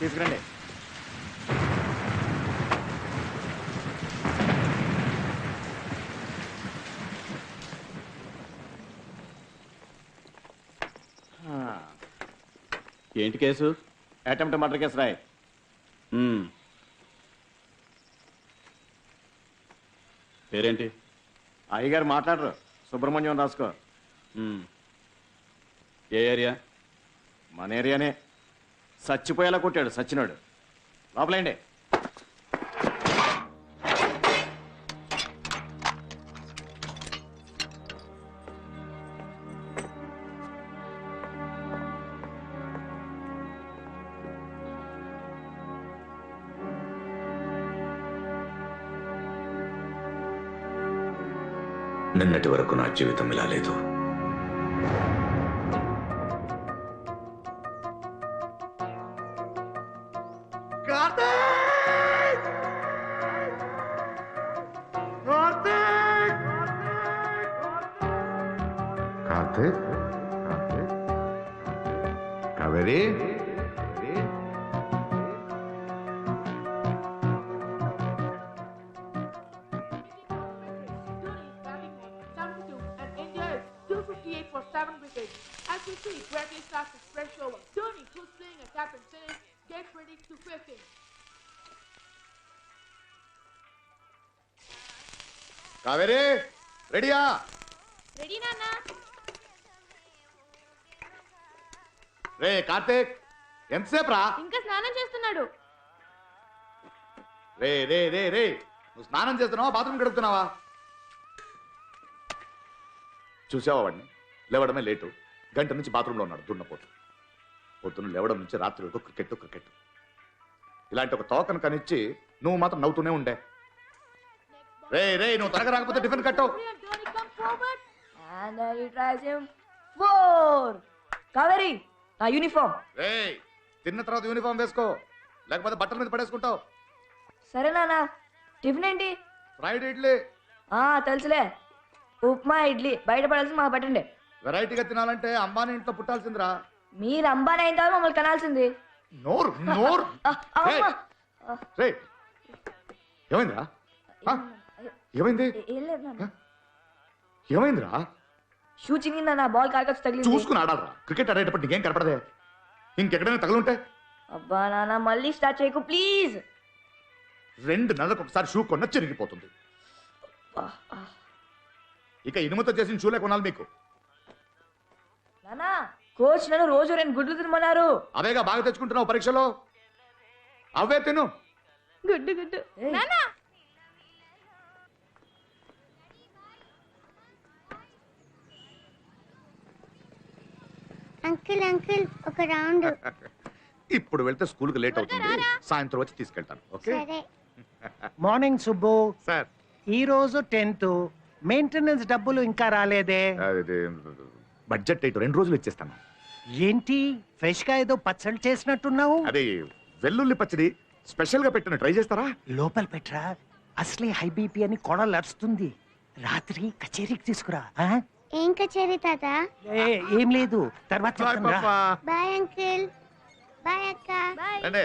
తీసుకురండి. ఏంటి కేసు? అటెంప్ట్ మర్డర్ కేసు రాయ్. పేరేంటి? అయ్యగారు మాట్లాడరు. సుబ్రహ్మణ్యం రాసుకో. ఏ ఏరియా? మన ఏరియానే. చచ్చిపోయేలా కొట్టాడు సచ్చినాడు. లోపలేండి. నిన్నటి వరకు నా జీవితం ఇలా లేదు. Karthik, Kaveri, As we see, Bradley starts to spread over. Dhoni, who's playing attack and tennis, get ready to 15. Kaveri రెడీయా? Ready, Nana? రే కార్తీక్, ఎంతసేపు రా? ఇంకా స్నానం చేస్తున్నాడు. రే రే రే రే, నువ్వు స్నానం చేస్తున్నావా బాత్రూమ్ గడుపుతున్నావా? చూసావా వాడిని? లేవడమే లేటు. గంట నుంచి బాత్రూంలో ఉన్నాడు దున్నపోతు. పొద్దున్న లేవడం నుంచి రాత్రి వరకు క్రికెట్. ఇలాంటి ఒక తోకను కనిచ్చి నువ్వు మాత్రం నవ్వుతూనే ఉండే. రే రే, నువ్వు త్వరగా రాకపోతే టిఫిన్ కట్టు. Dhoni, come forward. And then he tries him. 4. Kaveri, నా యూనిఫామ్. రే, తిన్న తర్వాత యూనిఫామ్ వేసుకో, లేకపోతే బట్టల మీద పడేసుకుంటావు. సరే నాన్న. టిఫిన్ ఏంటి? ఫ్రైడ్ ఇడ్లీ. తెలుసులే. ఉప్మా ఇడ్లీ బయట పడాల్సి మాకు పెట్టండి. వెరైటీగా తినాలంటే అంబానీ ఇంట్లో పుట్టాల్సిందిరా. మీరు అంబానీ అయిన తర్వాత మమ్మల్ని కనాల్సింది. నోరు నోరు. రే, ఏమైందిరా? ఏమైంది? ఏం లేదు నాన్న. ఏమైందిరా? షూ చినిగిందా? నా బాల్ కాకొచ్చి తగిలింది. చూసుకుని ఆడాలరా. క్రికెట్ ఆడేటప్పుడు నీకేం కనపడదే. ఇంకెక్కడైనా తగులుంటే అబ్బా నాన్న మళ్ళీ స్టార్ట్ చేయకు ప్లీజ్. 2 నెలలకు ఒకసారి షూ కొన్న చిరిగిపోతుంది. ఇక ఇనుముతో చేసిన షూలే కొనాలి మీకు. నాన్న కోచ్ నన్ను రోజు 2 గుడ్లు తినమన్నారు. అవేగా బాగా తెచ్చుకుంటున్నావు పరీక్షలో, అవే తిను. గుడ్డు గుడ్డు. ఏయ్. నానా అంకుల్ అంకుల్ ఒక రౌండ్. ఇప్పుడు వెళ్తే స్కూల్కి లేట్ అవుతుంది, సాయంత్రం వచ్చి తీసుకెళ్తాను. ఓకే సరే. మార్నింగ్ సుబ్బు. సార్. ఈ రోజు 10th మెయింటెనెన్స్ డబ్బులు ఇంకా రాలేదే. బడ్జెట్ 2 రోజులు ఇచ్చేస్తాను. ఏంటి ఫ్రెష్ గా ఏదో పచ్చడి చేసినట్టున్నావు? అది వెల్లుల్లి పచ్చడి స్పెషల్ గా పెట్టిన ట్రై చేస్తారా? లోపల పెట్టరా, అసలే హై బీపీ అని కొడలు అరుస్తుంది. రాత్రి కచేరీకి తీసుకురా. ఆ? ఏం కచేరీ తాత? ఏం లేదు, తర్వాత చెప్తాను రా. Bye uncle. బాయ్ అక్క. రండి.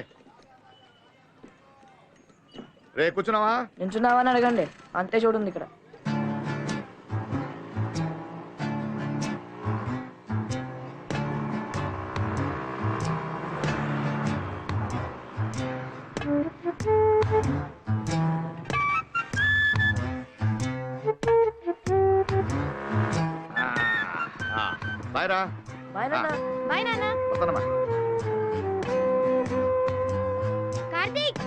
రే కూర్చున్నావా? నించున్నావా అని అడగండి, అంతే చూడండి ఇక్కడ. బాయ్ రా. బాయ్ నాన్న. బాయ్ నాన్న. వస్తానమ్మా. కార్తీక్.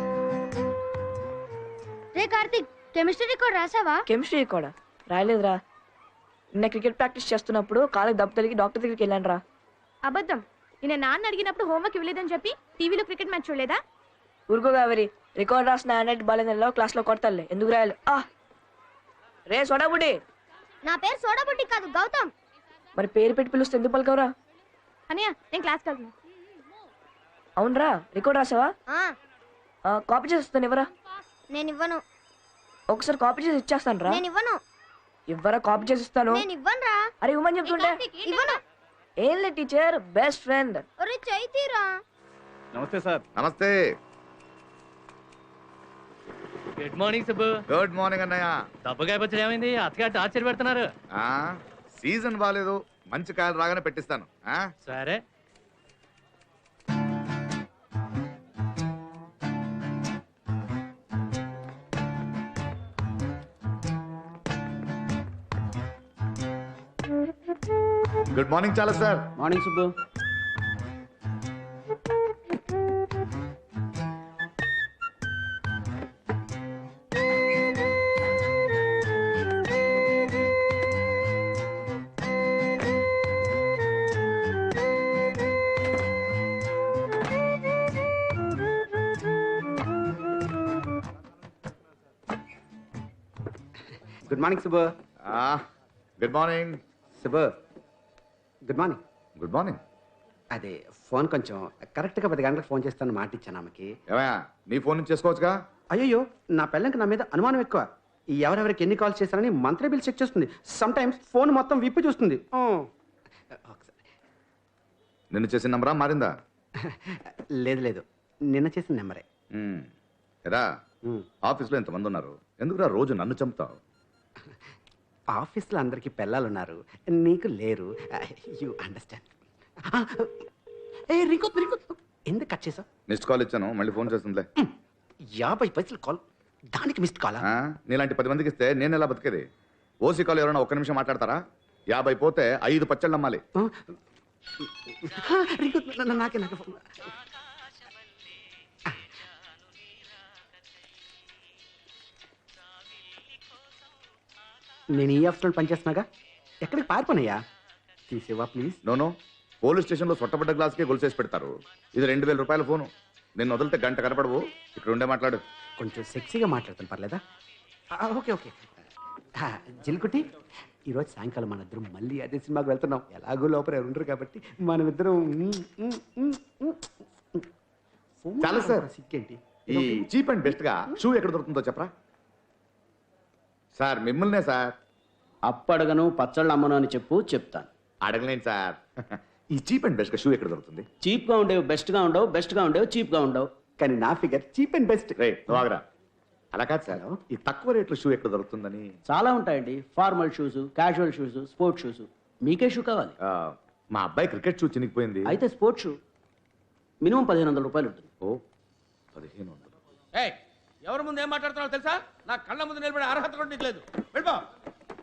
రే కార్తీక్, కెమిస్ట్రీ రికార్డ్ రాసావా? కెమిస్ట్రీ కూడా రాయలేదురా. నిన్న క్రికెట్ ప్రాక్టీస్ చేస్తున్నప్పుడు కాళ్ళకి దెబ్బ తగిలి డాక్టర్ దగ్గరికి వెళ్ళాను రా. అబద్ధం. నిన్న నాన్న అడిగినప్పుడు హోంవర్క్ ఇవ్వలేదని చెప్పి టీవీలో క్రికెట్ మ్యాచ్ చూడలేదా? ఊరుకో కావేరి, రికార్డ్ రాసిన హ్యాండ్ బాగాలేదో క్లాస్ లో కొడతాలే, ఎందుకు రాయాలి? రే సోడాబుడ్డి. నా పేరు సోడాబుడ్డి కాదు, గౌతమ్. మరి పేరు పెట్టి పిలుస్తే ఎందుకు పలకవరా? అనియా నేను క్లాస్కి వెళ్తున్నా. అవునరా, రికార్డ్ రాసావా? కాపీ చేసి వస్తాను, ఇవ్వరా. నేను ఇవ్వను. ఒకసారి కాపీ చేసి ఇచ్చేస్తాను రా. నేను ఇవ్వను. ఇవ్వరా, కాపీ చేసి ఇస్తాను. నేను ఇవ్వను రా. అరే ఇవ్వమని చెప్తుంటే. ఇవ్వను. ఏం లే టీచర్, బెస్ట్ ఫ్రెండ్. ఒరే చైతీరా. నమస్తే సార్. నమస్తే. Good morning Subbu. Good morning అన్నయ్య. దెబ్బకాయ పచ్చడి ఏమైంది? అత్తగారు టార్చర్ పెడుతున్నారు. సీజన్ బాగాలేదు, మంచి కాయలు రాగానే పెట్టిస్తాను. సరే. గుడ్ మార్నింగ్ చాలా sir. Morning Subbu. Good morning Subbu. Good morning. Subbu good morning. Good morning. అదే ఫోన్ కొంచెం కరెక్ట్గా 10 గంటలకు ఫోన్ చేస్తాను మాట ఇచ్చాను ఆమెకి. ఏమయ్యా, నీ ఫోన్ నుంచి చేసుకోవచ్చుగా? అయ్యో, నా పిల్లలకి నా మీద అనుమానం ఎక్కువ. ఈ ఎవరెవరికి ఎన్ని కాల్స్ చేశారని మంత్లీ బిల్ చెక్ చేస్తుంది. సమ్ టైమ్స్ ఫోన్ మొత్తం విప్పి చూస్తుంది. నిన్ను చేసిన నంబరా మారిందా? లేదు లేదు, నిన్న చేసిన నెంబరే. ఎరా, ఆఫీస్లో ఎంతమంది ఉన్నారు, ఎందుకురా రోజు నన్ను చంపుతావు? ఆఫీస్లో అందరికీ పిల్లలు ఉన్నారు, నీకు లేరు. You understand. ఏ రింకు రింకు, ఎందుకు కట్ చేసావు? మిస్డ్ కాల్ ఇచ్చాను, మళ్ళీ ఫోన్ చేస్తుందిలే. 50 పైసలు కాల్, దానికి మిస్డ్ కాలా? నీలాంటి 10 మందికి ఇస్తే నేను ఎలా బతికేది? ఓసీ కాల్ ఎవరైనా 1 నిమిషం మాట్లాడతారా? 50 పోతే 5 పచ్చళ్ళు నమ్మాలి. రింకు నాకే నాకు ఫోన్. నేను ఈ ఆఫీస్లో పనిచేస్తున్నాగా, ఎక్కడికి పారిపోనయ్యా? తీసేవా ప్లీజ్? నోను, పోలీస్ స్టేషన్లో సొట్టబడ్డ గ్లాస్కే గొలుసేసి పెడతారు. ఇది 2000 రూపాయల ఫోను. నేను వదిలితే గంట కనపడవు. ఇక్కడ ఉండే మాట్లాడు. కొంచెం సెక్సీగా మాట్లాడతాను, పర్లేదా? Okay okay. జిల్కుటి, ఈరోజు సాయంకాలం మన ఇద్దరం మళ్ళీ అదే సినిమాకి వెళ్తున్నాం. ఎలాగో లోపల ఎవరు ఉండరు కాబట్టి మనమిద్దరం. చాలా సార్. సిక్కేంటి? ఈ చీప్ అండ్ బెస్ట్ గా షూ ఎక్కడ దొరుకుతుందో చెప్పరా? సార్ మిమ్మల్నే సార్. అప్పడగను పచ్చళ్ళు అమ్మను అని చెప్పు, చెప్తాను. అడగలేను సార్. ఈ చీప్ అండ్ బెస్ట్ గా షూ ఎక్కడ దొరుకుతుంది? చీప్గా ఉండేవి బెస్ట్గా ఉండవు, బెస్ట్గా ఉండేవి చీప్గా ఉండవు. కానీ నా ఫిగర్ చీప్ అండ్ బెస్ట్. రే నువ్వు అలా కాదు సార్, ఈ తక్కువ రేట్లో షూ ఎక్కడ దొరుకుతుందని. చాలా ఉంటాయండి, formal shoes, casual shoes, sports shoes. మీకే షూ కావాలి? మా అబ్బాయి క్రికెట్ షూ చినిగిపోయింది. అయితే స్పోర్ట్స్ షూ. మినిమం 1500 రూపాయలు ఉంటుంది. ఓ 1500. ఏయ్, ఎవరి ముందు ఏం మాట్లాడుతున్నావు తెలుసా? నా కళ్ళ ముందు నిలబడే అర్హత కూడా నీకు లేదు. వెళ్ళిపో.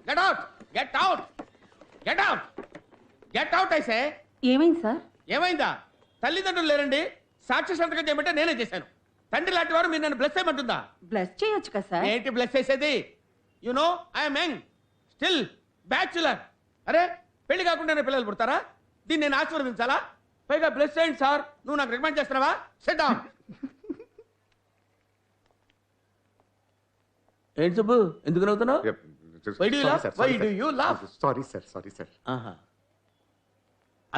Get out, get out, get out, get out అయితే. ఏమైంది సార్? ఏమైందా? తల్లిదండ్రులు లేరండి, సాక్షి సంతకం చేయమంటే నేనే చేశాను. తండ్రి లాంటి వారు మీరు నన్ను బ్లెస్ చేయమంటుందా? బ్లస్ చేయొచ్చు కదా సార్. ఏంటి బ్లెస్ చేసేది? You know I'm young, still bachelor. అరే, పెళ్లి కాకుండానే పిల్లలు పుడతారా? దీన్ని నేను ఆశీర్వదించాలా? పైగా బ్లెస్ చేయండి సార్. నువ్వు నాకు రికమెండ్ చేస్తున్నావా? SIT down. ఏంటి సుబ్బు, ఎందుకు నవ్వుతున్నావు? Why do you laugh? Why do you laugh? Sorry sir. ఆహా,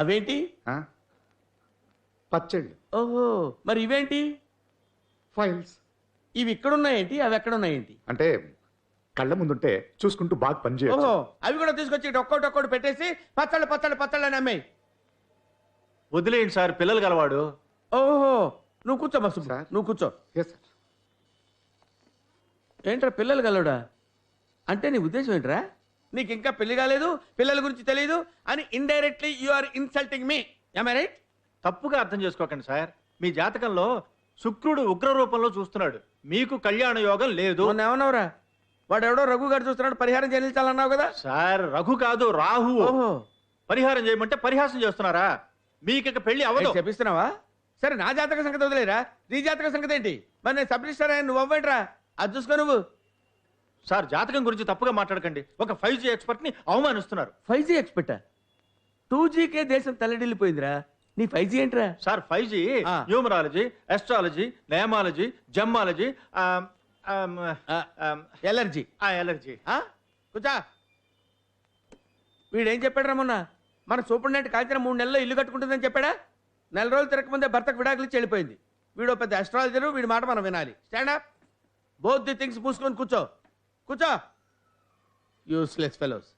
అవేంటి? పచ్చళ్ళు, ఓహో, మరి ఇవేంటి? ఫైల్స్. ఇవి ఇక్కడ ఉన్నాయేంటి, అవి ఎక్కడ ఉన్నాయేంటి? అంటే కళ్ళ ముందుంటే చూసుకుంటూ బాగా పనిచేయచ్చు. ఓహో, అవి కూడా తీసుకొచ్చి ఒక్కోటి పెట్టేసి పచ్చళ్ళు అని అమ్మాయి. వదిలేయండి సార్, పిల్లలు గలవాడు. ఓహో, నువ్వు కూర్చోమ్మా సుబ్బు, సార్. నువ్వు కూర్చో. Yes sir. ఏంట్రా పిల్లలు కలవడా అంటే నీ ఉద్దేశం ఏంట్రా? నీకు ఇంకా పెళ్లి కాలేదు, పిల్లల గురించి తెలియదు అని indirectly you are insulting me. Am I right? తప్పుగా అర్థం చేసుకోకండి సార్. మీ జాతకంలో శుక్రుడు ఉగ్ర రూపంలో చూస్తున్నాడు. మీకు కళ్యాణ యోగం లేదు. మొన్న ఏమన్నావురా? వాడు ఎవడో రఘు గారు చూస్తున్నాడు, పరిహారం చెల్లించాలన్నావు కదా? సార్, రఘు కాదు, రాహు. ఓహో, పరిహారం చేయమంటే పరిహాసం చేస్తున్నారా? మీకు పెళ్లి అవ్వదు. ఏంటి చెప్పిస్తున్నావా? సరే, నా జాతక సంగతి వదిలేరా, నీ జాతక సంగతి ఏంటి? మరి నేను సబ్ రిజిస్టర్ అయ్యాను, నువ్వు అవ్వేంట్రా? అది చూసుకో నువ్వు. సార్, జాతకం గురించి తప్పుగా మాట్లాడకండి. ఒక 5G ఎక్స్పర్ట్ ని అవమానిస్తున్నారు. 5G ఎక్స్పెక్టా? 2Gకే దేశం తల్లడిల్లిపోయిందిరా, నీ 5G ఏంట్రా? సార్, 5G ఆ. Numerology, astrology, nameology, gemmology, allergy. Allergy. కూర్చో. వీడేం చెప్పాడు మొన్న? మన సూపరింటెండెంట్ కాల్చిన 3 నెలల్లో ఇల్లు కట్టుకుంటుందని చెప్పాడా? 4 రోజులు తిరగకముందే భర్తకు విడాకులు ఇచ్చి వెళ్ళిపోయింది. వీడు పెద్ద అస్ట్రాలజరు, వీడి మాట మనం వినాలి. Stand up, both the things పూసుకొని కూర్చో. కూర్చో, useless fellows.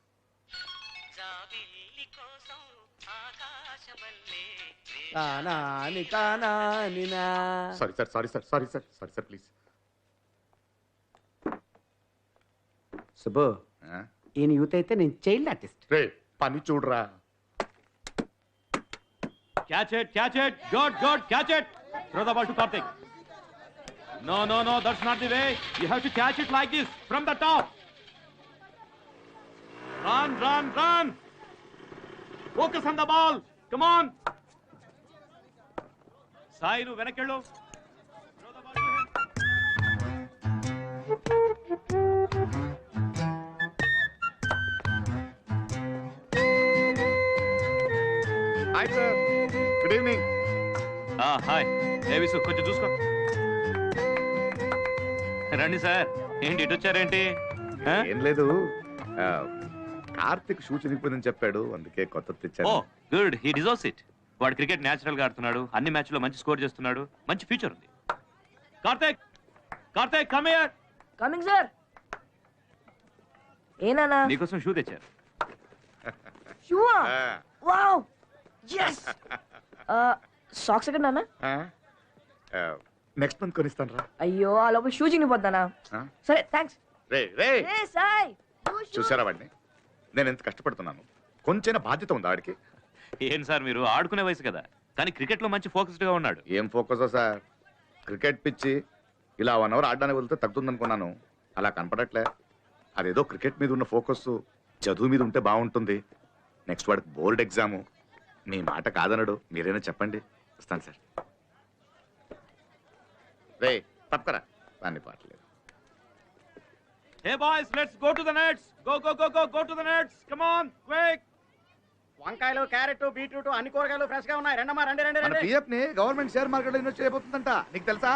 Sorry sir please. Subbu, ఈయన యూత్ అయితే నేను చైల్డ్ ఆర్టిస్ట్. రే పని చూడరా. Catch it, good, catch it. Throw the ball to Karthik. No, that's not the way. You have to catch it like this, from the top. Run. Focus on the ball. Come on. Sai, nu venakkello. Throw the ball to him. Hi sir, good evening. Hi దేవిసు, కొంచెం చూసుకో. రండి sir. ఏంటి ఇటు వచ్చారేంటి? ఏం లేదు, Karthik shoe చినిగిపోయిందని చెప్పాడు, అందుకే కొత్త ఓ తెచ్చాను. Good, he deserves it. వాడు క్రికెట్ న్యాచురల్ గా ఆడుతున్నాడు, అన్ని మ్యాచ్ లో మంచి స్కోర్ చేస్తున్నాడు, మంచి ఫ్యూచర్ ఉంది. Karthik come here. Coming sir. ఏనా నీకోసం షూ తెచ్చారు. షూవా? Wow, yes. సాక్స్ ఎక్కడ నాన్న? నెక్స్ట్ మంత్ కొనిస్తాను రా. అయ్యో, ఆ లోపల షూ చినిగిపోతానా? సరే, థ్యాంక్స్. రే సాయ్. చూసారా వాడిని? నేను ఎంత కష్టపడుతున్నాను, కొంచెం బాధ్యత ఉందా వాడికి? ఏం సార్, మీరు ఆడుకునే వయసు కదా, కానీ క్రికెట్ లో మంచి ఫోకస్డ్ గా ఉన్నాడు. ఏం ఫోకస్ సార్, క్రికెట్ పిచ్చి ఇలా 1 అవర్ ఆడడానికి వెళ్తే తగ్గుతుందనుకున్నాను, అలా కనపడట్లే. అదేదో క్రికెట్ మీద ఉన్న ఫోకస్ చదువు మీద ఉంటే బాగుంటుంది. నెక్స్ట్ వాడికి బోర్డ్ ఎగ్జాము. మీ మాట కాదనడు, మీరైనా చెప్పండి. వస్తాను సార్. రే తప్పకరా, దాన్ని పాటలేదు. Hey boys, let's go to the nets. Go to the nets. Come on, quick. వంకాయలు, క్యారెట్, బీట్రూట్ అన్ని కూరగాయలు ఫ్రెష్ గా ఉన్నాయి. రండమ్మా, రండి. మన పిఎఫ్ ని గవర్నమెంట్ షేర్ మార్కెట్ లో ఇన్వెస్ట్ చేయబోతుందంట, నీకు తెలుసా?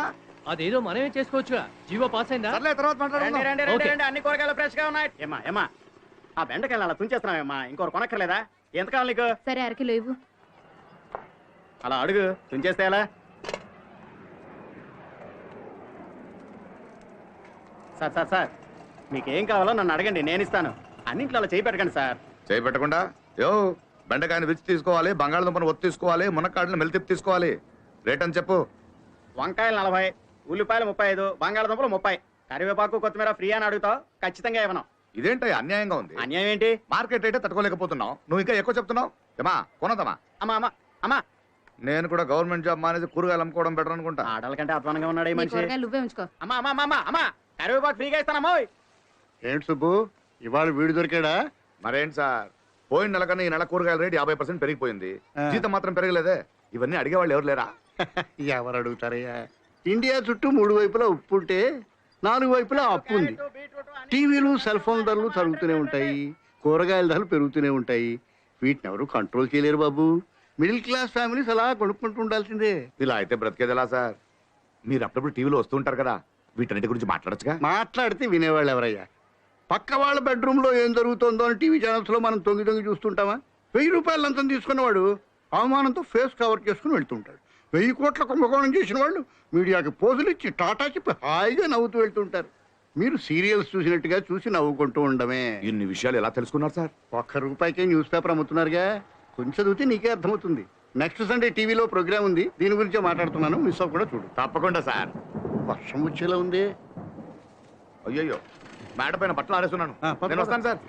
అదేదో మనమే చేసుకోవచ్చుగా. జీవో పాస్ అయిందా? సర్లే, తర్వాత మాట్లాడుకుందాం. రండి, అన్ని కూరగాయలు ఫ్రెష్ గా ఉన్నాయి. ఏమా ఆ బెండకాయలు అలా తుంచేస్తున్నావేమ్మా, ఇంకోరు కొనక్కర్లేదా? ఎంత కావాలి నీకు? సరే, అరకిలో ఇవ్వు. అలా అడుగు, తుంచేస్తే ఎలా? సార్ మీకేం కావాలో నన్ను అడగండి, నేను ఇస్తాను. అన్నింట్లో అలా చేయి పెట్టకండి సార్. చేయి పెట్టకుండా బెండకాయని విచ్చి తీసుకోవాలి, బంగాళదుంపను ఒత్తి తీసుకోవాలి, మునక్కాడలు మెలితిప్పి తీసుకోవాలి. రేట్ అని చెప్పు. వంకాయలు 40, ఉల్లిపాయలు 35, బంగాళదుంపలు 30, కరివేపాకు కొత్తిమీర ఫ్రీ అని అడుగుతావు, ఖచ్చితంగా ఇవ్వను. ఇదేంటి అన్యాయంగా ఉంది? అన్యాయం ఏంటి? మార్కెట్ రేటే తట్టుకోలేకపోతున్నావు, నువ్వు ఇంకా ఎక్కువ చెప్తున్నావు. ఏమా కొనదమ్మా? అమ్మా నేను కూడా గవర్నమెంట్ జాబ్ మానేసి కూరగాయలు అమ్ముకోవడం బెటర్ అనుకుంటా. ఆటల కంటే అధ్వానంగా ఉన్నాడు ఈ మనిషి. నువ్వే ఉంచుకో. అమ్మా అమ్మా అమ్మా అమ్మా కరివేపాకు ఫ్రీగా ఇస్తానమ్మా. ఏంటి సుబ్బు, ఇవాళ వీడు దొరికాడా? మరేంటి సార్, పోయిన నెల కన్నా ఈ నెల కూరగాయల రేటు 50% పెరిగిపోయింది. జీతం మాత్రం పెరగలేదే. ఇవన్నీ అడిగేవాళ్ళు ఎవరు లేరా? ఎవరు అడుగుతారయ్యా? ఇండియా చుట్టూ 3 వైపులా ఉప్పు ఉంటే 4 వైపులా అప్పు ఉంది. టీవీలు సెల్ ఫోన్ ధరలు తరుగుతూనే ఉంటాయి, కూరగాయల ధరలు పెరుగుతూనే ఉంటాయి. వీటిని ఎవరు కంట్రోల్ చేయలేరు బాబు. మిడిల్ క్లాస్ ఫ్యామిలీస్ అలా కొనుక్కుంటూ ఉండాల్సిందే. ఇలా అయితే బ్రతికేది ఎలా సార్? మీరు అప్పుడప్పుడు టీవీలో వస్తుంటారు కదా, వీటన్నిటి గురించి మాట్లాడచ్చుగా. మాట్లాడితే వినేవాళ్ళు ఎవరయ్యా? పక్క వాళ్ళ బెడ్రూమ్లో ఏం జరుగుతుందో అని టీవీ ఛానల్స్లో మనం తొంగి తొంగి చూస్తుంటామా? 1000 రూపాయలు లంచం తీసుకున్నవాడు అవమానంతో ఫేస్ కవర్ చేసుకుని వెళ్తుంటాడు. 1000 కోట్ల కుంభకోణం చేసిన వాళ్ళు మీడియాకి పోజులు ఇచ్చి టాటా చెప్పి హాయిగా నవ్వుతూ వెళ్తుంటారు. మీరు సీరియల్స్ చూసినట్టుగా చూసి నవ్వుకుంటూ ఉండమే. ఇన్ని విషయాలు ఎలా తెలుసుకున్నారు సార్? 1 రూపాయికే న్యూస్ పేపర్ అమ్ముతున్నారుగా, కొంచెం చదివితే నీకే అర్థమవుతుంది. నెక్స్ట్ సండే టీవీలో ప్రోగ్రామ్ ఉంది, దీని గురించే మాట్లాడుతున్నాను, మిస్ అవ్వకుండా చూడు. తప్పకుండా సార్. వర్షం వచ్చేలా ఉంది. అయ్యయ్యో, మేడ పైన బట్టలు ఆడేస్తున్నాను. నేను వస్తాను సార్.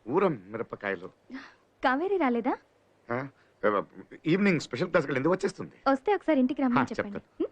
ఊరం మిరపకాయలు. కావేరి రాలేదా? ఈవినింగ్ స్పెషల్ క్లాస్ ఎందుకు వచ్చేస్తుంది? వస్తే ఒకసారి ఇంటికి రమ్మని చెప్పండి. చెప్తాను.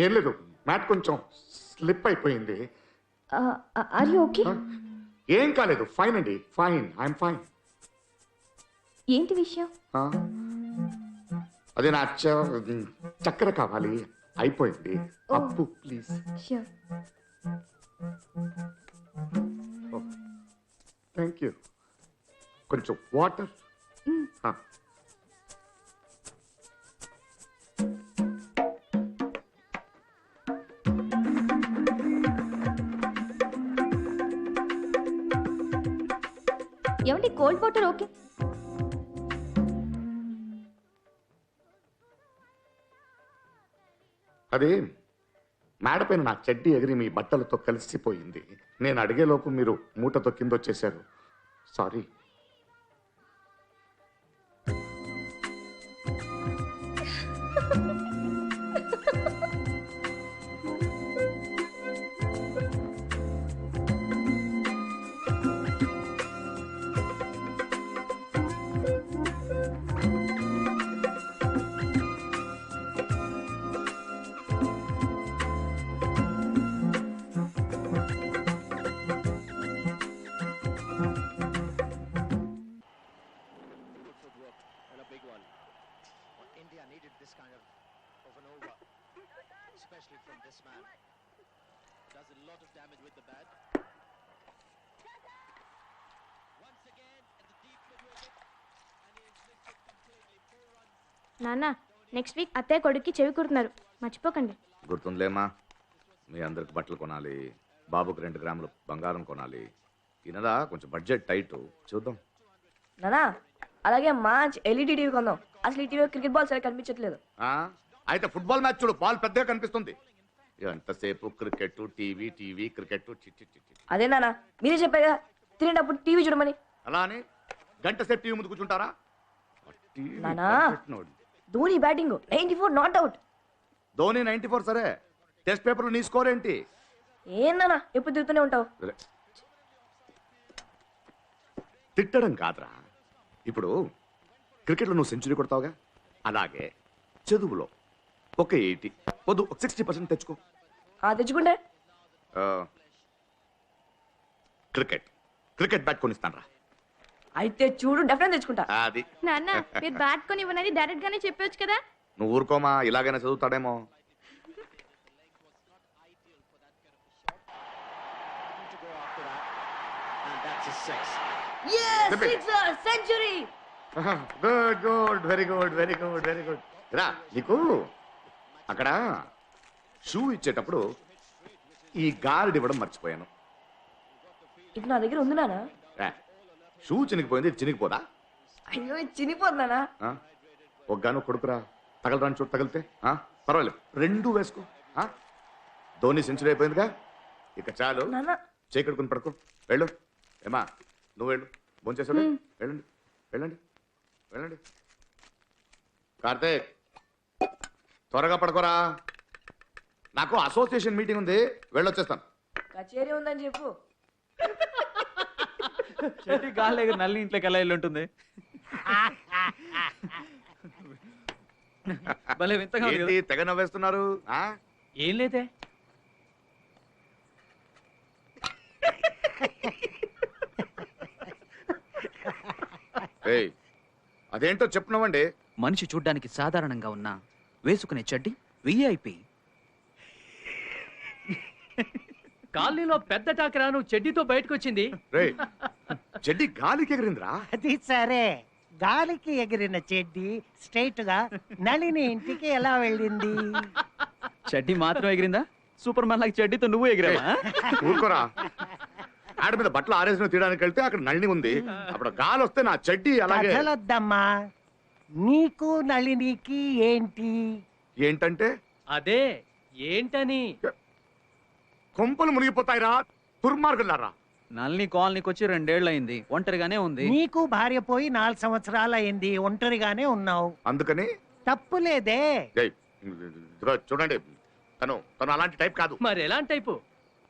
ఏం లేదు, మ్యాట్ కొంచెం స్లిప్ అయిపోయింది. Are you okay? ఏం కాలేదు, ఫైన్ అండి, ఫైన్, ఐఎమ్ ఫైన్. ఏంటి విషయం? అదే నా చక్కెర కావాలి, అయిపోయింది. అప్పు ప్లీజ్. ష్యూర్. Thank you. కొంచెం వాటర్. ఏమండి, కోల్డ్ వాటర్ ఓకే? అదే మేడ పైన నా చెడ్డీ ఎగిరి మీ బట్టలతో కలిసిపోయింది. నేను అడిగేలోపు మీరు మూటతో కింద వచ్చేసారు. సారీ. నాన్న, నెక్స్ట్ వీక్ అత్తయ్య కొడుక్కి చెవి కుడుతున్నారు, మర్చిపోకండి. గుర్తుందిలేమా, మీ అందరికి బట్టలు కొనాలి, బాబుకి 2 గ్రాములు బంగారం కొనాలి. ఈనదా కొంచెం బడ్జెట్ టైట్, చూద్దాం. నానా, అలాగే మంచి ఎల్ఈడి టీవీ కొందాం. అసలు ఈ టీవీలో క్రికెట్ బాల్ సరిగ్గా కనిపించట్లేదు. అయితే ఫుట్బాల్ మ్యాచ్ చూడు, బాల్ పెద్దగా కనిపిస్తుంది. ఎంతసేపు క్రికెట్, టీవీ, టీవీ, క్రికెట్. అదే నానా, మీరే చెప్పారు కదా తినేటప్పుడు టీవీ చూడమని. అలా అని గంట సేపు టీవీ ముందు కూర్చుంటారా? నానా, Dhoni batting 94 not out. Dhoni 94 సరే, టెస్ట్ పేపర్లో నీ స్కోర్ ఏంటి? ఏందన్నా ఎప్పుడు తిరుగుతూనే ఉంటావు? తిట్టడం కాదురా, ఇప్పుడు క్రికెట్లో నువ్వు సెంచరీ కొడతావుగా, అలాగే చదువులో ఒక 80 వద్దు 60% తెచ్చుకో. తెచ్చుకుంటే క్రికెట్ క్రికెట్ బ్యాట్ కొనిస్తాను రా. అయితే చూడు డెఫినెట్ తెచ్చుకుంటా. అది నాన్న మీరు బ్యాట్ కొని ఇవ్వనని డైరెక్ట్ గానే చెప్పొచ్చు కదా. నువ్వు ఊరుకోమా, ఇలాగైనా చదువుతాడేమో. Century. Good good, very good, very good, very good. రా, నీకు అక్కడ షూ ఇచ్చేటప్పుడు ఈ గార్డ్ ఇవ్వడం మర్చిపోయాను. ఇది నా దగ్గర ఉంది నానా. రా, షూ చినిగిపోయింది, ఇది చినిగిపోదా? అయ్యో ఇది చినిపోతున్నానా? ఒగ్గాను కొడుకురా, తగలరాని చోటు తగిలితే పర్వాలేదు, రెండు వేసుకో. ధోని సెంచరీ అయిపోయిందిగా, ఇక చాలు. చీకడుకుని పడుకో, వెళ్ళు. ఏమా నువ్వు వెళ్ళు, భోంచేసాడు. వెళ్ళండి వెళ్ళండి వెళ్ళండి. కార్తీక్ త్వరగా పడుకోరా, నాకు అసోసియేషన్ మీటింగ్ ఉంది, వెళ్ళొచ్చేస్తాను. కచేరీ ఉందని చెప్పు. చెట్టి గాలి నల్లి ఇంట్లోకి ఎలా వెళ్ళి ఉంటుంది? భలే వింతగా ఉంది ఏంటి కదా? తెగ నవ్వేస్తున్నారు? ఏం లేదే. ఏయ్, అదేంటో చెప్పున్నావండి. మనిషి చూడ్డానికి సాధారణంగా ఉన్నా వేసుకునే చెడ్డి విఐపి. కాలనీలో పెద్ద టాకరా నువ్వు చెడ్డీతో బయటకు వచ్చింది. రేయ్, చెడ్డి గాలికి ఎగిరిందిరా. అది సరే, గాలికి ఎగిరిన చెడ్డి స్ట్రైట్ గా నళిని ఇంటికి ఎలా వెళ్ళింది? చెడ్డి మాత్రం ఎగిరిందా? సూపర్ మ్యాన్ లాగా చెడ్డీతో నువ్వు ఎగిరావా? ఊరుకోరా, ఆడ మీద బట్టలు ఆరేసిన తీయడానికి వెళ్తే అక్కడ నళిని ఉంది, అప్పుడు గాలి వస్తే నా చెడ్డి అలాగే. కథలొద్దమ్మా, నీకు నళినికి ఏంటి? ఏంటంటే అదే ఏంటని. కొంపలు మునిగిపోతాయిరా దుర్మార్గులారా. నల్ని కాలనీకి వచ్చి 2 ఏళ్ళు అయింది, ఒంటరిగానే ఉంది. నీకు భార్య పోయి 4 సంవత్సరాలు అయింది, ఒంటరిగానే ఉన్నావు. అందుకని తప్పులేదే. ఏయ్, ఇదిగో చూడండి, తను అలాంటి టైప్ కాదు. మరి ఎలాంటి టైపు?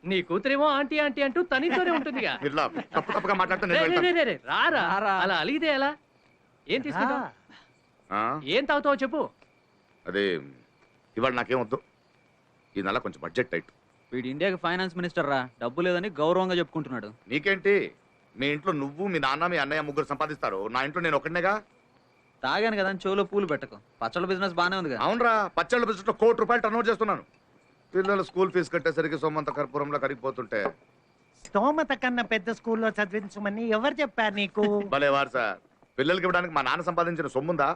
నీ కూతురేమో ఆంటీ ఆంటీ అంటూ తనితోనే ఉంటుందిగా. ఇలా తప్పు తప్పుగా మాట్లాడితే నేను వెళ్తాను. రారా, అలా అలిగితే ఎలా? ఏం తీసుకుంటావు? ఏం తాగుతావు చెప్పు. అదే ఇవాళ నాకేం వద్దు, ఈ నెల కొంచెం బడ్జెట్ టైట్. వీడు ఇండియాకి ఫైనాన్స్ మినిస్టర్ రా, డబ్బు లేదని గౌరవంగా చెప్పుకుంటున్నాడు. నీకేంటి, మీ ఇంట్లో నువ్వు మీ నాన్న మీ అన్నయ్య ముగ్గురు సంపాదిస్తారు, నా ఇంట్లో నేను ఒకటినేగా. తాగాను కదా చెవులో పూలు పెట్టకు. పచ్చళ్ళ బిజినెస్ బానే ఉంది కదా. అవునరా, పచ్చళ్ళ బిజినెస్ లో ₹1 టర్నోవర్ చేస్తున్నాను. పిల్లల స్కూల్ ఫీజు కట్టేసరికి సొమ్మంత కర్పూరంలో కరిగిపోతుంటే. స్తోమత కన్నా పెద్ద స్కూల్లో చదివించమని ఎవరు చెప్పారు నీకు? భలేవారు సార్, పిల్లలకి ఇవ్వడానికి మా నాన్న సంపాదించిన సొమ్ముందా?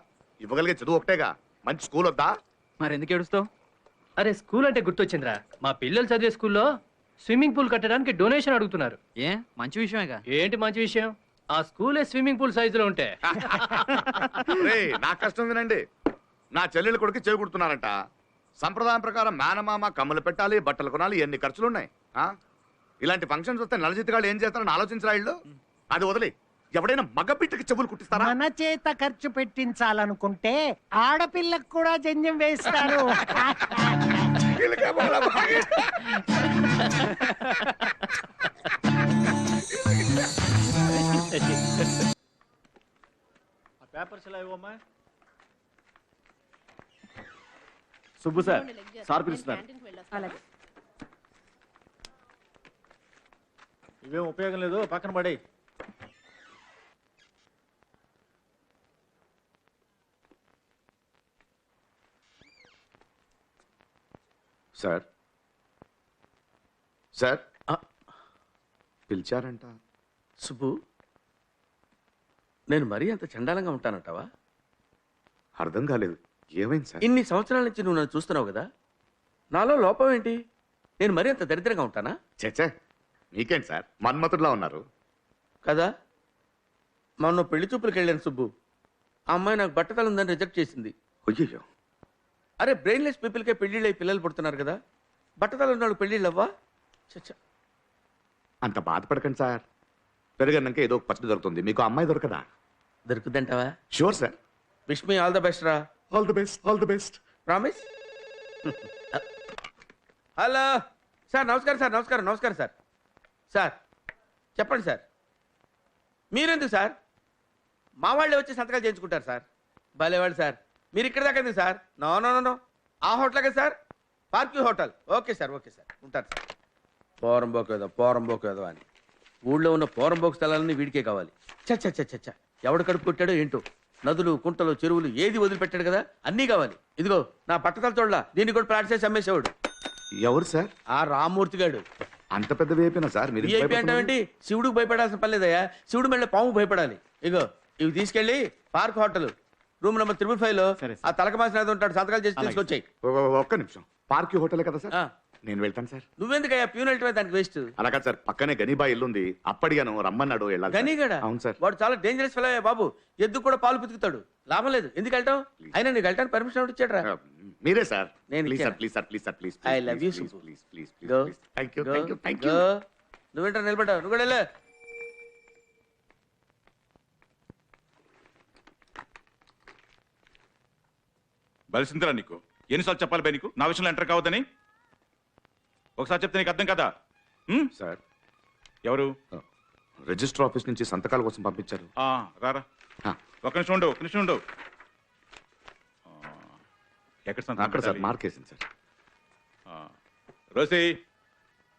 ఇవ్వగలిగే చదువు ఒకటేగా, మంచి స్కూల్ వద్దా? మరి ఎందుకు ఏడుస్తావు? అరే స్కూల్ అంటే గుర్తొచ్చిందిరా, మా పిల్లలు చదివే స్కూల్లో స్విమ్మింగ్ పూల్ కట్టడానికి డొనేషన్ అడుగుతున్నారు. ఏ మంచి విషయమేగా. ఏంటి మంచి విషయం? ఆ స్కూలే స్విమ్మింగ్ పూల్ సైజులో ఉంటే. నా కష్టం వినండి, నా చెల్లెలు కొడుకు చెవి కుడుతున్నారంట. సంప్రదాయం ప్రకారం మేనమామ కమ్మలు పెట్టాలి, బట్టలు కొనాలి, ఎన్ని ఖర్చులున్నాయి. ఇలాంటి ఫంక్షన్స్ వస్తే నలజిత్తిగాళ్ళు ఏం చేస్తారని ఆలోచించరా ఇళ్ళు? అది వదిలి ఎవడైనా మగబిడ్డకి చెవులు కుట్టిస్తారా? మన చేత ఖర్చు పెట్టించాలనుకుంటే ఆడపిల్లకు కూడా జంజం వేస్తారు. పేపర్స్ ఎలా ఇవ్వమ్మా? సుబ్బు సార్, సార్ పిలుస్తున్నారు. ఇవేం ఉపయోగం లేదు, పక్కన పడే. Sir sir పిలిచారంట. సుబ్బు, నేను మరీ అంత చండాలంగా ఉంటానంటావా? అర్థం కాలేదు, ఏమైంది సార్? ఇన్ని సంవత్సరాల నుంచి నువ్వు నన్ను చూస్తున్నావు కదా, నాలో లోపం ఏంటి? నేను మరీ అంత దరిద్రంగా ఉంటానా? చచ్చే, మీకేంటి సార్, మన్మతుడిలా ఉన్నారు కదా. మొన్న పెళ్లి చూపులకు వెళ్ళాను సుబ్బు, ఆ అమ్మాయి నాకు బట్టతలు ఉందని రిజెక్ట్ చేసింది. అయ్యో, అరే బ్రెయిన్లెస్ పీపుల్కే పెళ్లిళ్ళు అయి పిల్లలు పుడుతున్నారు కదా, బట్టతలు ఉన్నాడు పెళ్లిళ్ళు అవ్వా? చచ్చా, అంత బాధపడకండి సార్, పెరిగన్నాక ఏదో ఒక పచ్చడి దొరుకుతుంది, మీకు అమ్మాయి దొరకదా? దొరుకుద్దంటావా? Sure sir. Wish me all the best రా. All the best, all the best. Promise. Hello sir, నమస్కారం సార్. నమస్కారం సార్. సార్ చెప్పండి సార్. మీరెందుకు సార్? మా వాళ్ళే వచ్చి సంతకాలు చేయించుకుంటారు సార్. భలేవాళ్ళు సార్. మీరు ఇక్కడ దాకా ఎందుకు sir? No no no no, ఆ హోటల్ కదా sir, Park hotel. Okay sir, okay sir, ఉంటారు సార్. పోరంబోకేదో అని. ఊళ్ళో ఉన్న పోరంబోకు స్థలాలన్నీ వీడికే కావాలి. చచ్చ ఎవడు కడుపు కొట్టాడో ఏంటో. నదులు, కుంటలు, చెరువులు ఏది వదిలిపెట్టాడు కదా, అన్నీ కావాలి. ఇదిగో నా పట్టతల తోడలా దీన్ని కూడా ప్లాట్ చేసి అమ్మేసేవాడు. ఎవరు సార్? ఆ రామ్మూర్తి గాడు. అంత పెద్ద వేపినా సార్ మీరు? VIP అంటావేంటి? శివుడికి భయపడాల్సిన పర్లేదయ్యా. శివుడు మెళ్ళ పాము భయపడాలి. ఇగో ఇవి తీసుకెళ్లి పార్క్ హోటల్ రూమ్ నెంబర్ 355 లో ఆ తలక మాసిన ఉంటాడు, సంతకాలు చేసి తీసుకొచ్చాయి. ఒక్క నిమిషం. పార్క్ హోటలే కదా సార్? నేను వెళ్తాను సార్. నువ్వెందుకయ్యా ప్యూన్ వెళ్ళటమే దానికి వేస్ట్. అలా కాదు సార్, పక్కనే గనీబా ఇల్లుంది, అప్పటిగాను రమ్మన్నాడు వెళ్ళాలి. గనీగడా? అవును సార్. వాడు చాలా డేంజరస్ ఫెలో బాబు. ఎద్దు కూడా పాలు పితుకుతాడు. లాభం లేదు. ఎందుకు వెళ్తావు? అయినా నీకు వెళ్ళటానికి పర్మిషన్ ఎవరు ఇచ్చాడు? మీరే సార్. నేను ప్లీజ్ ఇచ్చానా? Sir, please sir, please sir, please. I love you, please Subbu. Please please Go. Please. Thank you, Go. Thank you, thank you. Go. నువ్వేంటారు నిలబడ్డావు? నువ్వు కూడా వెళ్ళు. బలిసిందిరా నీకు ఎన్నిసార్లు చెప్పాలి బై నీకు నా విషయంలో ఎంటర్ కావద్దని? ఒకసారి చెప్తే నీకు అర్థం కదా? సార్ ఎవరు? రిజిస్టర్ ఆఫీస్ నుంచి సంతకాల కోసం పంపించారు. రారా. ఆ. ఒక నిమిషం ఉండు, ఒక నిమిషం ఉండు. ఎక్కడ సంతకం అక్కడ సార్ పెట్టాలి? మార్క్ వేసింది సార్. రోసి,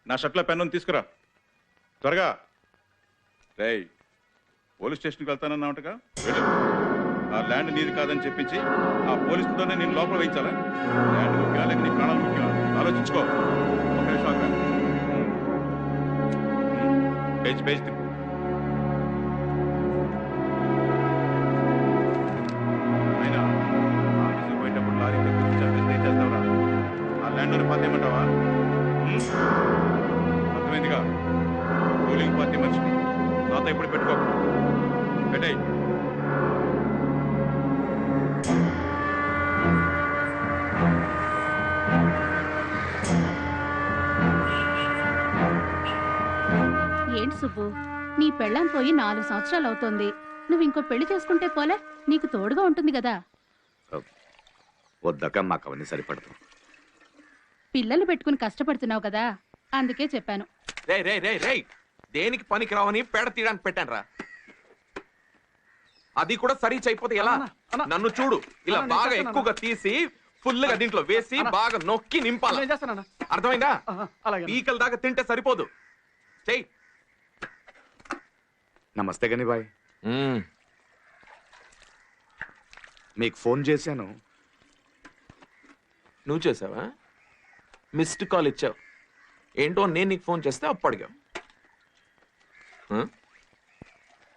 నా షర్ట్లో పెన్ను తీసుకురా త్వరగా. రేయ్, పోలీస్ స్టేషన్కి వెళ్తానన్నావుటగా, వెళ్ళు. ఆ ల్యాండ్ నీది కాదని చెప్పించి ఆ పోలీసుతోనే నేను లోపల వేయించాలా? ల్యాండ్ ముఖ్యమా లేక నీ ప్రాణాలు ముఖ్యమా? ఆలోచించుకో. ఒక నిమిషం అక్కడ పేజ్ పేజ్ తిప్పు. అయినా ఆఫీస్కి పోయేటప్పుడు లారీ తెచ్చి చంపేస్తే ఏం చేస్తావురా? ఆ ల్యాండ్లోని పార్టీ ఏమంటావా? అర్థమైందిగా? రూలింగ్ పార్టీ మనిషిని నాతో ఇప్పుడు పెట్టుకో. పెట్టేయ్. ఏంటి సుబ్బు, నీ పెళ్ళాం పోయి 4 సంవత్సరాలు అవుతోంది. నువ్వు ఇంకో పెళ్లి చేసుకుంటే పోలే? నీకు తోడుగా ఉంటుంది కదా. వద్దక మాకు అవన్నీ సరిపడదు. పిల్లలు పెట్టుకుని కష్టపడుతున్నావు కదా, అందుకే చెప్పాను. రే రే రే రే, దేనికి పనికి రావని పేడ తీయడానికి పెట్టాను రా. అది కూడా సరి అయిపోతే ఎలా? నన్ను చూడు, ఇలా బాగా ఎక్కువగా తీసి ఫుల్ గా దీంట్లో వేసి బాగా నొక్కి నింపాలి. అర్థమైందా? పీకల దాకా తింటే సరిపోదు. చెయ్యి. నమస్తే గనిబాయ్. మీకు ఫోన్ చేశాను. నువ్వు చేసావా? మిస్డ్ కాల్ ఇచ్చావు. ఏంటో నేను నీకు ఫోన్ చేస్తే అప్పు అడిగావు.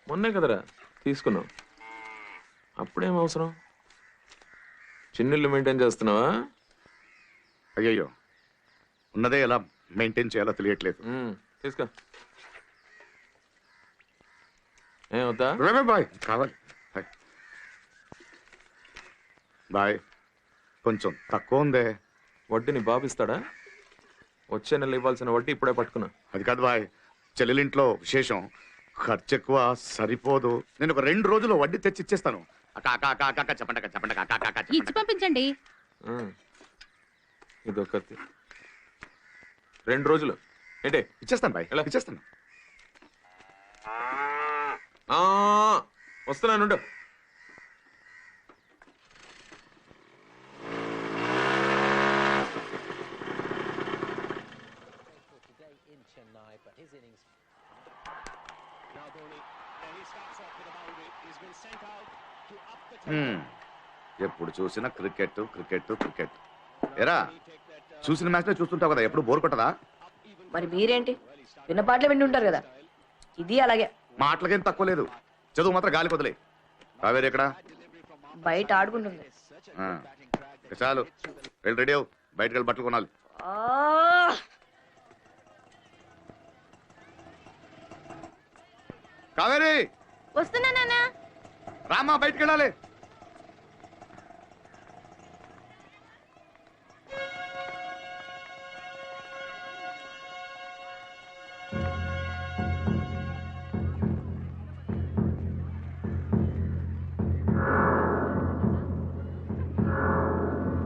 మొన్నే కదరా తీసుకున్నావు. అప్పుడేం అవసరం? చిన్నిళ్ళు మెయింటైన్ చేస్తున్నావా? అయ్యయ్యో, ఉన్నదే ఎలా మెయింటైన్ చేయాలో తెలియట్లేదు. తీసుకో. ఏమవుతా బాయ్? కావాలి బాయ్. కొంచెం తక్కువ ఉందే. వడ్డీ నీ బాబు ఇస్తాడా? వచ్చే నెల ఇవ్వాల్సిన వడ్డీ ఇప్పుడే పట్టుకున్నా. అది కాదు బాయ్, చెల్లెలింట్లో విశేషం, ఖర్చు ఎక్కువ, సరిపోదు. నేను ఒక 2 రోజుల్లో వడ్డీ తెచ్చి ఇచ్చేస్తాను. చెప్పండి. ఇచ్చి పంపించండి. ఇదొకటి 2 రోజులు ఏంటే? ఇచ్చేస్తాను బాయ్, ఇచ్చేస్తాను. వస్తున్నాను. ఎప్పుడు చూసినా క్రికెట్ క్రికెట్ క్రికెట్. ఎరా, చూసిన మ్యాచ్ చూస్తుంటావు కదా, ఎప్పుడు బోర్ కొట్టదా? మరి మీరేంటి విన్న పాటలు విండి ఉంటారు కదా, ఇది అలాగే. మాటలకేం తక్కువ లేదు, చదువు మాత్రం గాలి కొదలే. కావేరి ఎక్కడ? బయట ఆడుకుంటుంది. చాలు, వెళ్ళి రెడీ అవు, బయటకు వెళ్ళి బట్టలు కొనాలి. కావేరి వస్తున్నా నాన్న. రామా, బయటకు వెళ్ళాలి.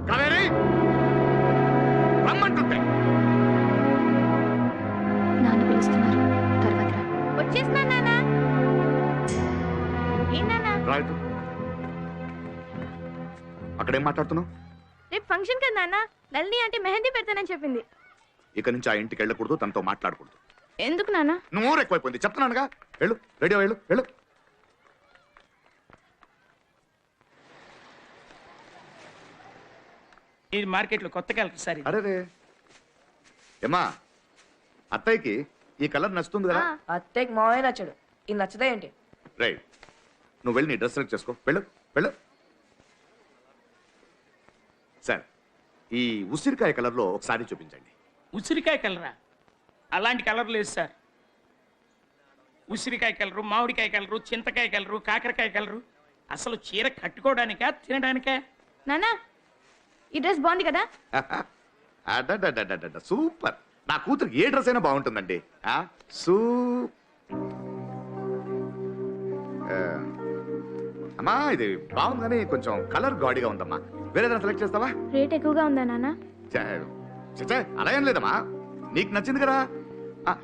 కావేరి, రమ్మంటుంటే. నాన్న పిలుస్తున్నారు, తర్వాత రా. వచ్చేస్తున్నా నాన్న. ఏం నాన్న? రైట్. అక్కడేం మాట్లాడుతున్నావు? రేపు ఫంక్షన్ కదా నాన్న, నళిని అంటే మెహందీ పెడతానని చెప్పింది. ఇక నుంచి ఆ ఇంటికి వెళ్ళకూడదు, తనతో మాట్లాడకూడదు. ఎందుకు నాన్న? నోరు ఎక్కువైపోయింది చెప్తున్నానుగా. వెళ్ళు, రెడీ వెళ్ళు వెళ్ళు. ఇది మార్కెట్లో కొత్తగా వెళ్తుంది సార్. అరే ఏమా, అత్తయ్యకి ఈ కలర్ నచ్చుతుంది కదా? అత్తయ్యకి మావే నచ్చాడు, ఇది నచ్చదా ఏంటి? రైట్, నువ్వు వెళ్ళి నీ డ్రెస్ సెలెక్ట్ చేసుకో. వెళ్ళు వెళ్ళు. సార్, ఈ ఉసిరికాయ కలర్లో ఒక సారీ చూపించండి. ఉసిరికాయ కలరా? అలాంటి కలర్ లేదు సార్. ఉసిరికాయ కలరు, మామిడికాయ కలరు, చింతకాయ కలరు, కాకరకాయ కలరు. అసలు చీర కట్టుకోవడానికా తినడానికా? నాన్న, ఈ డ్రెస్ బాగుంది కదా? సూపర్. నా కూతురికి ఏ డ్రెస్ అయినా బాగుంటుందండి. అమ్మా ఇది బాగుంది కానీ కొంచెం కలర్ గాడిగా ఉందమ్మా. వేరేదైనా సెలెక్ట్ చేస్తావా? రేట్ ఎక్కువగా ఉందా నాన్న? అలా ఏం లేదమ్మా, నీకు నచ్చింది కదా.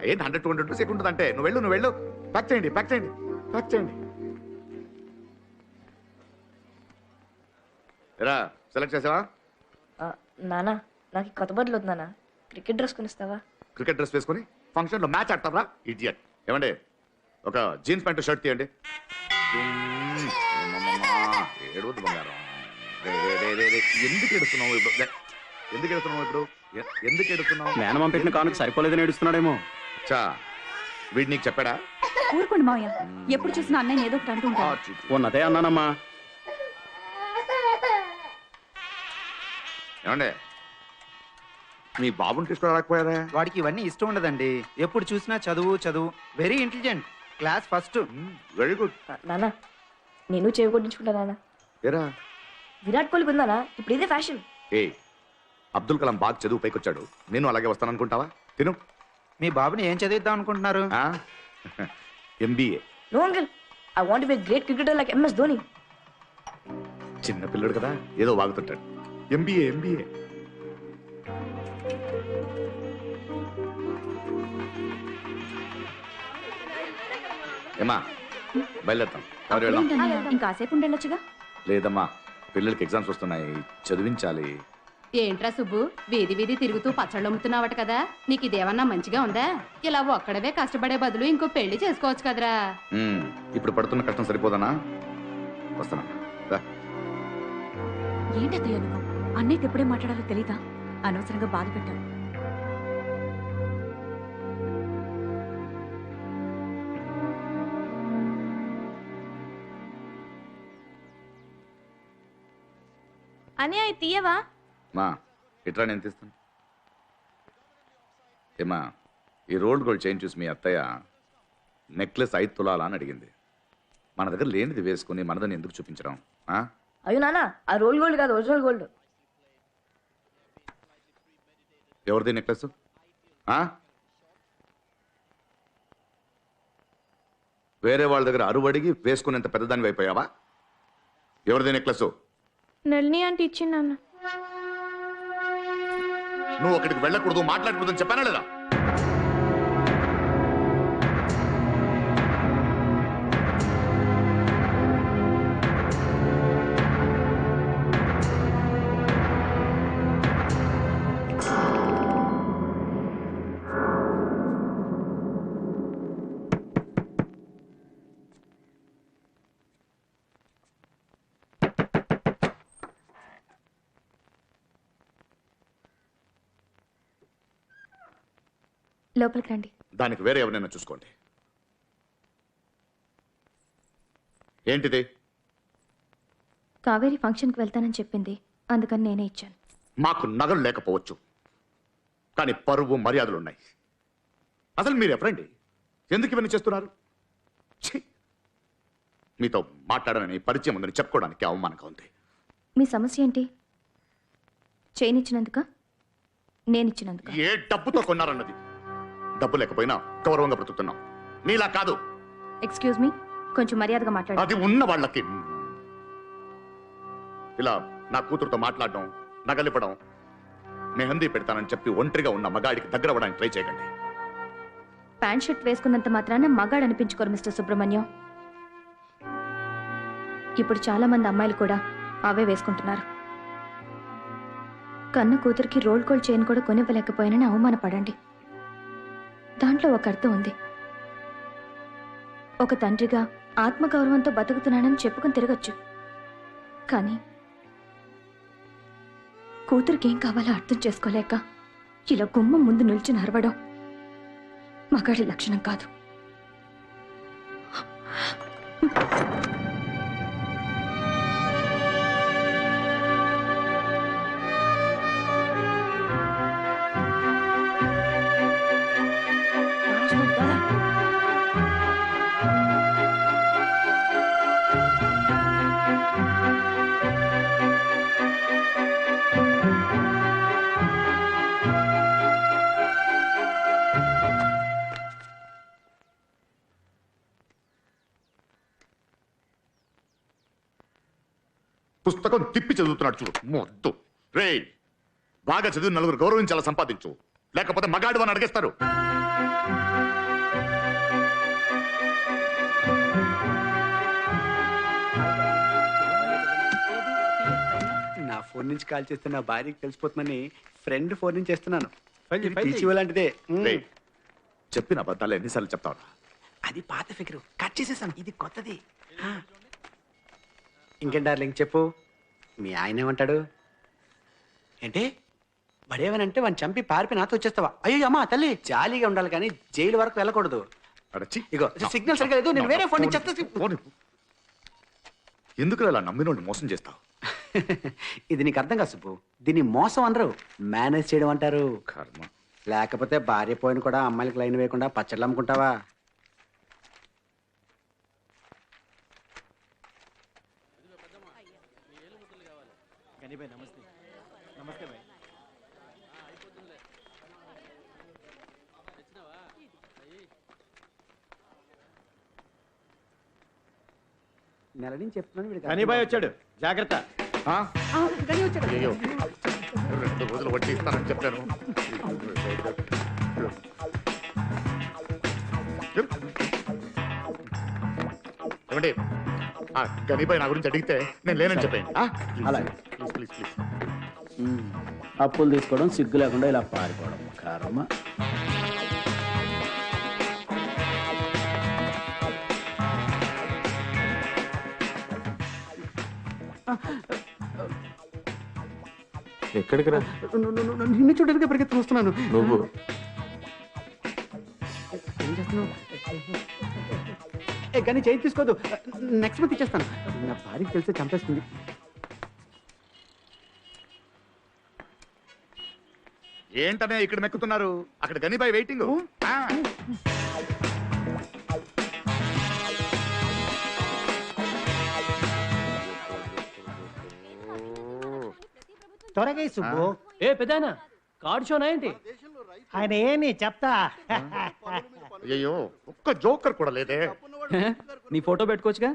ఏంటి 100-200 రూపీస్ ఎక్కువ ఉంటుందంటే నువ్వు వెళ్ళు. ప్యాక్ చేయండి. ఎరా సెలెక్ట్ చేసావా? నానా, నాకు కొత్త బట్టలు వద్దు నాన్న, క్రికెట్ డ్రెస్ కొనిస్తావా? క్రికెట్ డ్రెస్ వేసుకొని ఫంక్షన్ లో మ్యాచ్ ఆడతారా ఇడియట్? ఏమండి, ఒక జీన్స్ ప్యాంట్ షర్ట్ తీయండి. ఏడవద్దు బంగారం. ఎందుకు ఏడుస్తున్నావు ఇప్పుడు? మేనమామ పెట్టిన కానుక సరిపోలేదని ఏడుస్తున్నాడేమో. చా, వీడు నీకు చెప్పాడా? ఊరుకోండి మావయ్య, ఎప్పుడు చూసినా అన్నయ్య ఏదో ఒకటి అంటుంటాడు. ఉన్నదే అన్నానమ్మా. ఏమండే, మీ బాబుని తీసుకురాకపోయారా? వాడికి ఇవన్నీ ఇష్టం ఉండదండి. ఎప్పుడు చూసినా చదువు. Very intelligent, class first. Very good. నాన్న, నేను చెవి కొట్టించుకుంటా నాన్న. ఏరా, విరాట్ కోహ్లీ ఉందానా? ఇప్పుడు ఇదే ఫ్యాషన్. అబ్దుల్ కలాం బాగా చదువు పైకొచ్చాడు, నేను అలాగే వస్తాననుకుంటావా? తిను. మీ బాబుని ఏం చదివిద్దాం అనుకుంటున్నారు? MBA. No uncle, I want be great cricketer like MS Dhoni. చిన్న పిల్లడు కదా, ఏదో వాగుతుంటాడు. MBA. ఏమా, బయలుదేరుతాం. ఇంకాసేపు ఉండొచ్చుగా. లేదమ్మా, పిల్లలకి ఎగ్జామ్స్ వస్తున్నాయి, చదివించాలి. ఏంట్రా సుబ్బు, వీధి తిరుగుతూ పచ్చళ్ళు అమ్ముతున్నావట కదా, నీకు ఇదేమన్నా మంచిగా ఉందా? ఇలా ఒక్కడవే కష్టపడే బదులు ఇంకో పెళ్లి చేసుకోవచ్చు కదరా. ఇప్పుడు పడుతున్న కష్టం సరిపోదనా? వస్తానా? ఏంటయ్యా నువ్వు, అన్నయ్యకి ఎప్పుడే మాట్లాడాలో తెలీదా? అనవసరంగా బాధ పెట్టావు. అని అవి తీయవా? మా ఇట్లా నేను తీస్తాను. ఏమా, ఈ రోల్డ్ గోల్డ్ చైన్ చూసి మీ అత్తయ్య నెక్లెస్ 5 తులాలా అని అడిగింది. మన దగ్గర లేనిది వేసుకుని మనదని ఎందుకు చూపించడం? అయ్యో నాన్న, ఆ రోల్ గోల్డ్ కాదు, ఒరిజినల్ గోల్డ్. ఎవరిది నెక్లెస్? వేరే వాళ్ళ దగ్గర అరువడిగి వేసుకునేంత పెద్దదాన్ని అయిపోయావా? ఎవరిది నెక్లెస్? నళిని అంటే ఇచ్చింది నాన్న. నువ్వు అక్కడికి వెళ్ళకూడదు, మాట్లాడకూడదు అని చెప్పానా లేదా? లోపలికి రండి. దానికి వేరే ఎవరైనా చూసుకోండి. ఏంటిది? కావేరి ఫంక్షన్కి వెళ్తానని చెప్పింది, అందుకని నేనే ఇచ్చాను. మాకు నగలు లేకపోవచ్చు, కానీ పరువు మర్యాదలు ఉన్నాయి. అసలు మీరు ఎవరండి? ఎందుకు ఇవన్నీ చేస్తున్నారు? మీతో మాట్లాడనని, పరిచయం ఉందని చెప్పుకోవడానికి అవమానంగా ఉంది. మీ సమస్య ఏంటి? చేయనిచ్చినందుక, నేనిచ్చినందుక? ఏ డబ్బుతో కొన్నారన్నది. డబ్బు లేకపోయినా గౌరవంగా బ్రతుకుతున్నాం, నీలా కాదు. ఎక్స్క్యూజ్ మీ, కొంచెం మర్యాదగా మాట్లాడు. అది ఉన్న వాళ్ళకి. ఇలా నా కూతురుతో మాట్లాడడం, నగలిపడం, మెహందీ పెడతానని చెప్పి ఒంటరిగా ఉన్న మగాడికి దగ్గర అవ్వడానికి ట్రై చేయకండి. ప్యాంట్ షర్ట్ వేసుకున్నంత మాత్రాన మగాడు అనిపించుకోరు మిస్టర్ సుబ్రహ్మణ్యం. ఇప్పుడు చాలా మంది అమ్మాయిలు కూడా అవే వేసుకుంటున్నారు. కన్న కూతురికి రోల్ గోల్డ్ చైన్ కూడా కొనివ్వలేకపోయానని అవమానపడండి. దాంట్లో ఒక అర్థం ఉంది. ఒక తండ్రిగా ఆత్మగౌరవంతో బతుకుతున్నానని చెప్పుకుని తిరగచ్చు. కానీ కూతురికి ఏం కావాలో అర్థం చేసుకోలేక ఇలా గుమ్మం ముందు నిల్చుని అరవడం మగాడి లక్షణం కాదు. పుస్తకం తిప్పి చదువుతున్నాడు చూడు మొద్దు. రే బాగా చదివి నలుగురు గౌరవించాలా సంపాదించు, లేకపోతే మగాడు అని అడిగేస్తారు. నా ఫోన్ నుంచి కాల్ చేస్తే నా భార్యకి తెలిసిపోతుందని ఫ్రెండ్ ఫోన్ నుంచి చేస్తున్నాను. లాంటిదే. రేయ్, చెప్పిన అబద్ధాలు ఎన్నిసార్లు చెప్తావు? అది పాత ఫిగర్ కట్ చేసేసాను, ఇది కొత్తది. ఇంకేం డార్లింగ్ చెప్పు, మీ ఆయన ఏమంటాడు? ఏంటి బడేవనంటే వాడిని చంపి పారిపోయి నాతో వచ్చేస్తావా? అయ్యో అమ్మా తల్లి, జాలీగా ఉండాలి కానీ జైలు వరకు వెళ్ళకూడదు. ఇగో సిగ్నల్ సరిగా లేదు, నేను వేరే ఫోన్ నుంచి చెప్తా. ఎందుకు అలా నమ్మినోడిని మోసం చేస్తావు? ఇది నీకు అర్థం కాదు సుబ్బు, దీన్ని మోసం అనరు, మేనేజ్ చేయడం అంటారు. కర్మ. లేకపోతే భార్య పోయిన కూడా అమ్మాయిలకు లైన్ వేయకుండా పచ్చళ్ళు అమ్ముకుంటావా? నెల నుంచి చెప్తున్నాను. కనీబాయ్ వచ్చాడు, జాగ్రత్త. అయ్యో 2 రోజులు వడ్డీ ఇస్తానని చెప్పాను. ఏమండి గనీబాయ్ నా గురించి అడిగితే నేను లేనని చెప్పాను. అలాగే ప్లీజ్ ప్లీజ్ ప్లీజ్. అప్పులు తీసుకోవడం సిగ్గు లేకుండా ఇలా పారిపోవడం కర్మ. ఎక్కడికి రా? నిన్ను చూడడానికి పరిగెత్తుకు వస్తున్నాను. నువ్వు ఏం చేస్తున్నావు? కానీ చేయి తీసుకోదు, నెక్స్ట్ మంత్ ఇచ్చేస్తాను. నా భార్యకి తెలిస్తే చంపేస్తుంది. ఏంటనే ఇక్కడ మెక్కుతున్నారు? అక్కడ గనీబాయ్ వెయిటింగ్. త్వరగా సుబ్బు. ఏ పెదానా కార్డ్ షోనా ఏంటి? ఆయన ఏని చెప్తా. అయ్యో ఒక్క జోకర్ కూడా లేదే. నీ ఫోటో పెట్టుకోవచ్చుగా.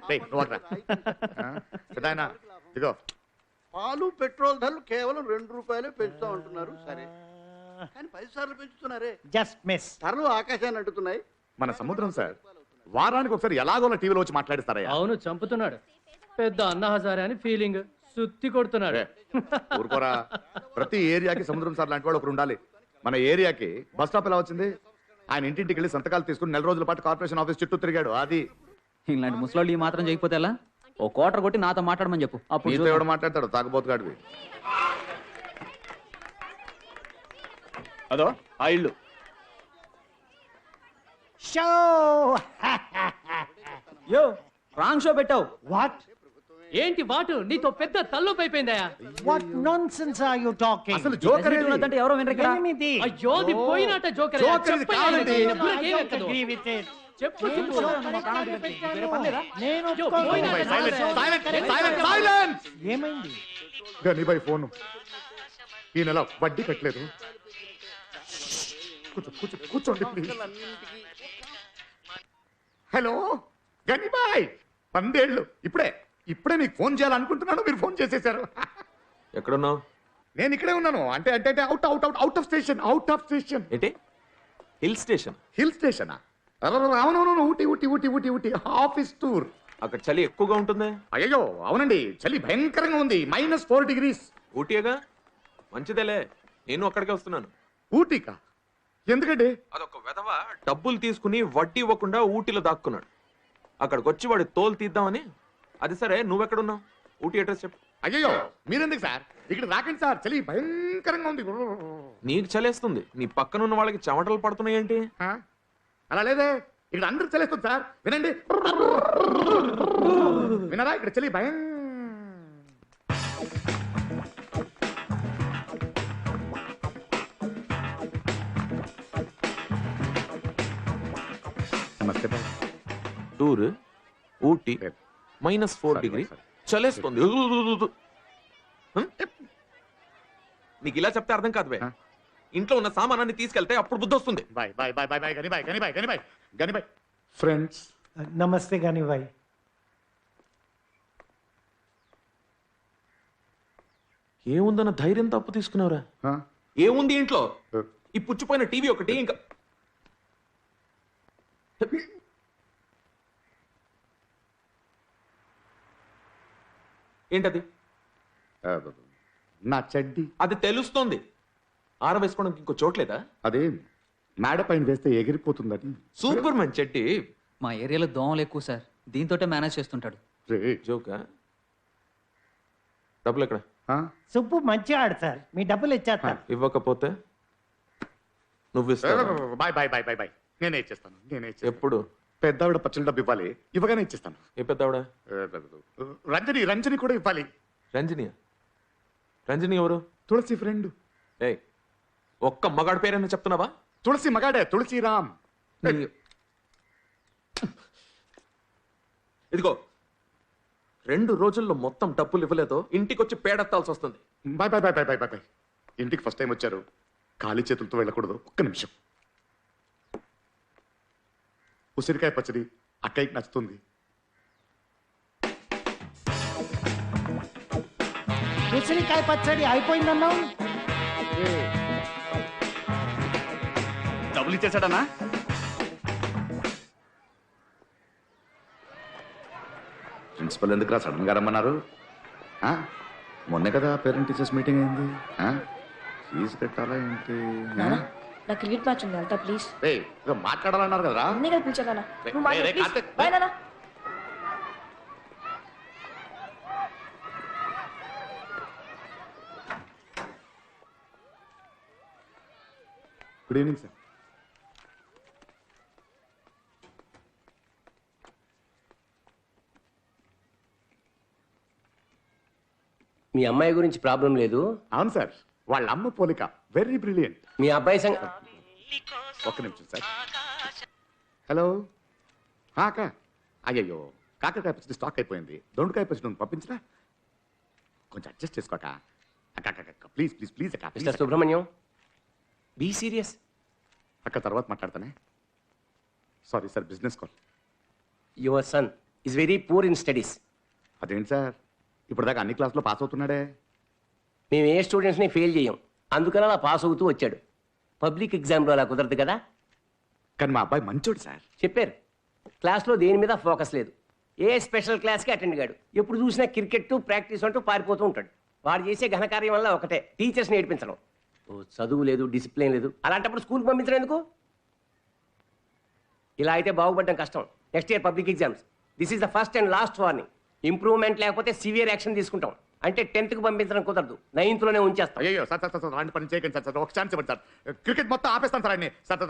ఇదిగో పాలు పెట్రోల్ ధరలు కేవలం 2 రూపాయలే పెంచుతా ఉంటున్నారు. సరే కానీ 10 సార్లు పెంచుతున్నారే. Just miss. ధరలు ఆకాశాన్ని అంటున్నాయి. మన సముద్రం సార్ వారానికి ఒకసారి ఎలాగోలా టీవీలో వచ్చి మాట్లాడిస్తారా? అవును చంపుతున్నాడు. పెద్ద అన్న హజారే అని ఫీలింగ్, సుత్తి కొడుతున్నాడు. ఊరుకోరా, ప్రతి ఏరియాకి సముద్రం సార్ లాంటి వాడు ఒకరు ఉండాలి. మన ఏరియాకి బస్ స్టాప్ ఎలా వచ్చింది? ఆయన ఇంటింటికి వెళ్ళి సంతకాలు తీసుకుని 4 రోజుల పాటు కార్పొరేషన్ ఆఫీస్ చుట్టూ తిరిగాడు. అది ఇలాంటి ముసలాళ్ళు ఈ మాత్రం చేయకపోతే ఎలా? ఓ కోటర్ కొట్టి నాతో మాట్లాడమని చెప్పు. అప్పుడు ఎవడు మాట్లాడతాడు? తాగబోతుగాడివి. అదో ఆ ఇల్లు. షో యో రాంగ్ షో పెట్టావు. వాట్? ఏంటి వాటు? నీతో పెద్ద తల్లుపు అయిపోయిందయా. What nonsense are you talking? అసలు జోకర్ అంటే ఎవరో వినరు ఇక్కడ. అయ్యో అది పోయినట్ట జోకర్. చెప్పు ఏమైంది? గనీబాయ్ ఫోను ఈ నెల వడ్డీ కట్టలేదు. కూర్చోండి ప్లీజ్. హలో గనీబాయ్, 12 ఏళ్ళు. ఇప్పుడే మీకు ఫోన్ చేయాలనుకుంటున్నాను, మీరు ఫోన్ చేసేసారు. ఎక్కడున్నావు? నేను ఇక్కడే ఉన్నాను. అంటే అంటే అవుట్ ఆఫ్ స్టేషన్. ఏంటి హిల్ స్టేషన్? హిల్ స్టేషనా? అవునవును, ఊటీ ఆఫీస్ టూర్. అక్కడ చలి ఎక్కువగా ఉంటుంది. అయ్యో అవునండి, చలి భయంకరంగా ఉంది. -4 degrees. ఊటీగా మంచిదేలే, నేను అక్కడికే వస్తున్నాను. ఊటీకా? ఎందుకండి? అదొక వెధవ డబ్బులు తీసుకుని వడ్డీ ఇవ్వకుండా ఊటీలో దాక్కున్నాడు. అక్కడికి వచ్చి వాడి తోలు తీద్దామని. అది సరే, నువ్వెక్కడున్నావు? ఊటీ అడ్రస్ చెప్పు. అయ్యో మీరెందుకు సార్ ఇక్కడ రాకండి సార్, చలి భయంకరంగా ఉంది. నీకు చలేస్తుంది, నీ పక్కన ఉన్న వాళ్ళకి చెమటలు పడుతున్నాయి ఏంటి? అలా లేదే, ఇక్కడ అందరూ చలేస్తుంది సార్. వినండి, వినరా? ఇక్కడ చలి భయం. నమస్తే బాయ్. టూర్ ఊటీ -4 డిగ్రీ చలేస్తుంది. నీకు ఇలా చెప్తే అర్థం కాదు. ఇంట్లో ఉన్న సామానాన్ని తీసుకెళ్తే అప్పుడు బుద్ధి వస్తుంది. బాయ్ బాయ్ బాయ్ బాయ్ బాయ్ గని బాయ్ గని బాయ్ గని బాయ్ గని బాయ్. ఫ్రెండ్స్ నమస్తే గాని భాయ్. ఏముందన్న ధైర్యం తప్పు తీసుకున్నావురా? ఏముంది ఇంట్లో? ఈ పుచ్చిపోయిన టీవీ ఒకటి, ఇంకా ఏంటది? నా చెడ్డి. అది తెలుస్తోంది. ఆరవేసుకోవడానికి ఇంకో చోట్లేదా? అదే మేడ పైన వేస్తే ఎగిరిపోతుందని. Super man చెడ్డి. మా ఏరియాలో దోమలు ఎక్కువ సార్, దీంతోటే మేనేజ్ చేస్తుంటాడు. జోకా? డబ్బులు ఎక్కడ? సుబ్బు మంచిగా ఆడు సార్, మీ డబ్బులు ఇచ్చేస్తా. ఇవ్వకపోతే నువ్వు ఇస్తావా? బాయ్ బాయ్ బాయ్ బాయ్ బాయ్. నేనే ఇచ్చేస్తాను, నేనే ఇచ్చేస్తాను. ఎప్పుడు? పెద్దావిడ పచ్చల డబ్బు ఇవ్వాలి, ఇవ్వగానే ఇచ్చేస్తాను. ఏ పెద్దావిడ? రంజని, రంజని కూడా ఇవ్వాలి. రంజని? రంజని ఎవరు? తులసి ఫ్రెండ్. ఏయ్, ఒక్క మగాడి పేరైనా చెప్తున్నావా? తులసి మగాడే, తులసిరామ్. ఇదిగో, 2 రోజుల్లో మొత్తం డబ్బులు ఇవ్వలేదో ఇంటికి వచ్చి పేడెత్తాల్సి వస్తుంది. బాయ్ బాయ్ బాయ్ బాయ్ బాయ్ బాయ్. ఇంటికి ఫస్ట్ టైం వచ్చారు, ఖాళీ చేతులతో వెళ్ళకూడదు. ఒక్క నిమిషం. ఉసిరికాయ పచ్చడి అక్కయ్యకి నచ్చుతుంది. ఉసిరికాయ పచ్చడి అయిపోయిందన్నావు. డబ్బులు ఇచ్చేసాడనా? ప్రిన్సిపల్ ఎందుకు రా సడన్ గా రమ్మన్నారు? మొన్నే కదా పేరెంట్ టీచర్స్ మీటింగ్ అయింది. ఫీజు కట్టాలా ఏంటి? నా క్రికెట్ మ్యాచ్ ఉంది, వెళ్తా ప్లీజ్. మాట్లాడాలన్నారు కదరా? అన్నీ కలిపి పిలిచానా? నువ్వు మాట్లాడు ప్లీజ్. బాయ్ నాన్న. Good evening sir. మీ అమ్మాయి గురించి ప్రాబ్లం లేదు? అవును సార్, వాళ్ళ అమ్మ పోలిక వెరీ బ్రిలియంట్. మీ అబ్బాయి ఒక్క నిమిషం సార్. హలో అక్క. అయ్యయ్యో, కాకరకాయ పచ్చడి స్టాక్ అయిపోయింది. దొండకాయ పచ్చడి నువ్వు పంపించరా? కొంచెం అడ్జస్ట్ చేసుకోక. అక్క ప్లీజ్ ప్లీజ్ ప్లీజ్ అక్క. Mister Subrahmanyam, be serious. అక్క తర్వాత మాట్లాడతానే. Sorry sir, business call. Your son is very poor in studies. అదేంటి సార్, ఇప్పుడు దాకా అన్ని క్లాసులో పాస్ అవుతున్నాడే. మేము ఏ స్టూడెంట్స్ని ఫెయిల్ చేయం, అందుకని అలా పాస్ అవుతూ వచ్చాడు. పబ్లిక్ ఎగ్జామ్లో అలా కుదరదు కదా. కానీ మా అబ్బాయి మంచోడు సార్. చెప్పారు, క్లాస్లో దేని మీద ఫోకస్ లేదు. ఏ స్పెషల్ క్లాస్కి అటెండ్ కాడు. ఎప్పుడు చూసినా క్రికెట్ ప్రాక్టీస్ అంటూ పారిపోతూ ఉంటాడు. వాడు చేసే ఘనకార్యం వల్ల ఒకటే, టీచర్స్ని ఏడిపించడం. చదువు లేదు, డిసిప్లిన్ లేదు. అలాంటప్పుడు స్కూల్కి పంపించడం ఎందుకు? ఇలా అయితే బాగుపడడం కష్టం. Next year public exams. This is the first and last warning. Improvement లేకపోతే సివియర్ యాక్షన్ తీసుకుంటాం. అంటే 10th కి పంపించడం కుదరదు, 9th లోనే ఉంచేస్తాం. అయ్యో సార్ సార్ సార్ అలాంటి పని చేయకండి సార్. ఒక ఛాన్స్ ఇవ్వండి సార్. క్రికెట్ మొత్తం ఆపేస్తాను సార్ అన్ని. సార్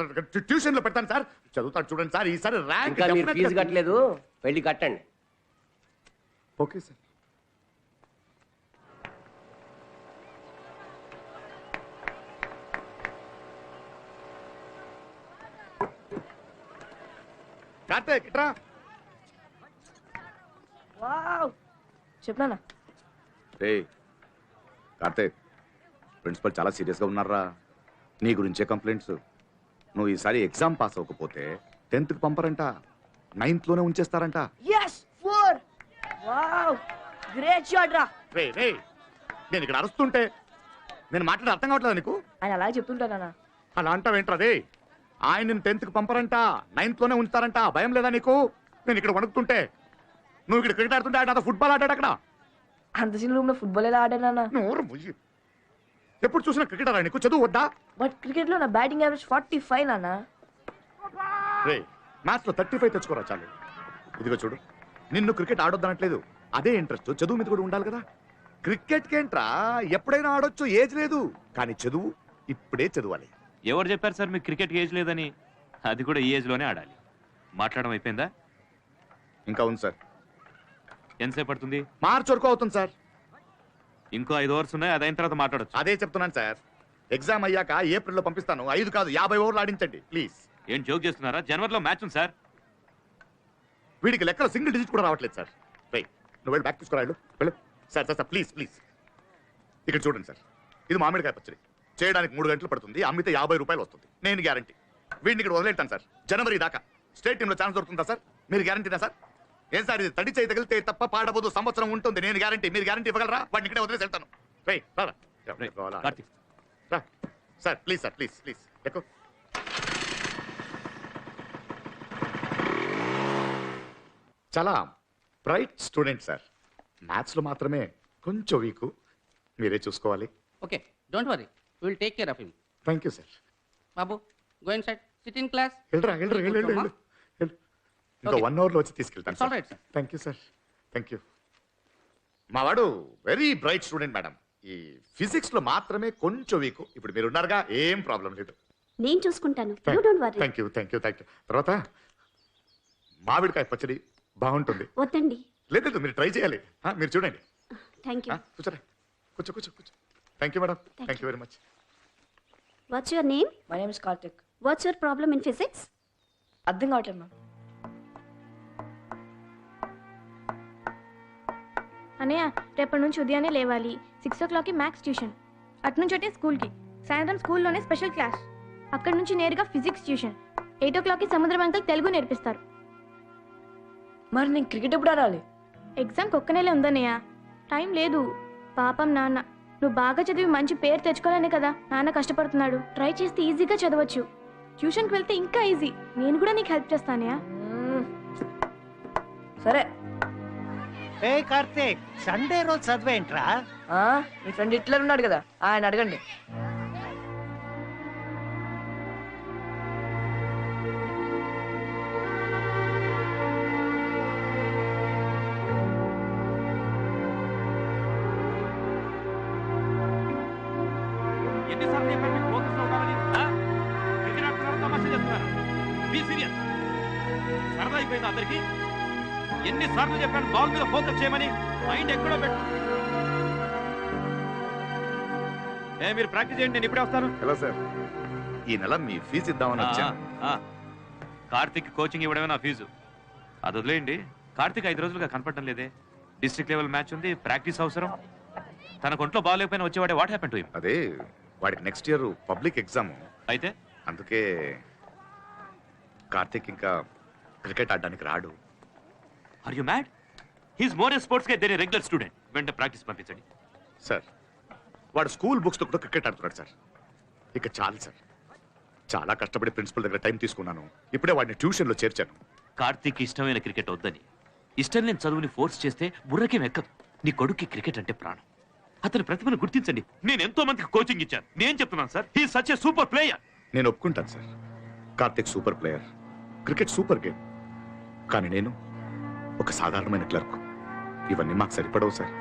ట్యూషన్ లో పెడతాను సార్, చదువుతాడు చూడండి సార్. ఈసారి ర్యాంక్. ఇంకా మీరు ఫీజు కట్టలేదు, వెళ్ళి కట్టండి. Okay sir. కార్తీక్ ఇట్రా. వావ్, చెప్పనా? కార్తీక్, ప్రిన్సిపల్ చాలా సీరియస్గా ఉన్నారా? నీ గురించే కంప్లైంట్స్. నువ్వు ఈసారి ఎగ్జామ్ పాస్ అవ్వకపోతే 10th కి పంపరంట, 9th లోనే ఉంచేస్తారంట. yes 4. వావ్, గ్రేట్ షాట్ రా. రే నేను ఇక్కడ అరుస్తుంటే నేను మాట్లాడే అర్థం కావట్లేదు నీకు? ఆయన అలాగే చెప్తుంటానా? అలా అంటావేంట్రది? ఆయన నేను 10th కి పంపరంట, 9th లోనే ఉంచుతారంట. భయం లేదా నీకు? నేను ఇక్కడ వణుకుతుంటే, నువ్వు ఇక్కడ క్రికెట్ ఆడుతుంటే ఆయన ఫుట్బాల్ ఆడాడు అక్కడ. అంత చిన్న రూమ్ లో ఫుట్బాల్ ఎలా ఆడానా? ఎప్పుడు చూసినా క్రికెట్ రా నీకు, చదువు వద్దా? బట్ క్రికెట్ లో నా బ్యాటింగ్ యావరేజ్ 45 నాన్న. రే మ్యాచ్ లో 35 తెచ్చుకోరా చాలు. ఇదిగో చూడు, నిన్ను క్రికెట్ ఆడొద్దనట్లేదు, అదే ఇంట్రెస్ట్ చదువు మీద కూడా ఉండాలి కదా. క్రికెట్ కేంట్రా ఎప్పుడైనా ఆడొచ్చు, ఏజ్ లేదు, కానీ చదువు ఇప్పుడే చదవాలి. ఎవరు చెప్పారు సార్ మీకు క్రికెట్ ఏజ్ లేదని? అది కూడా ఈ ఏజ్ లోనే ఆడాలి. మాట్లాడడం అయిపోయిందా? ఇంకా ఉంది సార్. ఎంతసేపు పడుతుంది? మార్చి వరకు అవుతుంది సార్. ఇంకో 5 ఓవర్స్ ఉన్నాయి, అది అయిన తర్వాత మాట్లాడొచ్చు. అదే చెప్తున్నాను సార్, ఎగ్జామ్ అయ్యాక ఏప్రిల్లో పంపిస్తాను. 5 కాదు 50 ఓవర్లు ఆడించండి ప్లీజ్. ఏం జోక్ చేస్తున్నారా? జనవరిలో మ్యాచ్ ఉంది సార్. వీడికి లెక్కలో సింగిల్ డిజిట్ కూడా రావట్లేదు సార్. రైట్, నువ్వు వెళ్ళి బ్యాక్ తీసుకురా, వెళ్ళు. Sir sir sir please please, ఇక్కడ చూడండి సార్, ఇది మామిడికాయ పచ్చడి. చేయడానికి 3 గంటలు పడుతుంది, అమ్మితే 50 రూపాయలు వస్తుంది. నేను గ్యారంటీ. వీడిని ఇక్కడ వదిలేటాను సార్, జనవరి దాకా. స్టేట్ టీంలో ఛాన్స్ దొరుకుతుందా సార్? మీరు గ్యారంటీనా సార్? ఏం సార్ ఇది, తడి చేయి తగిలితే తప్ప పాడబోదు, సంవత్సరం ఉంటుంది. నేను గ్యారంటీ, మీరు గ్యారంటీ ఇవ్వగలరా? వాడిని ఇక్కడే వదిలేసి వెళ్తాను. Sir please sir, please please ఎక్కువ. చాలా బ్రైట్ స్టూడెంట్ సార్, మ్యాథ్స్లో మాత్రమే కొంచెం వీకు, మీరే చూసుకోవాలి. Okay, don't worry, will take care of him. Thank you sir. Babu, go inside, SIT in class. వెళ్ళరా. ఇంకో 1 అవర్లో వచ్చి తీసుకెళ్తాను sir. Right sir. Thank you sir, thank you. మా వాడు వెరీ బ్రైట్ స్టూడెంట్ మేడం, ఈ ఫిజిక్స్ లో మాత్రమే కొంచెం వీకు. ఇప్పుడు మీరు ఉన్నారుగా, ఏం ప్రాబ్లం లేదు. నేను చూసుకుంటాను, you don't worry. Thank you thank you thank you. తర్వాత మామిడికాయ పచ్చడి బాగుంటుంది. వద్దండి. లేదు మీరు ట్రై చేయాలి. మీరు చూడండి. Thank you. కూర్చోరా, కూర్చో కూర్చో కూర్చో. Thank you madam, thank you very much. What's your name? My name is Karthik. What's your problem in physics? అర్థం కావట్లేదు మ్యామ్. అన్నయ్య, రేపటి నుంచి ఉదయాన్నే లేవాలి. 6 o'clockకి మ్యాథ్స్ ట్యూషన్, అటు నుంచి స్కూల్కి, సాయంత్రం స్కూల్లోనే స్పెషల్ క్లాస్, అక్కడి నుంచి నేరుగా ఫిజిక్స్ ట్యూషన్. 8 o'clockకి సముద్రం అంకల్ తెలుగు నేర్పిస్తారు. మరి నేను క్రికెట్ ఎప్పుడు ఆడాలి? ఎగ్జామ్కి ఒక్క నెలే ఉందన్నయ్య, టైం లేదు. పాపం నాన్న, నువ్వు బాగా చదివి మంచి పేరు తెచ్చుకోవాలనే కదా నాన్న కష్టపడుతున్నాడు. ట్రై చేస్తే ఈజీగా చదవచ్చు. ట్యూషన్కి వెళ్తే ఇంకా ఈజీ. నేను కూడా నీకు హెల్ప్ చేస్తానయ్యా. సరే. ఏ కార్తీక్, సండే రోజు చదివేంట్రా? మీ ఫ్రెండ్ హిట్లర్ ఉన్నాడు కదా, ఆయన అడగండి. ఎన్నిసార్లు చెప్పాను మీకు ఫోకస్ లో ఉండాలని? క్రికెట్ ఆడుతున్నారు, తమాషా చేస్తున్నారు. Be serious. సరదా అయిపోయింది అందరికి. ఎన్నిసార్లు చెప్పాను బాల్ మీద ఫోకస్ చేయమని? మైండ్ ఎక్కడో పెట్టు. మీరు ప్రాక్టీస్ చేయండి, నేను ఇప్పుడే వస్తాను. హలో సార్, ఈ నెల మీ ఫీజు ఇద్దామని వచ్చాను. కార్తిక్ కోచింగ్ ఇవ్వడమే నా ఫీజు. అది వదిలేయండి. కార్తిక్ 5 రోజులుగా కనపడటం లేదే. డిస్ట్రిక్ట్ లెవెల్ మ్యాచ్ ఉంది, ప్రాక్టీస్ అవసరం. తన ఒంట్లో బాగాలేకపోయినా వచ్చేవాడే. What happen to him? అదే వాడికి నెక్స్ట్ ఇయర్ పబ్లిక్ ఎగ్జామ్ అయితే, అందుకే కార్తిక్ ఇంకా క్రికెట్ ఆడడానికి రాడు. Are you mad? He's more a sports guy than a regular student. వెంటనే ప్రాక్టీస్ పంపించండి. సార్, వాడు స్కూల్ బుక్స్ తో కూడా క్రికెట్ ఆడుతున్నాడు సార్. ఇక చాలు సార్, చాలా కష్టపడి ప్రిన్సిపల్ దగ్గర టైం తీసుకున్నాను. ఇప్పుడే వాడిని ట్యూషన్ లో చేర్చాను. కార్తిక్ ఇష్టమైన క్రికెట్ వద్దని, ఇష్టం లేని చదువుని ఫోర్స్ చేస్తే బుర్రకేం ఎక్కదు. నీ కొడుక్కి క్రికెట్ అంటే ప్రాణం. అతని ప్రతిభను గుర్తించండి. నేను ఎంతో మందికి కోచింగ్ ఇచ్చాను. నేను చెప్తున్నాను sir, he such a super player. నేను ఒప్పుకుంటాను sir, Karthik super player, cricket super game. కానీ నేను ఒక సాధారణమైన క్లర్క్. ఇవన్నీ మాకు సరిపడవు సార్.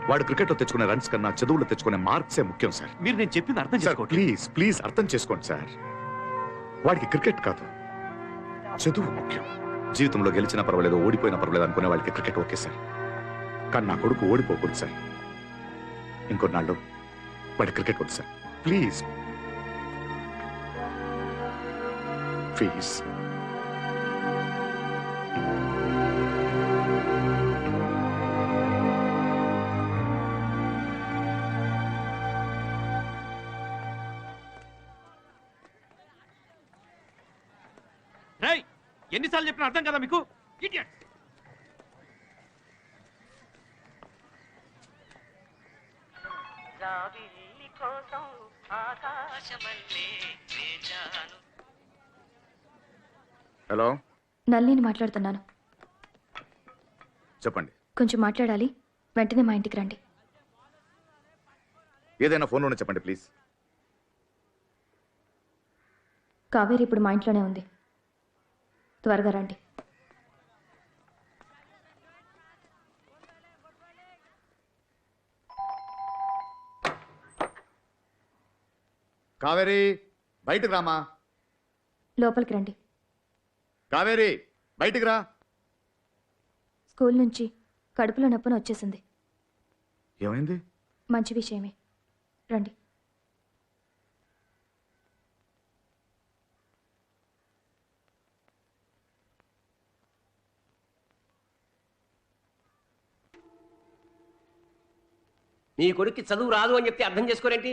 వాడు క్రికెట్ లో తెచ్చుకునే రన్స్ కన్నా చదువులో తెచ్చుకునే మార్క్సే ముఖ్యం సార్. మీరు నేను చెప్పింది అర్థం చేసుకోండి. ప్లీజ్ ప్లీజ్ అర్థం చేసుకోండి సార్. వాడికి క్రికెట్ కాదు, చదువు ముఖ్యం. జీవితంలో గెలిచినా పర్వాలేదు, ఓడిపోయినా పర్వాలేదు అనుకునే వాళ్ళకి క్రికెట్ ఓకే సార్. కానీ నా కొడుకు ఓడిపోకూడదు సార్. ఇంకొన్నాళ్ళు వాడి క్రికెట్ వద్దు సార్. Please please. రేయ్, ఎన్నిసార్లు చెప్పినా అర్థం కదా మీకు? ఇడియట్. హలో, నల్లిని మాట్లాడుతున్నాను. చెప్పండి. కొంచెం మాట్లాడాలి, వెంటనే మా ఇంటికి రండి. ఏదైనా ఫోన్లోనే చెప్పండి ప్లీజ్. కావేరి ఇప్పుడు మా ఇంట్లోనే ఉంది. త్వరగా రండి. కావేరి బయటకు రామా. లోపలికి రండి. కావేరి బయటికి రా. స్కూల్ నుంచి కడుపులో నొప్పున వచ్చేసింది. ఏమైంది? మంచి విషయమే, రండి. మీ కొడుక్కి చదువు రాదు అని చెప్తే అర్థం చేసుకోరేంటి?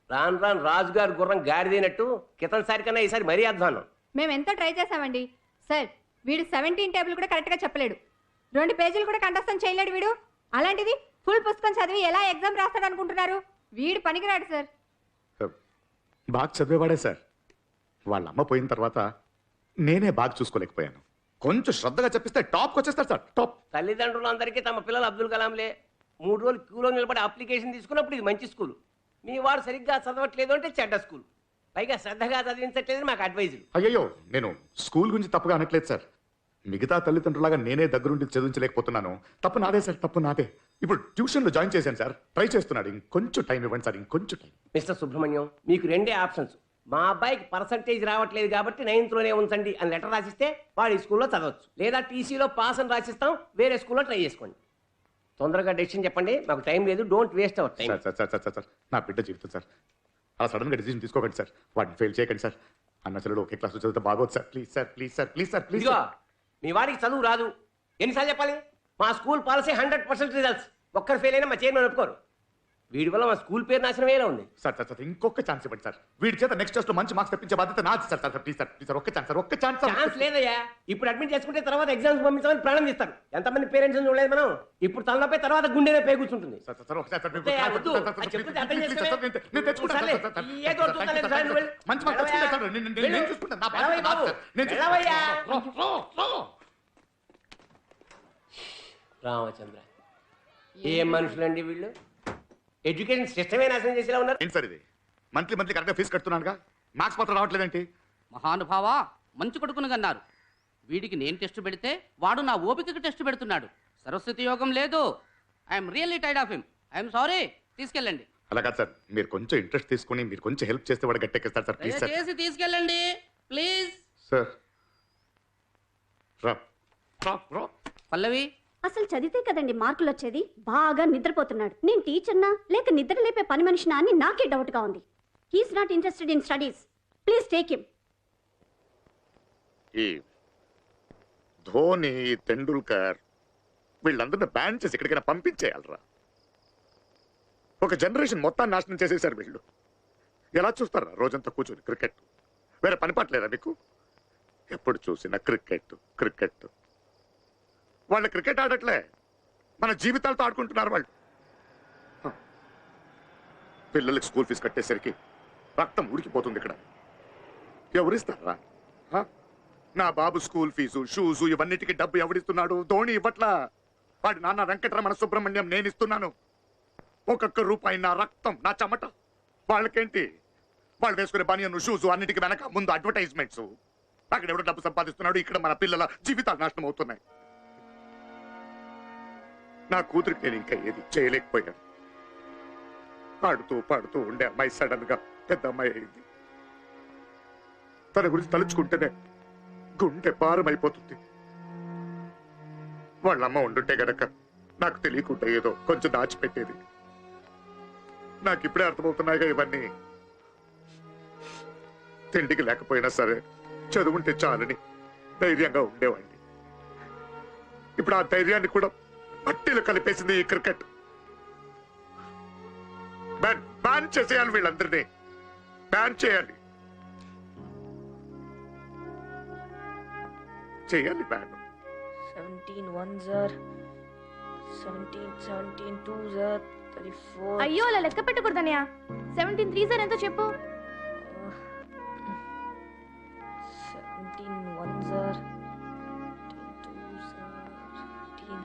రాను రాను రాజుగారు గుర్రం గాడిదైనట్టు క్రితంసారి కన్నా ఈసారి మరీ అధ్వానం. మేము ఎంతో ట్రై చేసామండి సార్. వీడు 17 టేబుల్ కూడా కరెక్ట్గా చెప్పలేడు, 2 పేజీలు కూడా కంఠస్థం చేయలేడు వీడు. అలాంటిది ఫుల్ పుస్తకం చదివి ఎలా ఎగ్జామ్ రాస్తాడు అనుకుంటున్నారు? వీడు పనికిరాడు సార్. బాగా చదివేవాడే సార్. వాళ్ళ అమ్మ పోయిన తర్వాత నేనే బాగా చూసుకోలేకపోయాను. కొంచెం శ్రద్ధగా చెప్పిస్తే టాప్కి వచ్చేస్తారు సార్. టాప్. తల్లిదండ్రులందరికీ తమ పిల్లలు అబ్దుల్ కలాంలే. 3 రోజులు క్యూలో నిలబడి అప్లికేషన్ తీసుకున్నప్పుడు ఇది మంచి స్కూల్, మీ వాడు సరిగ్గా చదవట్లేదు అంటే చెడ్డ స్కూల్, పైగా శ్రద్ధగా చదివించట్లేదు మాకు అడ్వైజులు. అయ్యో, నేను స్కూల్ గురించి తప్పుగా అనట్లేదు సార్. మిగతా తల్లిదండ్రులాగా నేనే దగ్గరుండి చదివించలేకపోతున్నాను. తప్పు నాదే సార్, తప్పు నాదే. ఇప్పుడు ట్యూషన్లో జాయిన్ చేశాను సార్, ట్రై చేస్తున్నాడు. ఇంకొంచెం టైం ఇవ్వండి సార్, ఇంకొంచెం టైం. మిస్టర్ సుబ్రహ్మణ్యం, మీకు 2 ఆప్షన్స్. మా అబ్బాయికి పర్సంటేజ్ రావట్లేదు కాబట్టి 9th లోనే ఉంచండి అని లెటర్ రాసిస్తే వాడు ఈ స్కూల్లో చదవచ్చు, లేదా టీసీలో పాస్ అని రాసిస్తాం, వేరే స్కూల్లో ట్రై చేసుకోండి. తొందరగా డెసిషన్ చెప్పండి, మాకు టైం లేదు. Don't waste our time. Sir నా బిడ్డ జీవితం సార్, అలా సడన్గా డిసిజన్ తీసుకోకండి సార్. వాటిని ఫెయిల్ చేయకండి సార్. అన్న చెల్లెలు ఒకే క్లాస్ చదివితే బాగోదు sir. Please sir, please sir, please sir, please. మీ వాడికి చదువు రాదు, ఎన్నిసార్లు చెప్పాలి? మా స్కూల్ పాలసీ 100% రిజల్ట్స్. ఒక్కరు ఫెయిల్ అయినా మా చైర్మన్ ఒప్పుకోరు. వీడి వల్ల మా స్కూల్ పేరు నాశనమేలా ఉంది. సార్ ఇంకొక ఛాన్స్ ఇవ్వండి సార్. వీడి చేత నెక్స్ట్ టెస్ట్ లో మంచి మార్క్స్ తెప్పించే బాధ్యత నాది sir. Please sir, please sir, ఒక్క ఛాన్స్ సార్, ఒక్క ఛాన్స్. ఛాన్స్ లేదయ్యా. ఇప్పుడు అడ్మిట్ చేసుకుంటే తర్వాత ఎగ్జామ్స్ పంపించమని ప్రాణం తీస్తారు. ఎంతమంది పేరెంట్స్ చూడలేదు మనం. ఇప్పుడు తలనొప్పి తర్వాత గుండెనే పే కూర్చుంటుంది. రామచంద్ర, ఏం మనుషులండి వీళ్ళు. ఎడ్యుకేషన్ సిస్టమే నాశనం చేసేలా ఉన్నారు. ఏంటి సార్ ఇది? మంత్లీ కరెక్ట్గా ఫీజు కడుతున్నానుగా, మార్క్స్ మాత్రం రావట్లేదేంటి? మహానుభావా, మంచి కొడుకును కన్నారు. వీడికి నేను టెస్ట్ పెడితే వాడు నా ఓపికకి టెస్ట్ పెడుతున్నాడు. సరస్వతి యోగం లేదు. I'm really tired of him. I'm sorry. తీసుకెళ్ళండి. అలా కాదు సార్, మీరు కొంచెం ఇంట్రెస్ట్ తీసుకుని మీరు కొంచెం హెల్ప్ చేస్తే వాడు గట్టెక్కిస్తారు సార్. ప్లీజ్ సార్, చేసి తీసుకెళ్ళండి ప్లీజ్. సార్ పల్లవి, అసలు చదివితే కదండి మార్కులు వచ్చేది. బాగా నిద్రపోతున్నాడు. నేను టీచర్నా లేక నిద్ర లేపే పని మనిషినా అని నాకే డౌట్గా ఉంది. He's not interested in studies. Please take him. ఈ ధోని, తెండూల్కర్ వీళ్ళందరినీ బ్యాన్ చేసి ఎక్కడికైనా పంపించేయాలరా. ఒక జనరేషన్ మొత్తాన్ని నాశనం చేసేసారు వీళ్ళు. ఎలా చూస్తారా రోజంతా కూర్చొని క్రికెట్? వేరే పని పట్టలేదా మీకు? ఎప్పుడు చూసినా క్రికెట్ క్రికెట్. వాళ్ళు క్రికెట్ ఆడట్లే, మన జీవితాలతో ఆడుకుంటున్నారు వాళ్ళు. పిల్లలకి స్కూల్ ఫీజు కట్టేసరికి రక్తం ఉడికిపోతుంది. ఇక్కడ ఎవరిస్తారా? నా బాబు స్కూల్ ఫీజు, షూజు ఇవన్నిటికీ డబ్బు ఎవడిస్తున్నాడు? ధోని ఇవ్వట్లా. వాడి నాన్న వెంకటరమణ సుబ్రహ్మణ్యం నేను ఇస్తున్నాను. ఒక్కొక్క రూపాయి నా రక్తం, నా చెమట. వాళ్ళకేంటి? వాళ్ళు వేసుకునే బనియన్, షూజు అన్నిటికీ వెనక ముందు అడ్వర్టైజ్మెంట్స్. అక్కడ ఎవడో డబ్బు సంపాదిస్తున్నాడు, ఇక్కడ మన పిల్లల జీవితాలు నాశనం అవుతున్నాయి. నా కూతురికి నేను ఇంకా ఏది చేయలేకపోయాను. పాడుతూ పాడుతూ ఉండే అమ్మాయి సడన్ గా పెద్ద అమ్మాయి అయింది. తన గురించి తలుచుకుంటేనే గుండె భారం అయిపోతుంది. వాళ్ళమ్మ ఉండుంటే గనక నాకు తెలియకుండా ఏదో కొంచెం దాచిపెట్టేది. నాకు ఇప్పుడే అర్థమవుతున్నాయిగా ఇవన్నీ. తిండికి లేకపోయినా సరే చదువుంటే చాలని ధైర్యంగా ఉండేవాడిని. ఇప్పుడు ఆ ధైర్యాన్ని కూడా మట్టిలో కలిపేసింది ఈ క్రికెట్. బ్యాన్ చేసేయాలి, వీళ్ళందరినీ బ్యాన్ చేయాలి. చేయాలి ban. 17 1s are 17 17 2s are 34. అయ్యో అలా లెక్క పెట్టకూడదన్నయ్య. 17 3s are ఎంతో చెప్పు. 17 1s are 2s are 18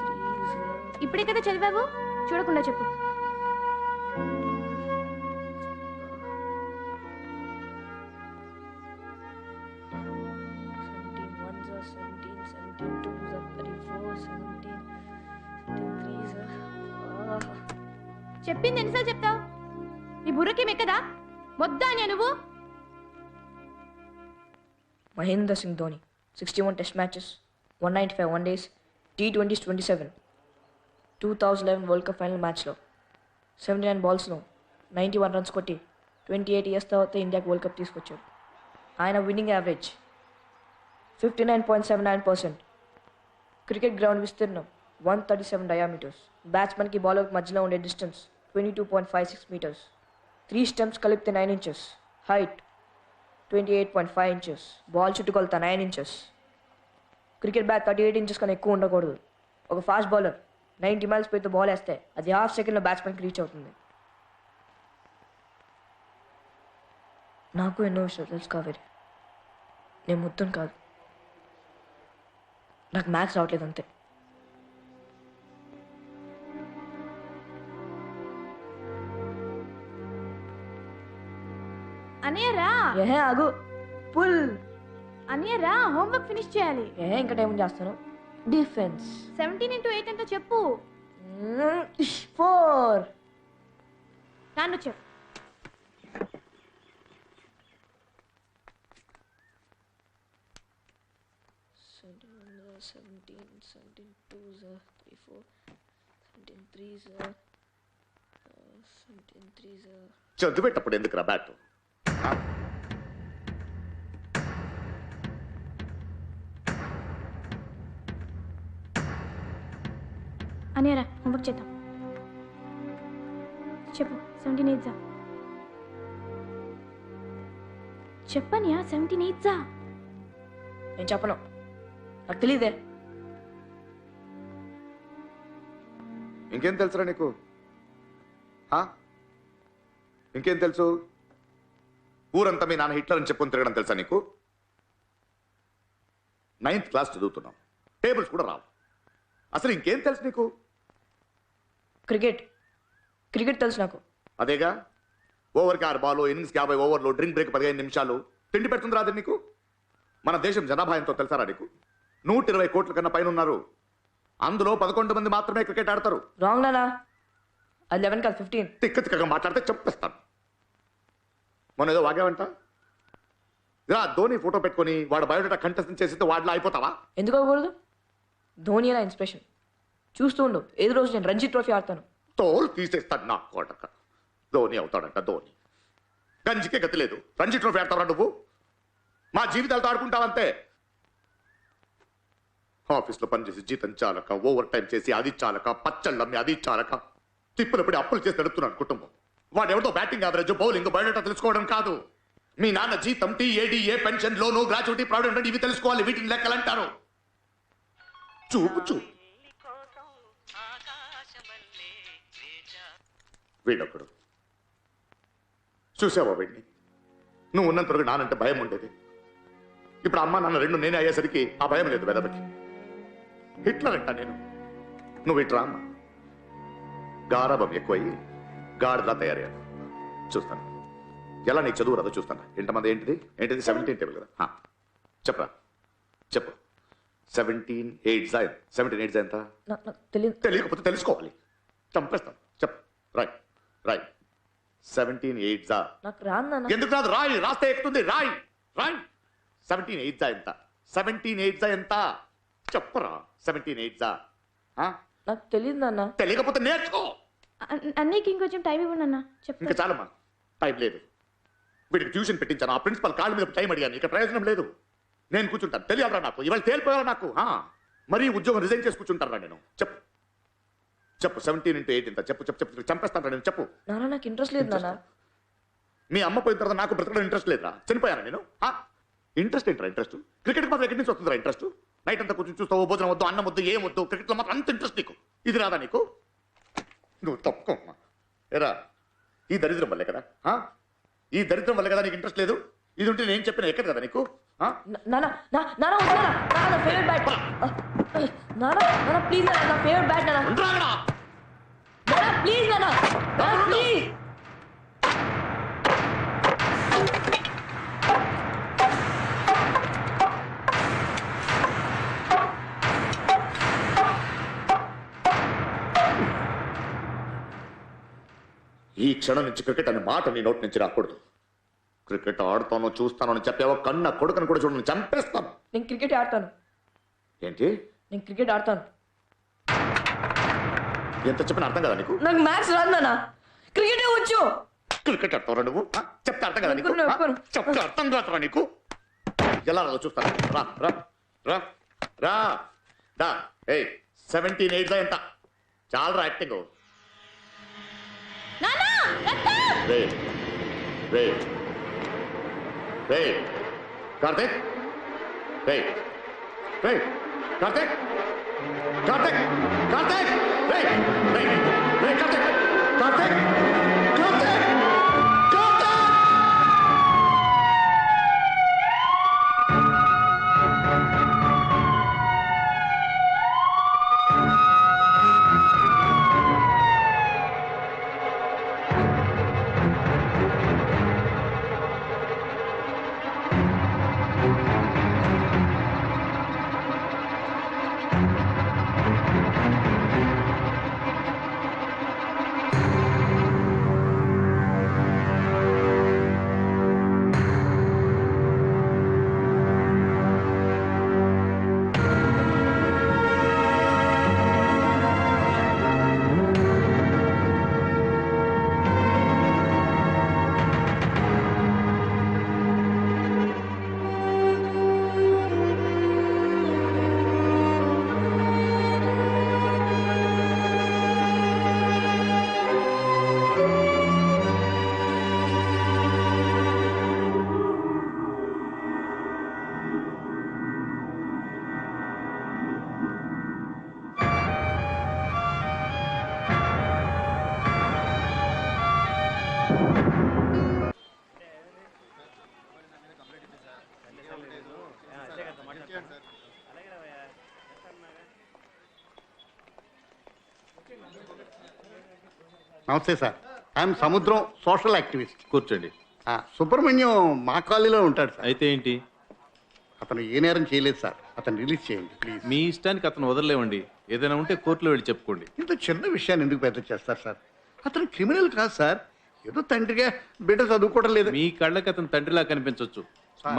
3s are ఇప్పుడే కదా చదివావు, చూడకుండా చెప్పు. చెప్పింది ఎన్నిసార్లు చెప్తావు? నీ బుర్రకి మెక్కదా? వద్దా నువ్వు? Mahendra Singh Dhoni 61 test matches, 195 one days, T20s 27, 2011 world cup final మ్యాచ్లో 79 బాల్స్లో 91 రన్స్ కొట్టి 28 ఇయర్స్ తర్వాత ఇండియాకి వరల్డ్ కప్ తీసుకొచ్చాడు. ఆయన విన్నింగ్ యావరేజ్ 59.79%. క్రికెట్ గ్రౌండ్ విస్తీర్ణం 137 డయామీటర్స్. బ్యాట్స్మెన్కి బౌలర్కి మధ్యలో ఉండే డిస్టెన్స్ 22.56 మీటర్స్. 3 స్టంప్స్ కలిపితే 9 ఇంచెస్. Height 28.5 inches. బాల్ చుట్టుకొలత 9 ఇంచెస్. క్రికెట్ బ్యాట్ 38 ఇంచెస్ కన్నా ఎక్కువ ఉండకూడదు. ఒక ఫాస్ట్ బౌలర్ 90 మైల్స్ స్పీడ్తో బాల్ వేస్తే అది హాఫ్ సెకండ్లో బ్యాట్స్మెన్కి రీచ్ అవుతుంది. నాకు ఎన్నో విషయాలు తెలుసు కావేరి. నేను ముద్దును కాదు, నాకు మ్యాథ్స్ రావట్లేదు అంతే. అనియరా ఏహే ఆగు, పుల్. అనియరా హోంవర్క్ ఫినిష్ చేయాలి. ఇంకా టైం చేస్తాను. డిఫెన్స్ 17 into 8 ఎంతో చెప్పు. 4. నాన్ను చెప్పు. చదివేటప్పుడు ఎందుకు రా బ్యాట్? అనియరా హోంవర్క్ చేద్దాం. చెప్పు 17 8 చెప్పనియా. 17 8 నేను చెప్పను, నాకు తెలీదే. ఇంకేం తెలుసురా నీకు? ఇంకేం తెలుసు? ఊరంతా మీ నాన్న హిట్లర్ అని చెప్పుకొని తిరగడం తెలుసా నీకు? 9th క్లాస్ చదువుతున్నావు, టేబుల్స్ కూడా రావు. అసలు ఇంకేం తెలుసు నీకు? క్రికెట్ తెలుసు నాకు. అదేగా, ఓవర్కి 6 బాల్, ఇన్నింగ్స్కి 50 ఓవర్లు, డ్రింక్ బ్రేక్ 15 నిమిషాలు. తిండి పెడుతుంది రాదు నీకు? మన దేశం జనాభా ఎంతో తెలుసారా నీకు? 120 కోట్ల కన్నా పైన ఉన్నారు. అందులో 11 మంది మాత్రమే క్రికెట్ ఆడతారు. రాంగ్ నానా, అది 11 కాదు 15. తిక్కగా మాట్లాడితే చెప్పేస్తాను. మొన్న ఏదో వాగావంట. ఇలా ధోని ఫోటో పెట్టుకొని వాడు బయోడేటా కంటెస్ట్ చేస్తే వాడిలో అయిపోతావా? ఎందుకు అవ్వకూడదు? ధోని నా ఇన్స్పిరేషన్. చూస్తూ ఉండు, ఏదో రోజు నేను రంజీ ట్రోఫీ ఆడతాను. తోలు తీసేస్తాను నా కోటక. ధోని అవుతాడంట ధోని. గంజికే గతి లేదు, రంజీ ట్రోఫీ ఆడతావా నువ్వు? మా జీవితాలతో ఆడుకుంటావంతే. ఆఫీస్లో పనిచేసి జీతం చాలక, ఓవర్ టైం చేసి అది చాలక, పచ్చళ్ళమ్మి అది చాలక, తిప్పులు పడి అప్పులు చేసి నడుపుతున్నాను కుటుంబం. వాడెవరితో బ్యాటింగ్ యావరేజ్, బౌలింగ్, బయోడేటా తెలుసుకోవడం కాదు. మీ నాన్న జీతం, టీఏడీఏ, పెన్షన్, లోను, గ్రాట్యుటీ, ప్రావిడెంట్ ఇవి తెలుసుకోవాలి. వీటిని లెక్కలంటారు. చూపు వీడొక్కడు. చూసావా వీడిని? నువ్వు ఉన్నంత వరకు నానంటే భయం ఉండేది. ఇప్పుడు అమ్మ నాన్న రెండు నేనే అయ్యేసరికి ఆ భయం లేదు వెదబకి. హిట్లర్ అంట నేను. నువ్వు ఇట్రా అమ్మ. గారాబం ఎక్కువయ్యి గాడిలా తయారయ్యాను. చూస్తాను ఎలా నీకు చదువు రాదో చూస్తాను. ఎంతమంది ఏంటిది 17 టేబుల్ కదా? చెప్పరా చెప్పు. 17 8 ఎంత? తెలియకపోతే తెలుసుకోవాలి. చంపేస్తాను. చెప్పు. రాయ్ 17 8 ఎందుకు రాదు? రాయి, రాస్తే ఎక్కుతుంది. రాయ్ 17 8 ఎంత? 17 8 ఎంత? చెప్పరా. 17 8 నాకు తెలియదు నాన్న. తెలియకపోతే నేర్చుకో. అన్నయ్యకి ఇంకొంచెం టైం ఇవ్వండి అన్న. ఇంకా చాలమ్మా, టైం లేదు. వీడికి ట్యూషన్ పెట్టించాను. ఆ ప్రిన్సిపల్ కాళ్ళ మీద టైం అడిగాను. ఇక ప్రయోజనం లేదు. నేను కూర్చుంటాను. తెలియాలరా నాకు, ఇవాళ తేలిపోయారా నాకు. మరీ ఉద్యోగం రిజైన్ చేసి కూర్చుంటారా నేను? చెప్పు 17 into 8 ఎంత? చెప్పు. చంపేస్తాను నేను. చెప్పు. నాకు ఇంట్రెస్ట్ లేదు నాన్న. మీ అమ్మ పోయిన తర్వాత నాకు బ్రతకడం ఇంట్రెస్ట్ లేదురా. చనిపోయాను నేను. ఇంట్రెస్ట్ ఏంట్రా? ఇంట్రెస్ట్ క్రికెట్ మాత్రం ఎక్కడి నుంచి వస్తుందిరా ఇంట్రెస్ట్? నైట్ అంతా కూర్చొని చూస్తావు, భోజనం వద్దు, అన్నం వద్దు, ఏం వద్దు, క్రికెట్లో మాత్రం అంత ఇంట్రెస్ట్ నీకు. ఇది రాదా నీకు? నువ్వు తప్పుకోమ్మా. ఏరా, ఈ దరిద్రం వల్లే కదా, ఈ దరిద్రం వల్లే కదా నీకు ఇంట్రెస్ట్ లేదు. ఇది ఉంటే నేను చెప్పిన ఎక్కడ కదా నీకు? నాన్న ప్లీజ్ నాన్న నా ఫేవరెట్ బ్యాట్ నాన్న ప్లీజ్ నాన్న ప్లీజ్ ఈ క్షణం నుంచి క్రికెట్ అనే మాట నీ నోటి నుంచి రాకూడదు. క్రికెట్ ఆడుతాను చూస్తాను అని చెప్పావో కన్న కొడుకుని కూడా చూడని చంపేస్తాను. నేను క్రికెట్ ఆడతాను. ఏంటి? నేను క్రికెట్ ఆడతాను. ఎంత చెప్పిన అర్థం కదా నీకు? నాకు మ్యాథ్స్ రాదు నాన్న, క్రికెటే వచ్చు. క్రికెట్ ఆడతావు నువ్వు? చెప్తే అర్థం కదా నీకు? చెప్తే అర్థం కాదురా నీకు? ఎలా రాదో చూస్తాను. రా రా రా రా దా. 17 8 ఎంత చాలరా యాక్టింగ్. రే రే రే కార్తిక్, రే రే కార్తిక్, కార్తిక్, కార్తిక్, రే రే రే కార్తిక్, కార్తిక్, కార్తిక్, కార్తిక్. నమస్తే సార్, ఐఎమ్ సముద్రం సోషల్ యాక్టివిస్ట్. కూర్చోండి. సుబ్రహ్మణ్యం మా కాలనీలో ఉంటాడు సార్. అయితే ఏంటి? అతను ఏ నేరం చేయలేదు సార్, అతను రిలీజ్ చేయండి ప్లీజ్. మీ ఇష్టానికి అతను వదలలేవండి. ఏదైనా ఉంటే కోర్టులో వెళ్ళి చెప్పుకోండి. ఇంత చిన్న విషయాన్ని ఎందుకు పెద్ద చేస్తారు సార్? అతను క్రిమినల్ కాదు సార్, ఏదో తండ్రిగా బిడ్డ చదువుకోవడం లేదు. మీ కళ్ళకి అతను తండ్రిలా కనిపించవచ్చు,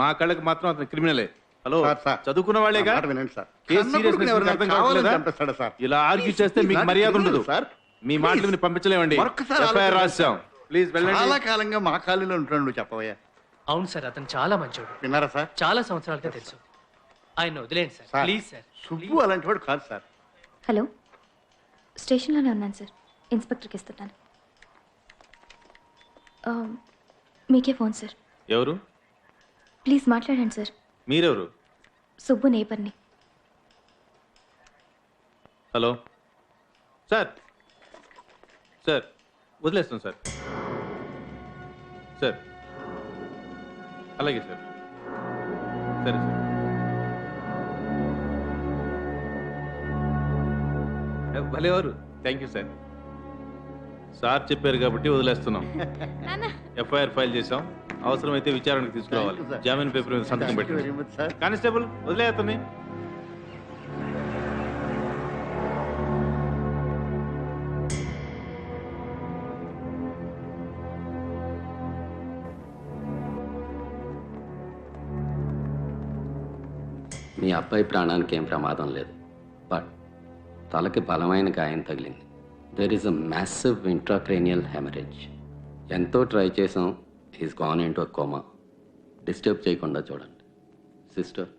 మా కళ్ళకి మాత్రం అతను క్రిమినలే. హలో, చదువుకున్న వాళ్ళేగా? వినండి సార్, కేసు సీరియస్నెస్ మీకు అర్థం కావట్లేదా? చంపేస్తాడా సార్? ఇలా ఆర్గ్యూ చేస్తే మీకు మర్యాద ఉండదు సార్. మీ మాటలు విని పంపించలేమండి. ఎఫ్ఐఆర్ రాశాం. ప్లీజ్ వెళ్ళండి. చాలా కాలంగా మా కాలనీలో ఉంటున్నాడు, చెప్పవయ్యా. అవును సార్, అతను చాలా మంచోడు. విన్నారా సార్? చాలా సంవత్సరాలుగా తెలుసు. ఆయన వదిలేండి సార్, ప్లీజ్ సార్. సుబ్బు అలాంటి వాడు కాదు సార్. హలో, స్టేషన్లోనే ఉన్నాను సార్, ఇన్స్పెక్టర్కి ఇస్తున్నాను. మీకే ఫోన్ సార్. ఎవరు? ప్లీజ్ మాట్లాడండి సార్. మీరెవరు? సుబ్బు నేపర్ని. Hello sir. సార్ వదిలేస్తాం సార్. సార్ అలాగే సార్. సరే సార్. భలేవారు. Thank you sir. సార్ చెప్పారు కాబట్టి వదిలేస్తున్నాం. ఎఫ్ఐఆర్ ఫైల్ చేసాం, అవసరమైతే విచారణకు తీసుకురావాలి. జామీన్ పేపర్ మీద సంతకం పెట్టి. కానిస్టేబుల్ వదిలే అతన్ని. మీ అబ్బాయి ప్రాణానికి ఏం ప్రమాదం లేదు, బట్ తలకి బలమైన గాయం తగిలింది. There is a massive intracranial haemorrhage. ఎంతో ట్రై చేసాం, he's gone in to a coma. Disturb చేయకుండా చూడండి. సిస్టర్,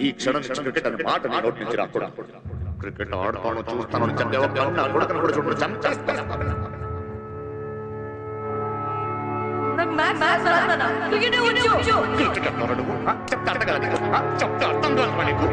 ఈ క్షణం నుంచి క్రికెట్ అనే మాట నీ నోటి నుంచి రాకూడదు. క్రికెట్ ఆడతాను చూస్తాను అని చెప్పావో కన్న కొడుకుని కూడా చూడని చంపేస్తాను. క్రికెట్ అంటున్నారా నువ్వు? చెప్తే అర్థం కదా నీకు? చెప్తే అర్థం కాదు నీకు?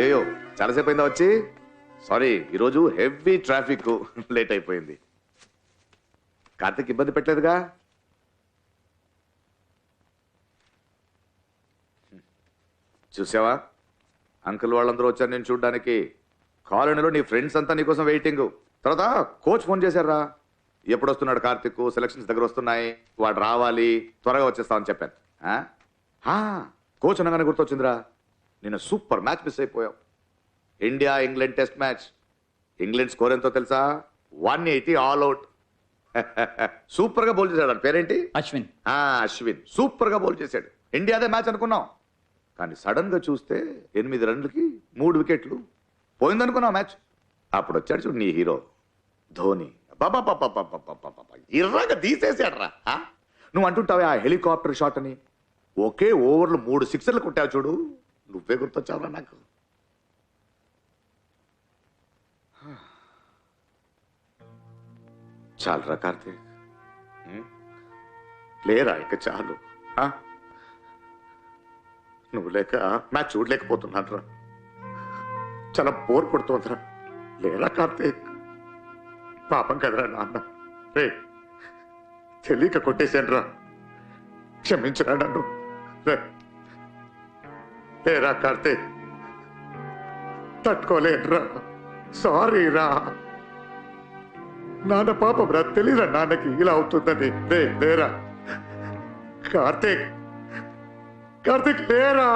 ఏయో చాలాసేపు అయిందా వచ్చి? సారీ, ఈరోజు హెవీ ట్రాఫిక్, లేట్ అయిపోయింది. కార్తీక్ ఇబ్బంది పెట్టలేదుగా? చూసావా, అంకుల్ వాళ్ళందరూ వచ్చారు నేను చూడ్డానికి. కాలనీలో నీ ఫ్రెండ్స్ అంతా నీకోసం వెయిటింగ్. తర్వాత కోచ్ ఫోన్ చేశారా, ఎప్పుడు వస్తున్నాడు కార్తీక్, సెలక్షన్స్ దగ్గర వస్తున్నాయి, వాడు రావాలి, త్వరగా వచ్చేస్తామని చెప్పాను. కోచ్ అనగానే గుర్తొచ్చిందిరా, నిన్న సూపర్ మ్యాచ్ మిస్ అయిపోయావు. India England test match. England score ఎంతో తెలుసా? 180 ఆల్ అవుట్. సూపర్ గా బౌల్ చేశాడు. అని పేరేంటి? అశ్విన్. అశ్విన్ సూపర్ గా బౌల్ చేశాడు. ఇండియాదే మ్యాచ్ అనుకున్నాం, కానీ సడన్ గా చూస్తే 8 రన్లకి 3 వికెట్లు పోయిందనుకున్నాం మ్యాచ్. అప్పుడు వచ్చాడు చూడు నీ హీరో ధోని. ఇర్రాగా తీసేసాడు రా. నువ్వు అంటుంటావే ఆ హెలికాప్టర్ షాట్ అని, ఒకే ఓవర్లో 3 సిక్సర్లు కొట్టావు చూడు, నువ్వే గుర్తొచ్చావురా నాకు. చాలురా కార్తీక్, లేరా ఇక చాలు. నువ్వు లేక మ్యాచ్ చూడలేకపోతున్నాను రా, చాలా బోర్ కొడుతోందిరా. లేరా కార్తీక్, పాపం కదరా నాన్న. రే తెలియక కొట్టేశాను రా, క్షమించరా నన్ను. లేరా కార్తీక్, తట్టుకోలేనురా, సారీ రా. నాన్న పాపం రా, తెలీరా నాన్నకి ఇలా అవుతుందని. లేరా కార్తీక్, కార్తీక్ లేరా,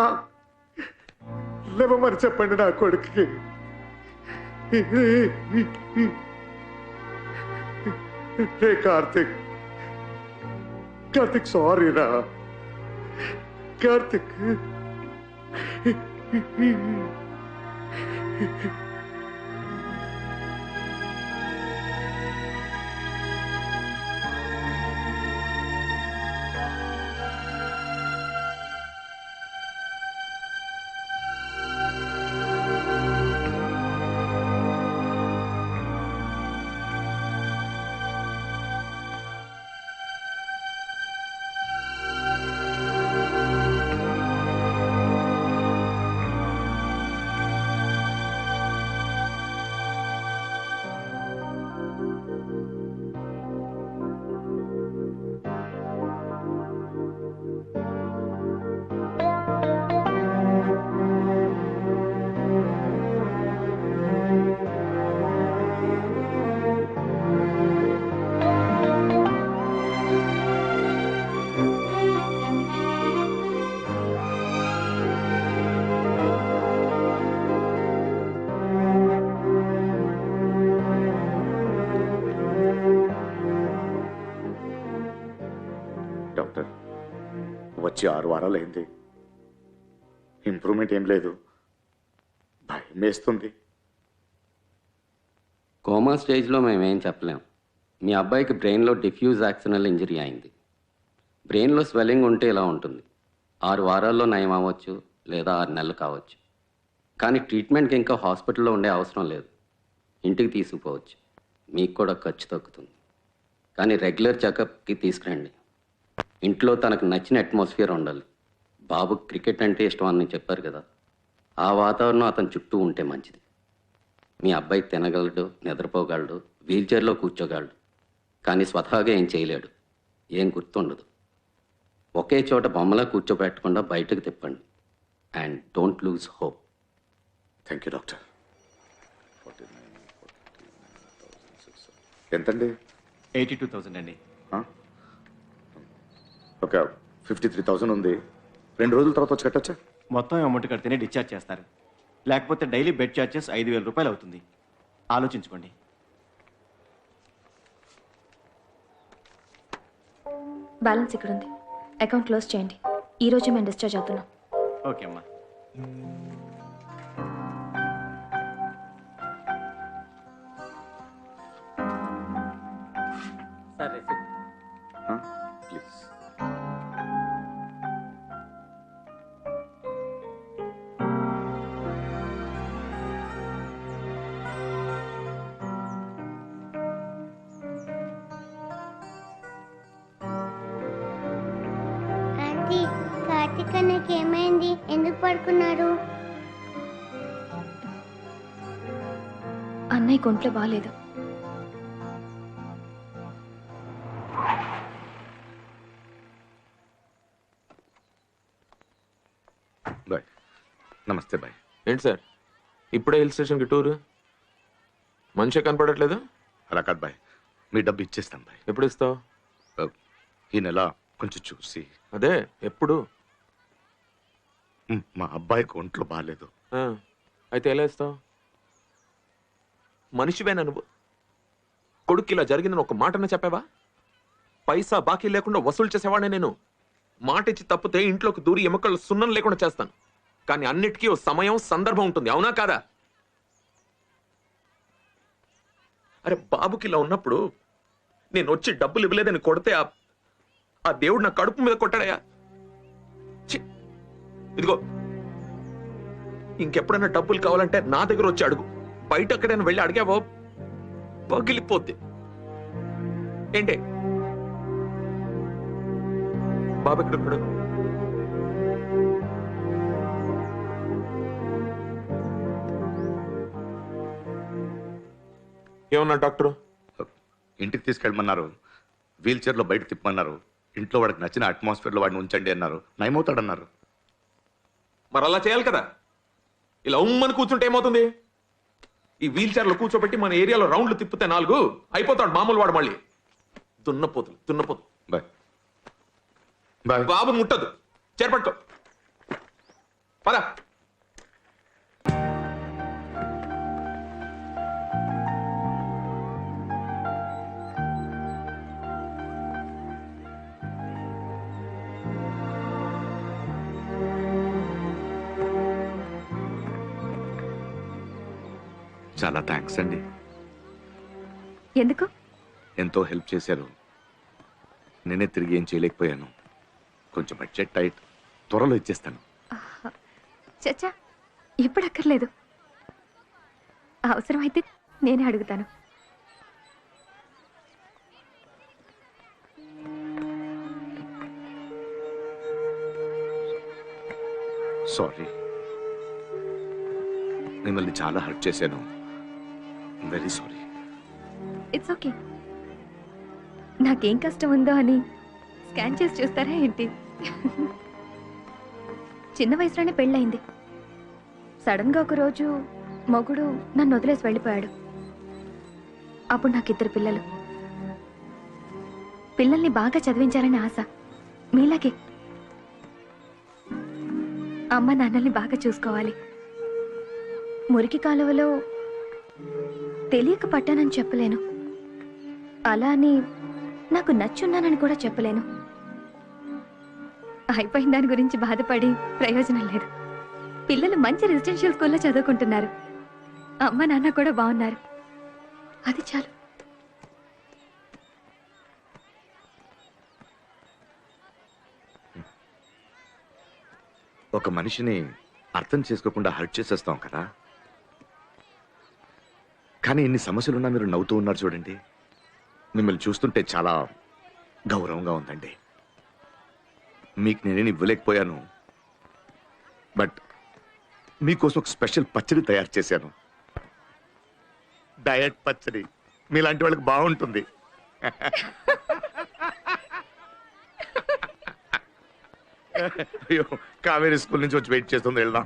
లేవమని చెప్పండి నా కొడుక్కి. రే కార్తీక్, కార్తీక్ సారీ రా కార్తీక్. డాక్టర్ వచ్చి 6 వారాలైంది, ఇంప్రూవ్మెంట్ ఏం లేదు, భయం వేస్తుంది. కోమా స్టేజ్లో మేమేం చెప్పలేం. మీ అబ్బాయికి బ్రెయిన్లో డిఫ్యూజ్ యాక్సినల్ ఇంజరీ అయింది. బ్రెయిన్లో స్వెల్లింగ్ ఉంటే ఇలా ఉంటుంది. 6 వారాల్లో నయం అవ్వచ్చు, లేదా 6 నెలలు కావచ్చు. కానీ ట్రీట్మెంట్కి ఇంకా హాస్పిటల్లో ఉండే అవసరం లేదు, ఇంటికి తీసుకుపోవచ్చు. మీకు కూడా ఖర్చు తగ్గుతుంది. కానీ రెగ్యులర్ చెకప్కి తీసుకురండి. ఇంట్లో తనకు నచ్చిన అట్మాస్ఫియర్ ఉండాలి. బాబు క్రికెట్ అంటే ఇష్టం అని చెప్పారు కదా, ఆ వాతావరణం అతని చుట్టూ ఉంటే మంచిది. మీ అబ్బాయి తినగలడు, నిద్రపోగలడు, వీల్చైర్లో కూర్చోగలడు, కానీ స్వతహాగా ఏం చేయలేడు, ఏం గుర్తుండదు. ఒకే చోట బొమ్మలా కూర్చోబెట్టకుండా బయటకు తిప్పండి. And don't lose hope. Thank you doctor. ఎంతండి? 82,000 అండి. ఒక 53,000 ఉంది. 2 రోజుల తర్వాత వచ్చి కట్టచ్చా? మొత్తం అమౌంట్ కడితేనే డిశ్చార్జ్ చేస్తారు. లేకపోతే డైలీ బెడ్ ఛార్జెస్ 5,000 రూపాయలు అవుతుంది. ఆలోచించుకోండి. బ్యాలెన్స్ ఇక్కడ ఉంది. అకౌంట్ క్లోజ్ చేయండి. ఈ రోజు మేము డిశ్చార్జ్ అవుతున్నాం. ఓకే అమ్మా. సరే ప్లీజ్. ఆంటీ, కార్తీక్ అన్నకి ఏమైంది? ఎందుకు పడుకున్నారు? అన్నయ్య ఒంట్లో బాగాలేదు. బాయ్. నమస్తే బాయ్. ఏంటి సార్ ఇప్పుడే హిల్ స్టేషన్కి టూర్? మనిషి కనపడట్లేదు. అలా కాదు బాయ్, మీ డబ్బు ఇచ్చేస్తాం బాయ్. ఎప్పుడు ఇస్తావు? ఈ నెల కొంచెం చూసి. అదే ఎప్పుడు? మా అబ్బాయికి ఒంట్లో బాగాలేదు. అయితే ఎలా ఇస్తావు? మనిషివేనా నువ్వు? కొడుకు ఇలా జరిగిందని ఒక మాటనే చెప్పావా? పైసా బాకీ లేకుండా వసూలు చేసేవాడే నేను. మాట ఇచ్చి తప్పితే ఇంట్లోకి దూరి ఎముకలు సున్నం లేకుండా చేస్తాను. కానీ అన్నిటికీ ఓ సమయం, సందర్భం ఉంటుంది. అవునా కాదా? అరే బాబుకి ఇలా ఉన్నప్పుడు నేను వచ్చి డబ్బులు ఇవ్వలేదని కొడితే ఆ దేవుడు నా కడుపు మీద కొట్టాడయా. ఇదిగో ఇంకెప్పుడైనా డబ్బులు కావాలంటే నా దగ్గర వచ్చి అడుగు. బయట ఎక్కడైనా వెళ్ళి అడిగావో పగిలిపోద్ది. ఏంటి బాబు ఎక్కడున్నాడు? ఏమన్నా డాక్టర్? ఇంటికి తీసుకెళ్ళమన్నారు. వీల్ చైర్లో బయట తిప్పమన్నారు. ఇంట్లో వాడికి నచ్చిన అట్మాస్ఫియర్లో వాడిని ఉంచండి అన్నారు. నయమవుతాడన్నారు. మరి అలా చేయాలి కదా. ఇలా ఉమ్మని కూర్చుంటే ఏమవుతుంది? ఈ వీల్ చైర్లో కూర్చోబెట్టి మన ఏరియాలో రౌండ్లు తిప్పితే 4 అయిపోతాడు మామూలు వాడు. మళ్ళీ దున్నపోతు. బాయ్ బాయ్. బాబుని ముట్టదు. చేర్పట్టుకో. పద. చాలా థ్యాంక్స్ అండి. ఎందుకు? ఎంతో హెల్ప్ చేశారు. నేనే తిరిగి ఏం చేయలేకపోయాను. కొంచెం బడ్జెట్ టైట్. త్వరలో ఇచ్చేస్తాను. చచ్చా, ఇప్పుడు అక్కర్లేదు. అవసరమైతే నేనే అడుగుతాను. సారీ, మిమ్మల్ని చాలా హర్ట్ చేశాను. Very sorry. It's okay. నాకేం కష్టం ఉందో అని స్కాన్ చేసి చూస్తారా ఏంటి? చిన్న వయసులోనే పెళ్ళయింది. సడన్ గా ఒక రోజు మొగుడు నన్ను వదిలేసి వెళ్ళిపోయాడు. అప్పుడు నాకు 2 పిల్లలు. పిల్లల్ని బాగా చదివించాలని ఆశ. మీలాగే అమ్మ నాన్నల్ని బాగా చూసుకోవాలి. మురికి కాలువలో తెలియక పట్టానని చెప్పలేను. అలా అని నాకు నచ్చున్నానని కూడా చెప్పలేను. అయిపోయిన దాని గురించి బాధపడి ప్రయోజనం లేదు. పిల్లలు మంచి రెసిడెన్షియల్ స్కూల్లో చదువుకుంటున్నారు. అమ్మ నాన్న కూడా బాగున్నారు. అది చాలు. ఒక మనిషిని అర్థం చేసుకోకుండా హర్ట్ చేసేస్తాం కదా. కానీ ఇన్ని సమస్యలున్నా మీరు నవ్వుతూ ఉన్నారు చూడండి. మిమ్మల్ని చూస్తుంటే చాలా గౌరవంగా ఉందండి. మీకు నేనేం ఇవ్వలేకపోయాను, బట్ మీకోసం ఒక స్పెషల్ పచ్చడి తయారు చేశాను. డయట్ పచ్చడి. మీలాంటి వాళ్ళకి బాగుంటుంది. అయ్యో, కావేరీ స్కూల్ నుంచి వచ్చి వెయిట్ చేస్తుంది, వెళ్దాం.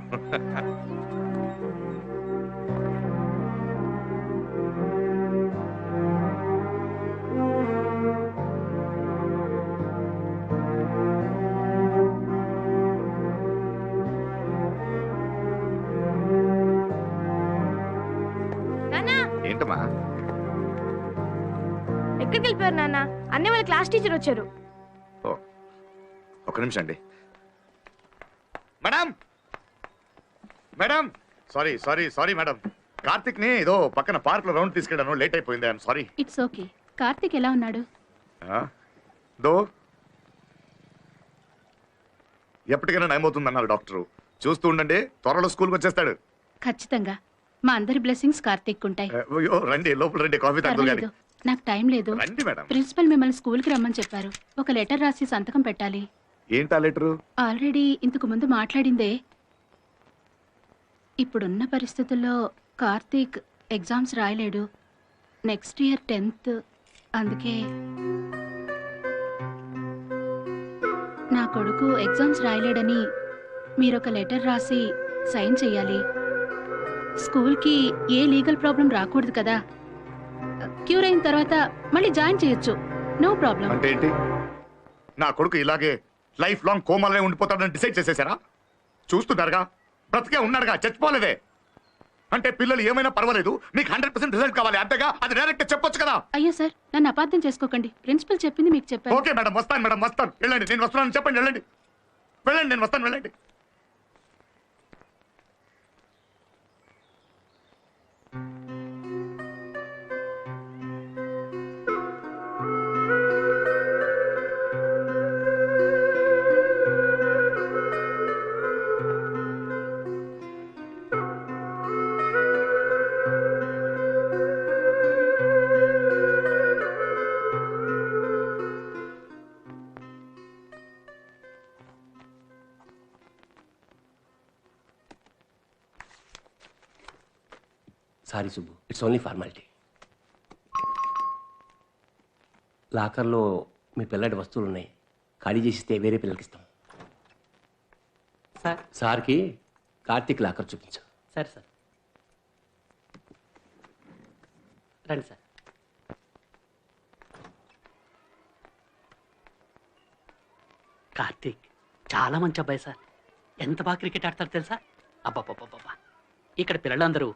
ఏంటమ్మా? ఎక్కడికి వెళ్ళిపోయారు నాన్న? అన్నయ్య వాళ్ళ క్లాస్ టీచర్ వచ్చారు. ఒక నిమిషం అండి. Madam madam, sorry sorry sorry madam. Karthik ని ఏదో పక్కన పార్క్ లో రౌండ్ తీసుకెళ్ళాను, లేట్ అయిపోయింది. I'm sorry. It's okay. Karthik ఎలా ఉన్నాడు? దో ఎప్పటికైనా నయమవుతుందన్నారు డాక్టర్. చూస్తూ ఉండండి, త్వరలో స్కూల్కి వచ్చేస్తాడు. ఖచ్చితంగా. మా అందరి బ్లెస్సింగ్స్ కార్తిక్ ఉంటాయి. అయ్యో, రండి లోపల రండి, కాఫీ తాగుతారు గాని. నాకు టైం లేదు. రండి మేడం. ప్రిన్సిపల్ మిమ్మల్ని స్కూల్ కి రమ్మని చెప్పారు. ఒక లెటర్ రాసి సంతకం పెట్టాలి. ఏంటా లెటరు? ఆల్రెడీ ఇంతకు ముందు మాట్లాడిందే. ఇప్పుడున్న పరిస్థితుల్లో కార్తీక్ ఎగ్జామ్స్ రాయలేడు. Next year 10th. అందుకే నా కొడుకు ఎగ్జామ్స్ రాయలేడని మీరొక లెటర్ రాసి సైన్ చెయ్యాలి. స్కూల్కి ఏ లీగల్ ప్రాబ్లం రాకూడదు కదా. క్యూర్ అయిన తర్వాత మళ్ళీ జాయిన్ చేయొచ్చు, నో ప్రాబ్లం. అంటే ఏంటి? నా కొడుకు ఇలాగే లైఫ్ లాంగ్ కోమాలే ఉండిపోతాడని డిసైడ్ చేసేసారా? చూస్తున్నారుగా, బ్రతికే ఉన్నాడుగా, చచ్చిపోలేదే. అంటే పిల్లలు ఏమైనా పర్వాలేదు, మీకు 100% రిజల్ట్ కావాలి అంతేగా. అది డైరెక్ట్ చెప్పొచ్చు కదా. అయ్యో సార్, నన్ను అపార్థం చేసుకోకండి. ప్రిన్సిపల్ చెప్పింది మీకు చెప్పాను. ఓకే మేడం, వస్తాను మేడం, వస్తాను. వెళ్ళండి, నేను వస్తున్నాను చెప్పండి. వెళ్ళండి వెళ్ళండి, నేను వస్తాను, వెళ్ళండి. Sorry Subbu, it's only formality. లాకర్లో మీ పిల్లడి వస్తువులు ఉన్నాయి, ఖాళీ చేసిస్తే వేరే పిల్లలకి ఇస్తాం. సార్ సార్కి కార్తీక్ లాకర్ చూపించు. సరే సార్, రండి సార్. కార్తీక్ చాలా మంచి అబ్బాయి సార్. ఎంత బాగా క్రికెట్ ఆడతారు తెలుసా? అబ్బాబ్బాబ్బా. ఇక్కడ పిల్లలందరూ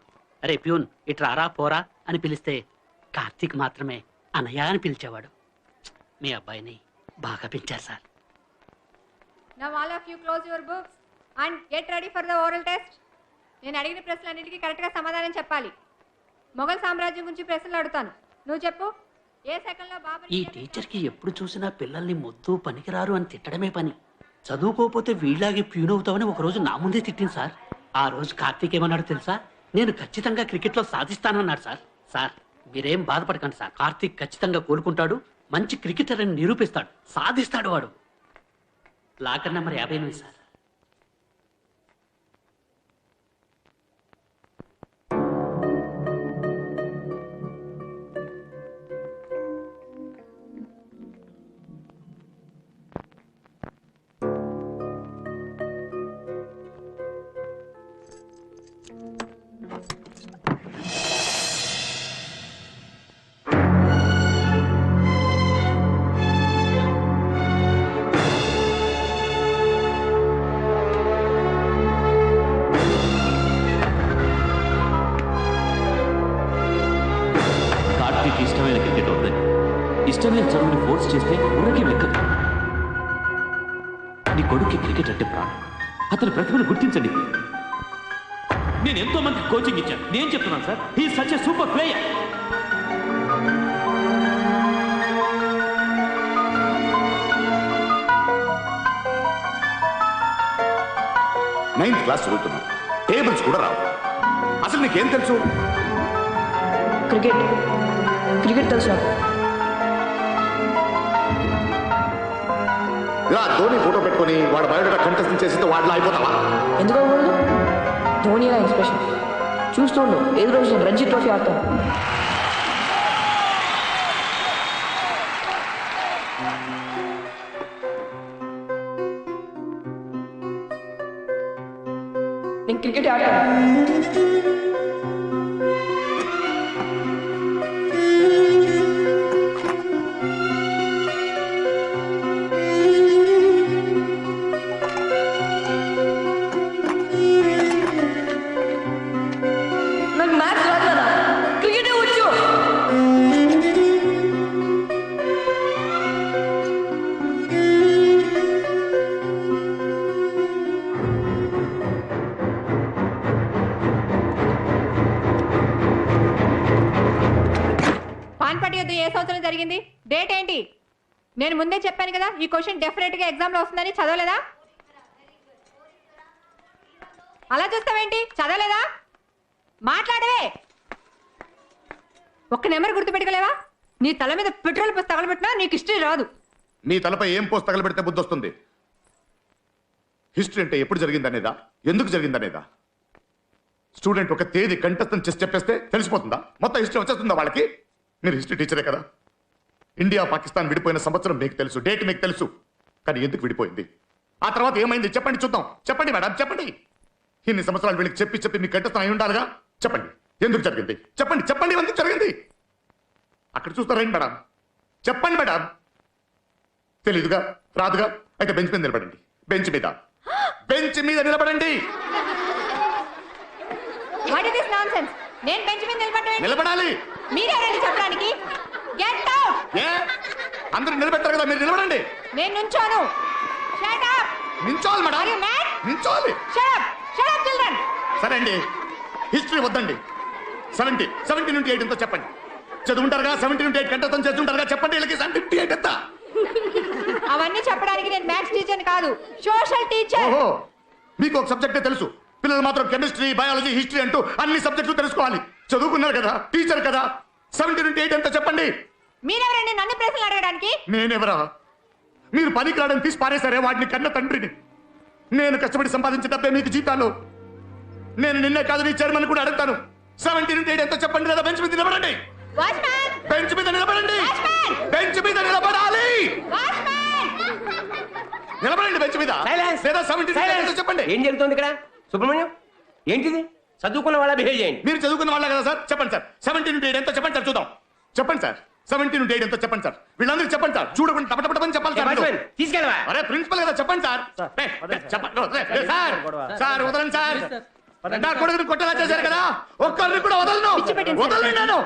అరే ప్యూన్ ఇట్రా రా పోరా అని పిలిస్తే కార్తీక్ మాత్రమే అనయ్య అని పిలిచేవాడు. మీ అబ్బాయిని బాగా పెంచారు sir. Now all of you close your books and get ready for the oral test. నేను అడిగిన ప్రశ్నలన్నిటికీ కరెక్ట్గా సమాధానం చెప్పాలి. మొఘల్ సామ్రాజ్యం గురించి ప్రశ్నలు అడుగుతాను, నువ్వు చెప్పు. ఏ సెకండ్లో బాబర్ ఈ టీచర్కి ఎప్పుడు చూసినా పిల్లల్ని మొద్దు పనికిరారు అని తిట్టడమే పని. చదువుకోకపోతే వీళ్ళలాగే ప్యూన్ అవుతామని ఒకరోజు నా ముందే తిట్టింది సార్. ఆ రోజు కార్తీక్ ఏమన్నాడు తెలుసా? నేను ఖచ్చితంగా క్రికెట్లో సాధిస్తానన్నాడు సార్. సార్ మీరేం బాధపడకండి సార్, కార్తీక్ ఖచ్చితంగా కోలుకుంటాడు, మంచి క్రికెటర్ అని నిరూపిస్తాడు, సాధిస్తాడు వాడు. Locker number 58 sir. ఇష్టమైన క్రికెట్ వద్దని ఇష్టమైన చదువుని ఫోర్స్ చేస్తే ఊరికి వెక్కదు. నీ కొడుక్కి క్రికెట్ అంటే ప్రాణం, అతని ప్రతిభను గుర్తించండి. నేను ఎంతో మందికి కోచింగ్ ఇచ్చాను, నేను చెప్తున్నాను sir, he such a super player. Ninth class చదువుతున్నా, టేబుల్స్ కూడా రావు. అసలు నీకేం తెలుసు? క్రికెట్ తెలుసు నాకు. ఇలా ధోని ఫోటో పెట్టుకొని వాడు బయోడేటా కంటెస్ట్ చేసి వాడిలో అయిపోతావా? ఎందుకు అవ్వకూడదు? ధోని నా ఇన్స్పిరేషన్. చూస్తుండు, ఏదో రోజు నేను రంజీ ట్రోఫీ ఆడతాను. నేను క్రికెట్ ఆడతాను. నాకు మ్యాథ్స్ రాదు కదా, క్రికెటే వచ్చు. పాన్పటి యుద్ధం ఏ సంవత్సరం జరిగింది? డేట్ ఏంటి? నేను ముందే చెప్పాను కదా ఈ క్వశ్చన్ డెఫినెట్ గా ఎగ్జామ్ లో వస్తుందని. చదవలేదా? అలా చూస్తావేంటి? చదవలేదా? మాట్లాడవే. ఒక్క నెంబర్ గుర్తుపెట్టుకోలేవా? నీ తల మీద పెట్రోల్ పోసి తగలబెట్టినా నీకు హిస్టరీ రాదు. మీ తలపై ఏం పోసి తగలబెడితే బుద్ధి వస్తుంది? హిస్టరీ అంటే ఎప్పుడు జరిగిందనేదా, ఎందుకు జరిగిందనేదా? స్టూడెంట్ ఒక తేదీ కంఠస్థం చేసి చెప్పేస్తే తెలిసిపోతుందా? మొత్తం హిస్టరీ వచ్చేస్తుందా వాళ్ళకి? మీరు హిస్టరీ టీచరే కదా. ఇండియా పాకిస్తాన్ విడిపోయిన సంవత్సరం మీకు తెలుసు, డేట్ మీకు తెలుసు. కానీ ఎందుకు విడిపోయింది, ఆ తర్వాత ఏమైంది చెప్పండి చూద్దాం. చెప్పండి మేడం, చెప్పండి. ఇన్ని సంవత్సరాలు వీళ్ళకి చెప్పి చెప్పి మీ కంఠస్థం అయి ఉండాలిగా. చెప్పండి ఎందుకు జరిగింది, చెప్పండి చెప్పండి ఎందుకు జరిగింది. అక్కడ చూస్తారేంటి మేడం? చెప్పండి మేడం. తెలీదుగా, రాదుగా, అయితే బెంచ్ మీద నిలబడండి. బెంచ్ మీద, బెంచ్ మీద నిలబడండి. What is this nonsense? నేను బెంచ్ మీద నిలబడాలి. మీరెవరండి చెప్పడానికి? Get out. ఏ అందరూ నిలబెట్టారు కదా, మీరు నిలబడండి. నేను నుంచోను. Shut up. నించోవాలి మేడం, నించోవాలి. Shut up, shut up children. సరే అండి, హిస్టరీ వద్దండి. 70 నుండి 8 ఎంతో చెప్పండి. చదువుంటారుగా, 70 నుండి 8 కంటతం చేస్తుంటారుగా, చెప్పండి వీళ్ళకి 78 ఎంత. అవన్నీ చెప్పడానికి నేను మ్యాథ్స్ టీచర్ కాదు, సోషల్ టీచర్. ఓహో, మీకు ఒక సబ్జెక్టే తెలుసు. పిల్లలు మాత్రం కెమిస్ట్రీ, బయాలజీ, హిస్టరీ అంటూ అన్ని సబ్జెక్టులు తెలుసుకోవాలి. చదువుకున్నారు కదా, టీచర్ కదా. 70 నుండి 8 ఎంతో చెప్పండి. మీరెవరండి నన్ను ప్రశ్నలు అడగడానికి? నేనెవరా? మీరు పనికి రావడానికి తీసి పారేశారే వాటిని కన్న తండ్రిని. నేను కష్టపడి సంపాదించిన డబ్బే మీకు జీతాలు. నేను నిన్నే కాదు నీ చైర్మన్ కూడా అడుగుతాను. 70 నుండి 8 ఎంతో చెప్పండి లేదా బెంచ్ మీద నిలబడండి. బెంచ్ మీద నిలబడండి. బెంచ్ మీద నిలబడాలి. నిలబడండి బెంచ్ మీద. లేదా 70 నుండి 8 ఎంతో చెప్పండి. ఏం జరుగుతుంది ఇక్కడ? సుబ్రహ్మణ్యం, ఏంటిది? చదువుకున్న వాళ్ళ బిహేవ్ చేయండి. మీరు చదువుకున్న వాళ్ళ కదా సార్. చెప్పండి సార్, 70 నుండి 8 ఎంతో చెప్పండి సార్, చూద్దాం. చెప్పండి సార్, 70 నుండి 8 ఎంతో చెప్పండి సార్. వీళ్ళందరూ చెప్పండి సార్, చూడకుండా టపటపటమని చెప్పాలి సార్. తీసుకెళ్ళవా? అరే ప్రిన్సిపల్ కదా, చెప్పండి సార్. చెప్పండి సార్. సార్ వదలండి సార్. నా కొడుకుని కొట్టేలా చేశారు కదా, ఒక్కరిని కూడా వదలను. వదలను నేను.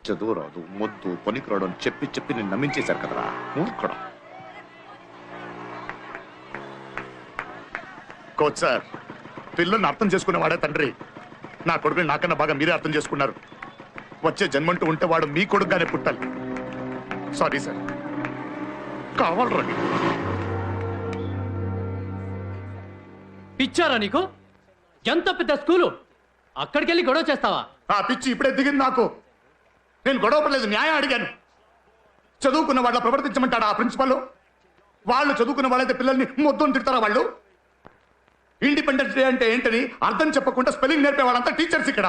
చదువు రాదు, మొద్దు, పనికిరాడు అని చెప్పి చెప్పి నేను నమ్మించేశారు కదరా మూర్ఖుడు. కోచ్ సార్, పిల్లల్ని అర్థం చేసుకునేవాడే తండ్రి. నా కొడుకుని నాకన్నా బాగా మీరే అర్థం చేసుకున్నారు. వచ్చే జన్మంటూ ఉంటే వాడు మీ కొడుకుగానే పుట్టాలి. సారీ సార్, కావాలరా. పిచ్చారా నీకు? ఎంత పెద్ద స్కూలు, అక్కడికి వెళ్ళి గొడవ చేస్తావా? ఆ పిచ్చి ఇప్పుడే దిగింది నాకు. నేను గొడవ పడలేదు, న్యాయం అడిగాను. చదువుకున్న వాళ్ళ ప్రవర్తించమంటాడా ఆ ప్రిన్సిపల్? వాళ్ళు చదువుకున్న వాళ్ళైతే పిల్లల్ని మొత్తం తిడతారా వాళ్ళు? ఇండిపెండెన్స్ డే అంటే ఏంటని అర్థం చెప్పకుండా స్పెల్లింగ్ నేర్పేవాళ్ళంతా టీచర్స్ ఇక్కడ.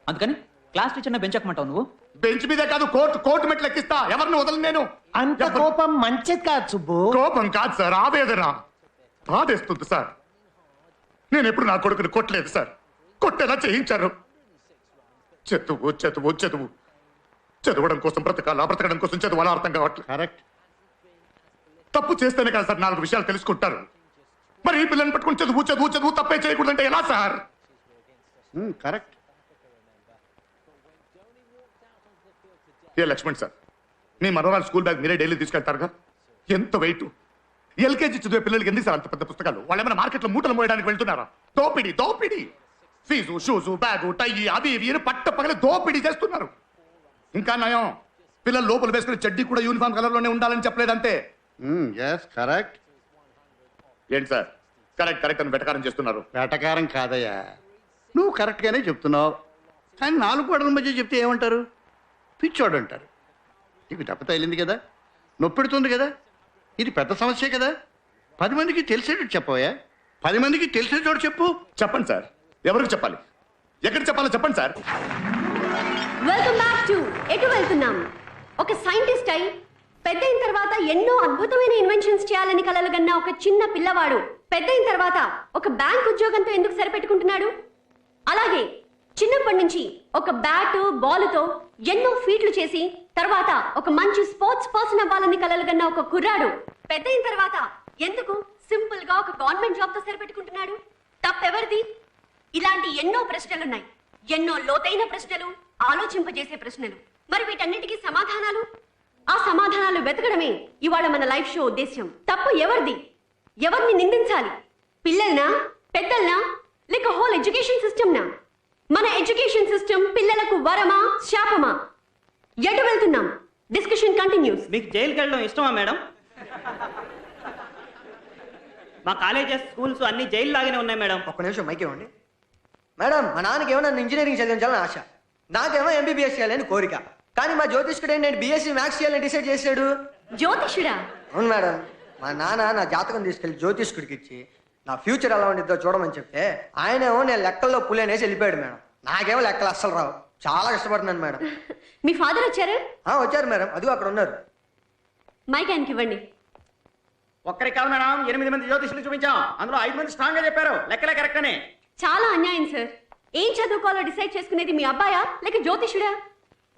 అందుకని క్లాస్ టీచర్ బెంచ్ ఎక్కమంటావు నువ్వు? బెంచ్ మీదే కాదు, కోర్టు మెట్లు ఎక్కిస్తా. ఎవరిని వదలను నేను. అంత కోపం మంచిది కాదు సుబ్బు. కోపం కాదు సార్, ఆవేదన. బాధేస్తుంది సార్. నేను ఎప్పుడు నా కొడుకుని కొట్టలేదు సార్, కొట్టేలా చేయించారు. చదువు చదువు చదువు, చదవడం కోసం బ్రతకాలా, బ్రతకడం కోసం చదువు అర్థం కావట్లేదు. కరెక్ట్. తప్పు చేస్తేనే కదా సార్ 4 విషయాలు తెలుసుకుంటారు. మరి ఈ పిల్లల్ని పట్టుకుని చదువు చదువు చదువు తప్పే చేయకూడదంటే ఎలా సార్? కరెక్ట్. ఏ లక్ష్మణ్ సార్, మీ మనోరాలు స్కూల్ బ్యాగ్ మీరే డైలీ తీసుకెళ్తారుగా. ఎంత వెయిట్. ఎల్కేజీ చదివే పిల్లలకి ఎందుకు సార్ అంత పెద్ద పుస్తకాలు? వాళ్ళు ఏమైనా మార్కెట్లో మూటలు మోయడానికి వెళ్తున్నారా? దోపిడీ దోపిడీ. ఫీజు, షూజు, బ్యాగు, టై అవి ఇవి పట్ట పగల దోపిడీ చేస్తున్నారు. ఇంకా నయం, పిల్లలు లోపల వేసుకునే చెడ్డీ కూడా యూనిఫామ్ కలర్లోనే ఉండాలని చెప్పలేదంటే. కరెక్ట్. ఏంటి సార్ కరెక్ట్ కరెక్ట్ అని వెటకారం చేస్తున్నారు? వెటకారం కాదయ్యా, నువ్వు కరెక్ట్గానే చెప్తున్నావు. కానీ 4 గోడల మధ్య చెప్తే ఏమంటారు? పిచ్చోడు అంటారు. నీకు దెబ్బ తగిలింది కదా, నొప్పెడుతుంది కదా, ఇది పెద్ద సమస్యే కదా. 10 మందికి తెలిసేటట్టు చెప్పవయ్యా. 10 మందికి తెలిసేటట్టు చెప్పు. చెప్పండి సార్, ఎవరికి చెప్పాలి, ఎక్కడ చెప్పాలో చెప్పండి సార్. వెల్కమ్ బ్యాక్ టు ఎటు వెళ్తున్నాం. ఒక సైంటిస్ట్ అయి పెద్దయిన తర్వాత ఎన్నో అద్భుతమైన ఇన్వెన్షన్స్ చేయాలని కలలు కన్నా ఒక చిన్న పిల్లవాడు పెద్దయిన తర్వాత ఒక బ్యాంక్ ఉద్యోగంతో ఎందుకు సరిపెట్టుకుంటున్నాడు? అలాగే చిన్నప్పటి నుంచి ఒక బ్యాటు బాలుతో ఎన్నో ఫీట్లు చేసి తర్వాత ఒక మంచి స్పోర్ట్స్ పర్సన్ అవ్వాలని కలలు కన్నా ఒక కుర్రాడు పెద్దయిన తర్వాత ఎందుకు సింపుల్ గా ఒక గవర్నమెంట్ జాబ్ తో సరిపెట్టుకుంటున్నాడు? తప్పెవరిది? ఇలాంటి ఎన్నో ప్రశ్నలున్నాయి, ఎన్నో లోతైన ప్రశ్నలు, ఆలోచింపజేసే ప్రశ్నలు. మరి వీటన్నిటికీ సమాధానాలు, ఆ సమాధానాలు వెతకడమే ఇవాళ మన లైఫ్ షో ఉద్దేశ్యం. తప్పు ఎవరిది? ఎవరిని నిందించాలి? పిల్లల్నా, పెద్దల్నా, లేక హోల్ ఎడ్యుకేషన్ సిస్టమ్నా? మన ఎడ్యుకేషన్ సిస్టమ్ పిల్లలకు వరమా, శాపమా? ఎటు వెళ్తున్నాం? Discussion continuous. మీకు జైలుకి వెళ్ళడం ఇష్టమా మేడం? మా కాలేజెస్ స్కూల్స్ అన్ని జైలు లాగానే ఉన్నాయి మేడం. ఒక్క నిమిషం మైక్ ఇవ్వండి. మేడం, మా నాన్నకేమో నన్ను ఇంజనీరింగ్ చదివించాలని ఆశ, నాకేమో ఎంబీబీఎస్ చేయాలని కోరిక. కానీ మా జ్యోతిష్కుడు నేను బీఎస్సీ మ్యాథ్స్ చేయాలని డిసైడ్ చేశాడు. జ్యోతిష్యుడా? అవును మేడం. మా నాన్న నా జాతకం తీసుకెళ్లి జ్యోతిష్కుడికి ఇచ్చి నా ఫ్యూచర్ ఎలా ఉండిద్దో చూడమని చెప్తే ఆయనేమో నేను లెక్కల్లో పులి అనేసి వెళ్ళిపోయాడు మేడం. నాకేమో లెక్కలు అస్సలు రావు, చాలా కష్టపడుతున్నాను మేడం. మీ ఫాదర్ వచ్చారు? వచ్చారు మేడం, అదిగో అక్కడ ఉన్నారు. మైక్ ఆయనకి ఇవ్వండి. ఒక్కరికి కాదు మేడం, 8 మంది జ్యోతిష్యులు చూపించాం, అందులో 5 మంది స్ట్రాంగ్ గా చెప్పారు లెక్కలే కరెక్ట్ అని. చాలా అన్యాయం సార్. ఏం చదువుకోవాలో డిసైడ్ చేసుకునేది మీ అబ్బాయా లేక జ్యోతిష్యుడా?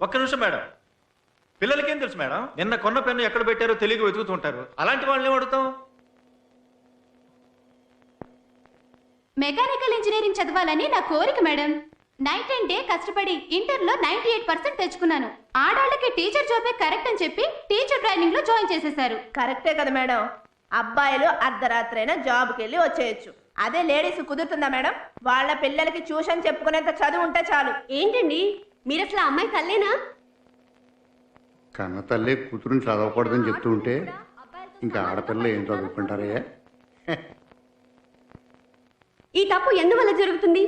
ఒక్క నిమిషం మేడం, పిల్లలకేం తెలుసు మేడం? నిన్న కొన్న పెన్ను ఎక్కడ పెట్టారో తెలియక వెతుకుతుంటారు. అలాంటి వాళ్ళని అడుగుతాం. మెకానికల్ ఇంజనీరింగ్ చదవాలని నా కోరిక మేడం. నైట్ అండ్ డే కష్టపడి ఇంటర్లో 98% తెచ్చుకున్నాను. ఆడాళ్ళకి టీచర్ జాబే కరెక్ట్ అని చెప్పి టీచర్ ట్రైనింగ్ లో జాయిన్ చేసేశారు. కరెక్టే కదా మేడం, అబ్బాయిలు అర్ధరాత్రైనా జాబ్కి వెళ్ళి వచ్చేయచ్చు. అదే లేడీస్ కుదురుతుందా మేడం? వాళ్ళ పిల్లలకి ట్యూషన్ చెప్పుకునేంత చదువు ఉంటే చాలు. ఏంటండి మీరు అసలు అమ్మాయి తల్లేనా? కన్న తల్లి కూతురుని చదవకూడదని చెప్తూ ఉంటే ఇంకా ఆడపిల్లలు ఏం చదువుకుంటారయ్యా? ఈ తప్పు ఎందువల్ల జరుగుతుంది?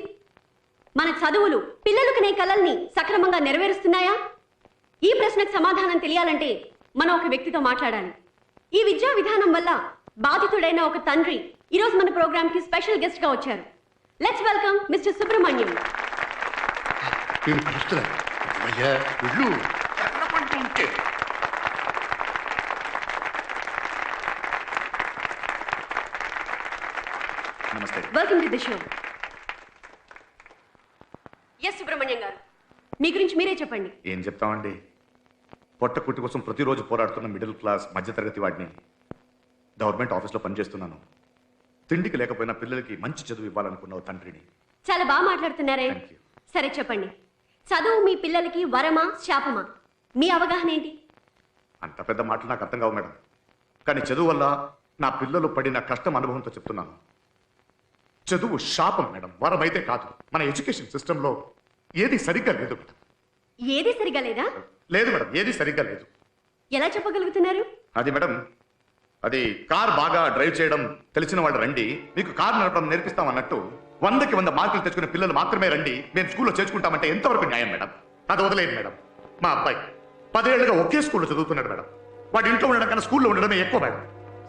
మన చదువులు పిల్లలు కనే కలల్ని సక్రమంగా నెరవేరుస్తున్నాయా? ఈ ప్రశ్నకు సమాధానం తెలియాలంటే మనం ఒక వ్యక్తితో మాట్లాడాలి. ఈ విద్యా విధానం వల్ల బాధితుడైన ఒక తండ్రి ఈరోజు మన ప్రోగ్రామ్ కి స్పెషల్ గెస్ట్ గా వచ్చారు. Let's welcome mister Subrahmanyam. నమస్తే. Welcome to the show. Yes Subrahmanyam గారు, మీ గురించి మీరే చెప్పండి. ఏం చెప్తామండి, పొట్ట కుట్టి కోసం ప్రతిరోజు పోరాడుతున్న మిడిల్ క్లాస్ మధ్యతరగతి వాడిని. గవర్నమెంట్ ఆఫీస్లో పనిచేస్తున్నాను. తిండికి లేకపోయినా పిల్లలకి మంచి చదువు ఇవ్వాలనుకున్న ఓ తండ్రిని. చాలా బాగా మాట్లాడుతున్నారే. సరే చెప్పండి, చదువు మీ పిల్లలకి వరమా, శాపమా? మీ అవగాహన ఏంటి? అంత పెద్ద మాటలు నాకు అర్థం కావు మేడం. కానీ చదువు వల్ల నా పిల్లలు పడిన కష్టం అనుభవంతో చెప్తున్నాను. చదువు శాపం మేడం, వరం అయితే కాదు. మన ఎడ్యుకేషన్ సిస్టంలో ఏది సరిగ్గా లేదు మేడం. ఏది సరిగా లేదా? లేదు మేడం, ఏది సరిగ్గా లేదు. ఎలా చెప్పగలుగుతున్నారు? అది మేడం, అది కార్ బాగా డ్రైవ్ చేయడం తెలిసిన వాళ్ళు రండి, మీకు కార్ నడపడం నేర్పిస్తాం అన్నట్టు 100కి 100 మార్కులు తెచ్చుకునే పిల్లలు మాత్రమే రండి, మేము స్కూల్లో చేర్చుకుంటామంటే ఎంతవరకు న్యాయం మేడం? అది వదిలేదు మేడం. మా అబ్బాయి 10 ఏళ్ళుగా ఒకే స్కూల్లో చదువుతున్నాడు మేడం. వాడి ఇంట్లో ఉండడం కన్నా స్కూల్లో ఉండడమే ఎక్కువ మేడం.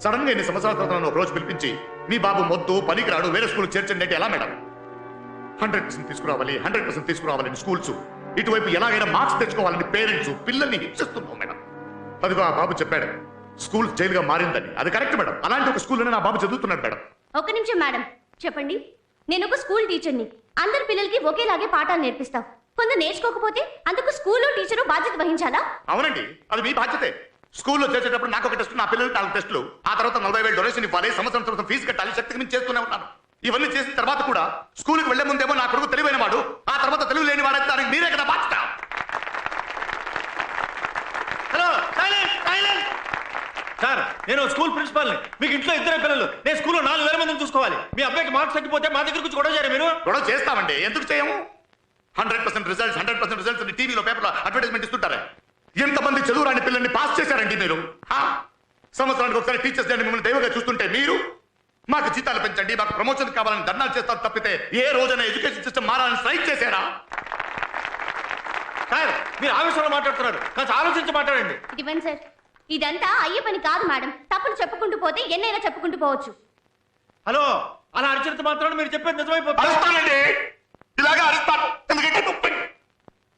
సడన్ గా ఎన్ని సంవత్సరాల తర్వాత ఒక రోజు పిలిపించి మీ బాబు మొద్దు పనికి రాడు వేరే స్కూల్ చేర్చండి అంటే ఎలా మేడం? 100% తీసుకురావాలి, 100% తీసుకురావాలని స్కూల్స్, ఇటువైపు ఎలాగైనా మార్క్స్ తెచ్చుకోవాలని పేరెంట్స్ పిల్లల్ని హింసిస్తున్నాం మేడం. అదిగో ఆ బాబు చెప్పాడు స్కూల్ జైలుగా మారిందని. అది కరెక్ట్ మేడం. అలాంటి ఒక స్కూల్లోనే నా బాబు చదువుతున్నాడు మేడం. ఒక నిమిషం మేడం, చెప్పండి. నేను ఒక స్కూల్ టీచర్ని. అందరి పిల్లలకి ఒకేలాగే పాఠాలు నేర్పిస్తాం. కొందరు నేర్చుకోకపోతే అందుకు స్కూల్లో టీచరు బాధ్యత వహించాలా? అవునండి, అది మీ బాధ్యతే. స్కూల్లో చేసేటప్పుడు నాకు ఒక టెస్ట్, నా పిల్లలకి 4 టెస్టులు, ఆ తర్వాత 40,000 డొనేషన్ ఇవ్వాలి, సంవత్సరం ఫీజు కట్టాలి, శక్తికి మించి చేస్తూనే ఉన్నాను. ఇవన్నీ చేసిన తర్వాత కూడా స్కూల్కి వెళ్లే ముందేమో నా కొడుకు తెలివైన వాడు, ఆ తర్వాత తెలివి లేని వాడైతే దానికి మీరే కదా బాధ్యత. Hello, silent silent. సార్, నేను స్కూల్ ప్రిన్సిపాల్ని. మీకు ఇంట్లో 2 పిల్లలు, నేను స్కూల్లో 4,000 మందిని చూసుకోవాలి. మీ అబ్బాయికి మార్క్స్ తగ్గిపోతే మా దగ్గర వచ్చి గొడవ చేయరు మీరు? గొడవ చేస్తామండి, ఎందుకు చేయము? 100% రిజల్ట్స్, 100% రిజల్ట్స్ అని టీవీలో పేపర్లో అడ్వర్టైజ్మెంట్ ఇస్తుంటారే. ఎంతమంది చదువు రాని పిల్లల్ని పాస్ చేశారండి మీరు? సంవత్సరానికి ఒకసారి టీచర్స్ డే మిమ్మల్ని దైవంగా చూస్తుంటే మీరు మాకు జీతాలు పెంచండి, మాకు ప్రమోషన్ కావాలని ధర్నాలు చేస్తారు తప్పితే ఏ రోజైనా ఎడ్యుకేషన్ సిస్టమ్ మారాలని స్ట్రైక్ చేశారా? సార్, మీరు ఆవేశంలో మాట్లాడుతున్నారు, కాస్త ఆలోచించి మాట్లాడండి. ఇవ్వండి సార్. ఇదంతా అయ్యే పని కాదు మేడం. తప్పులు చెప్పుకుంటూ పోతే ఎన్నైనా చెప్పుకుంటూ పోవచ్చు. హలో, అలా అరిచినంత మాత్రం మీరు చెప్పేది నిజమైపోతుంది. అరుస్తానండి, ఇలాగా అరుస్తాను. ఎందుకంటే నొప్పి.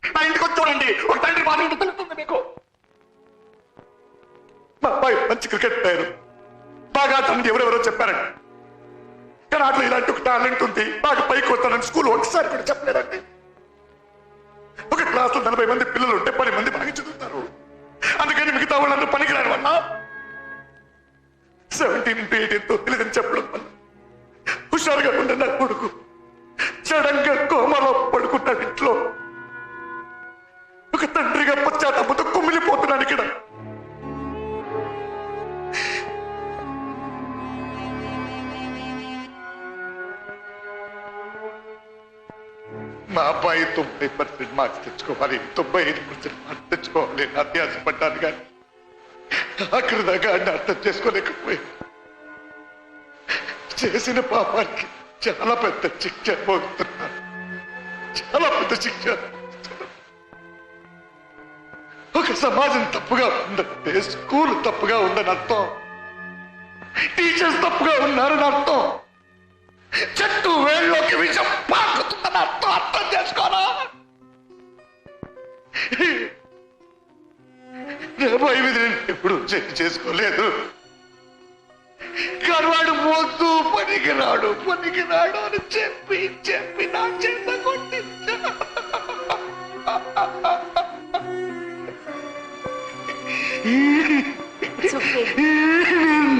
నా ఇంటికి వచ్చి చూడండి, ఒక తండ్రి బాధ ఏంటో తెలుస్తుంది మీకు. మా అబ్బాయి మంచి క్రికెట్ ప్లేయర్, బాగా ఆడతానని ఎవరెవరో చెప్పారండి. కానీ అట్లా ఇలాంటి ఒక టాలెంట్ ఉంది, బాగా పైకి వస్తానని స్కూల్ ఒకసారి కూడా చెప్పలేదండి. ఒక క్లాస్ లో 40 మంది పిల్లలు ఉంటే 10 మంది బాగా చదువుతారు. అందుకని మిగతా వాళ్ళందరూ పనికిరాని వల్ల 17 into 18 తెలియదని చెప్పడం వల్ల హుషారుగా ఉండే నా కొడుకు సడన్ గా కోమలో పడుకుంటాడు. ఇంట్లో ఒక తండ్రిగా పశ్చాత్తాపంతో కుమిలిపోతున్నాను ఇక్కడ. మా అబ్బాయి 90% మార్క్స్ తెచ్చుకోవాలి, 95% మార్క్స్ తెచ్చుకోవాలి అత్యాశపడ్డాను. కానీ అక్కడ దాకా అన్ని అర్థం చేసుకోలేకపోయాను. చేసిన పాపానికి చాలా పెద్ద శిక్ష పోతున్నాను, చాలా పెద్ద శిక్ష. ఒక సమాజం తప్పుగా ఉందంటే స్కూల్ తప్పుగా ఉందని అర్థం, టీచర్స్ తప్పుగా ఉన్నారని అర్థం, చెట్టు వేళ్ళలోకి విషం పాకుతుందని అర్థం. అర్థం చేసుకోరా. రాబోయే విధి ఎప్పుడు చేసుకోలేదు. కానీ వాడు మోస్తూ పనికిరాడు అని చెప్పి చెప్పి నా చేత కొట్టించా.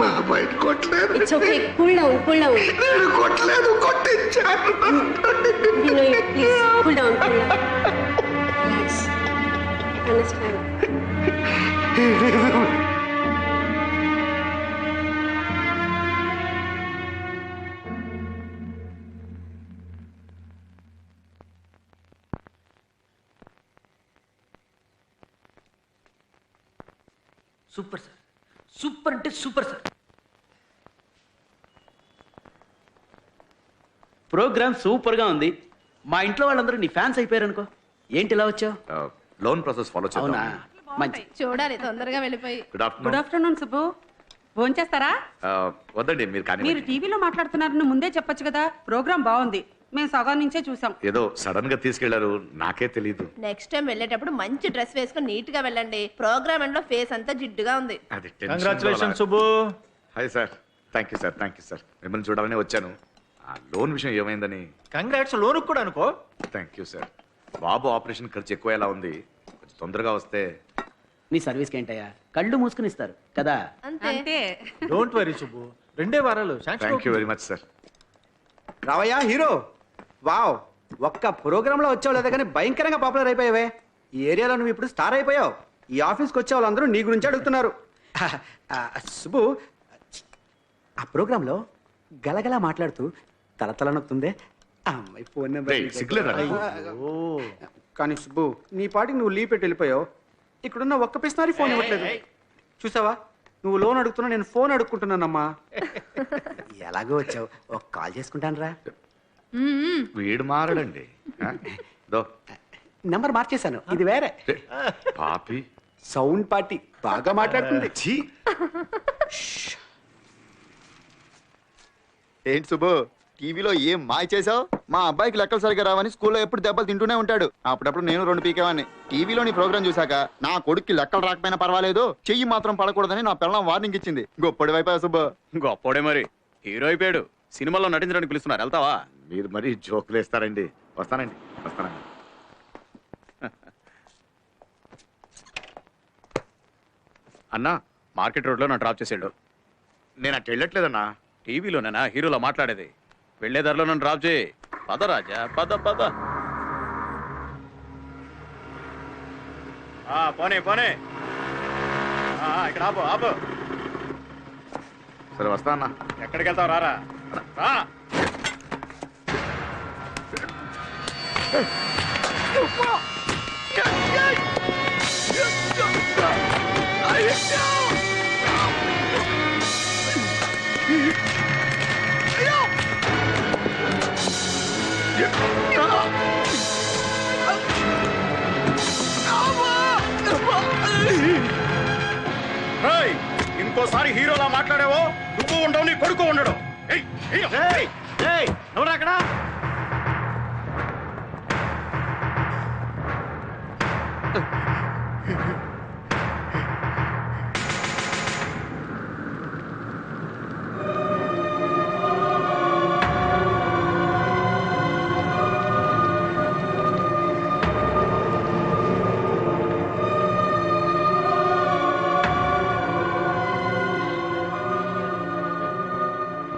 మా అబ్బాయిని కొట్టలేదు. నేను కొట్టలేదు, కొట్టించాను. సూపర్ సార్, సూపర్ అంటే సూపర్ సార్. ప్రోగ్రామ్ సూపర్ గా ఉంది. మా ఇంట్లో వాళ్ళందరూ నీ ఫ్యాన్స్ అయిపోయారు అనుకో. ఏంటి ఇలా వచ్చావు? లోన్ ప్రాసెస్ ఫాలో అవునా, మంచి. చూడాలి తొందరగా వెళ్ళిపోయి. గుడ్ ఆఫ్టర్నూన్ సుబ్బు, భోంచేస్తారా? వద్దండి, మీరు కానీ మీరు టీవీలో మాట్లాడుతున్నారని ముందే చెప్పొచ్చు కదా. ప్రోగ్రామ్ బాగుంది, మేము సగం నుంచే చూసాం. ఏదో సడన్ గా తీసుకెళ్లారు, నాకే తెలియదు. నెక్స్ట్ టైం వెళ్ళేటప్పుడు మంచి డ్రెస్ వేసుకుని నీట్ గా వెళ్ళండి. ప్రోగ్రామ్ ఎండ్ లో ఫేస్ అంతా జిడ్డుగా ఉంది. Congratulation Subbu. Hi sir. Thank you sir. మిమ్మల్ని చూడాలని వచ్చాను. ఆ లోన్ విషయం ఏమైందని. కంగ్రాట్స్, లోన్ కూడా అనుకో. Thank you sir. Babu operation ఖర్చు ఎక్కువ ఎలా ఉంది, కొంచెం తొందరగా వస్తే. నీ సర్వీస్కి ఏంటయ్యా, కళ్ళు మూసుకుని ఇస్తారు కదా. అంతే. డోంట్ వరీ సుబ్బు, 2 వారాలు. Thank you very much sir. రావయ్యా హీరో. వావ్, ఒక్క ప్రోగ్రామ్ లో వచ్చావు లేదా కానీ భయంకరంగా పాపులర్ అయిపోయావే. ఈ ఏరియాలో నువ్వు ఇప్పుడు స్టార్ అయిపోయావు. ఈ ఆఫీస్కి వచ్చే వాళ్ళందరూ నీ గురించి అడుగుతున్నారు. సుబ్బు, ఆ ప్రోగ్రాంలో గలగలా మాట్లాడుతూ తలతల నొక్కుందే అమ్మాయి ఫోన్ నెంబర్. కానీ సుబ్బు, నీ పాటికి నువ్వు లీవ్ పెట్టి వెళ్ళిపోయావు. ఇక్కడున్న ఒక్క పిస్నారి ఫోన్ ఇవ్వట్లేదు. చూసావా, నువ్వు లోన్ అడుగుతున్నా, నేను ఫోన్ అడుక్కుంటున్నానమ్మా. ఎలాగో వచ్చావు, ఒక కాల్ చేసుకుంటాను రా. వీడు మారడండి. నంబర్ మార్చేశాను, ఇది వేరే. పాపి సౌండ్ పార్టీ బాగా మాట్లాడుతుంది. ఏంటి సుబ్బు, టీవీలో ఏం మాయ చేసావు? మా అబ్బాయికి లెక్కలు సరిగా రావని స్కూల్లో ఎప్పుడు దెబ్బలు తింటూనే ఉంటాడు. అప్పుడప్పుడు నేను 2 పీకేవాడిని. టీవీలో నీ ప్రోగ్రామ్ చూసాక నా కొడుక్కి లెక్కలు రాకపోయినా పర్వాలేదు, చెయ్యి మాత్రం పడకూడదని నా పిల్లం వార్నింగ్ ఇచ్చింది. గొప్పడి వైపు సుబ్బు. గొప్పడే మరి, హీరో అయిపోయాడు. సినిమాలో నటించడానికి పిలుస్తున్నారు, వెళ్తావా? మీరు మరీ జోకులు వేస్తారండి. వస్తానండి. అన్నా, మార్కెట్ రోడ్లో నా డ్రాప్ చేసాడు. నేను అటు వెళ్ళట్లేదన్నా. టీవీలోనేనా హీరోలో మాట్లాడేది? వెళ్లే దారిలో నన్ను డ్రాప్ చేయి. పద రాజా, పద. పోనే ఇక్కడ ఆపు. సరే వస్తా అన్నా. ఎక్కడికి వెళ్తావు? రారా. ఇంకోసారి హీరోలా మాట్లాడావో నువ్వు ఉండవు, నీ కొడుకు ఉండడు. ఎవరు అక్కడ?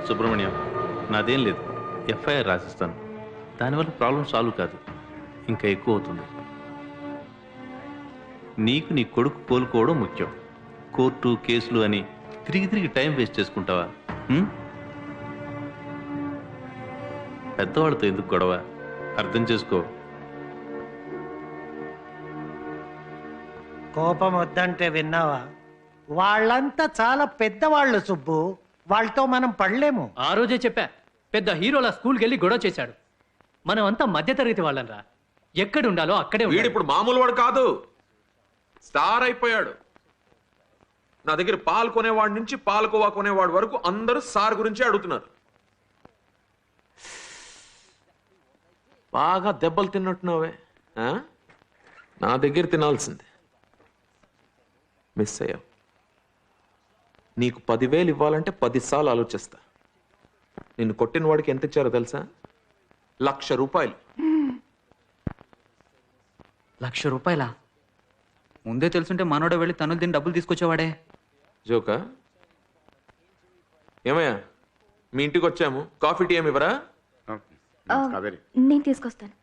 సుబ్రహ్మణ్యం, నాదేం లేదు. ఎఫ్ఐఆర్ రాసిస్తాను. దానివల్ల ప్రాబ్లం సాల్వ్ కాదు, ఇంకా ఎక్కువ అవుతుంది. నీకు నీ కొడుకు కోలుకోవడం ముఖ్యం. కోర్టు కేసులు అని తిరిగి తిరిగి టైం వేస్ట్ చేసుకుంటావా? పెద్దవాళ్ళతో ఎందుకు గొడవ? అర్థం చేసుకో. కోపం వద్దంటే విన్నావా? వాళ్ళంతా చాలా పెద్దవాళ్ళు సుబ్బు, వాళ్ళతో మనం పడలేము. ఆ రోజే చెప్పా, పెద్ద హీరోలా స్కూల్కి వెళ్ళి గొడవ చేశాడు. మనం అంతా మధ్యతరగతి వాళ్ళంరా, ఎక్కడ ఉండాలో అక్కడే ఉండాలి. వీడు ఇప్పుడు మామూలు వాడు కాదు, స్టార్ అయిపోయాడు. నా దగ్గర పాలు కొనేవాడి నుంచి పాలకోవా కొనేవాడి వరకు అందరూ సార్ గురించి అడుగుతున్నారు. బాగా దెబ్బలు తిన్నట్టున్నావే. నా దగ్గర తినాల్సిందే, మిస్ అయ్యావు. నీకు 10,000 ఇవ్వాలంటే 10 సార్లు ఆలోచిస్తా. నిన్ను కొట్టిన వాడికి ఎంత ఇచ్చారో తెలుసా? 1,00,000 రూపాయలు. 1,00,000 రూపాయలా? ముందే తెలుసుంటే మనోడే వెళ్ళి తనులు తిని డబ్బులు తీసుకొచ్చేవాడే. జోకా? ఏమయ్యా, మీ ఇంటికి వచ్చాము, కాఫీ టీ ఏమి ఇవ్వరా? నేను తీసుకొస్తాను.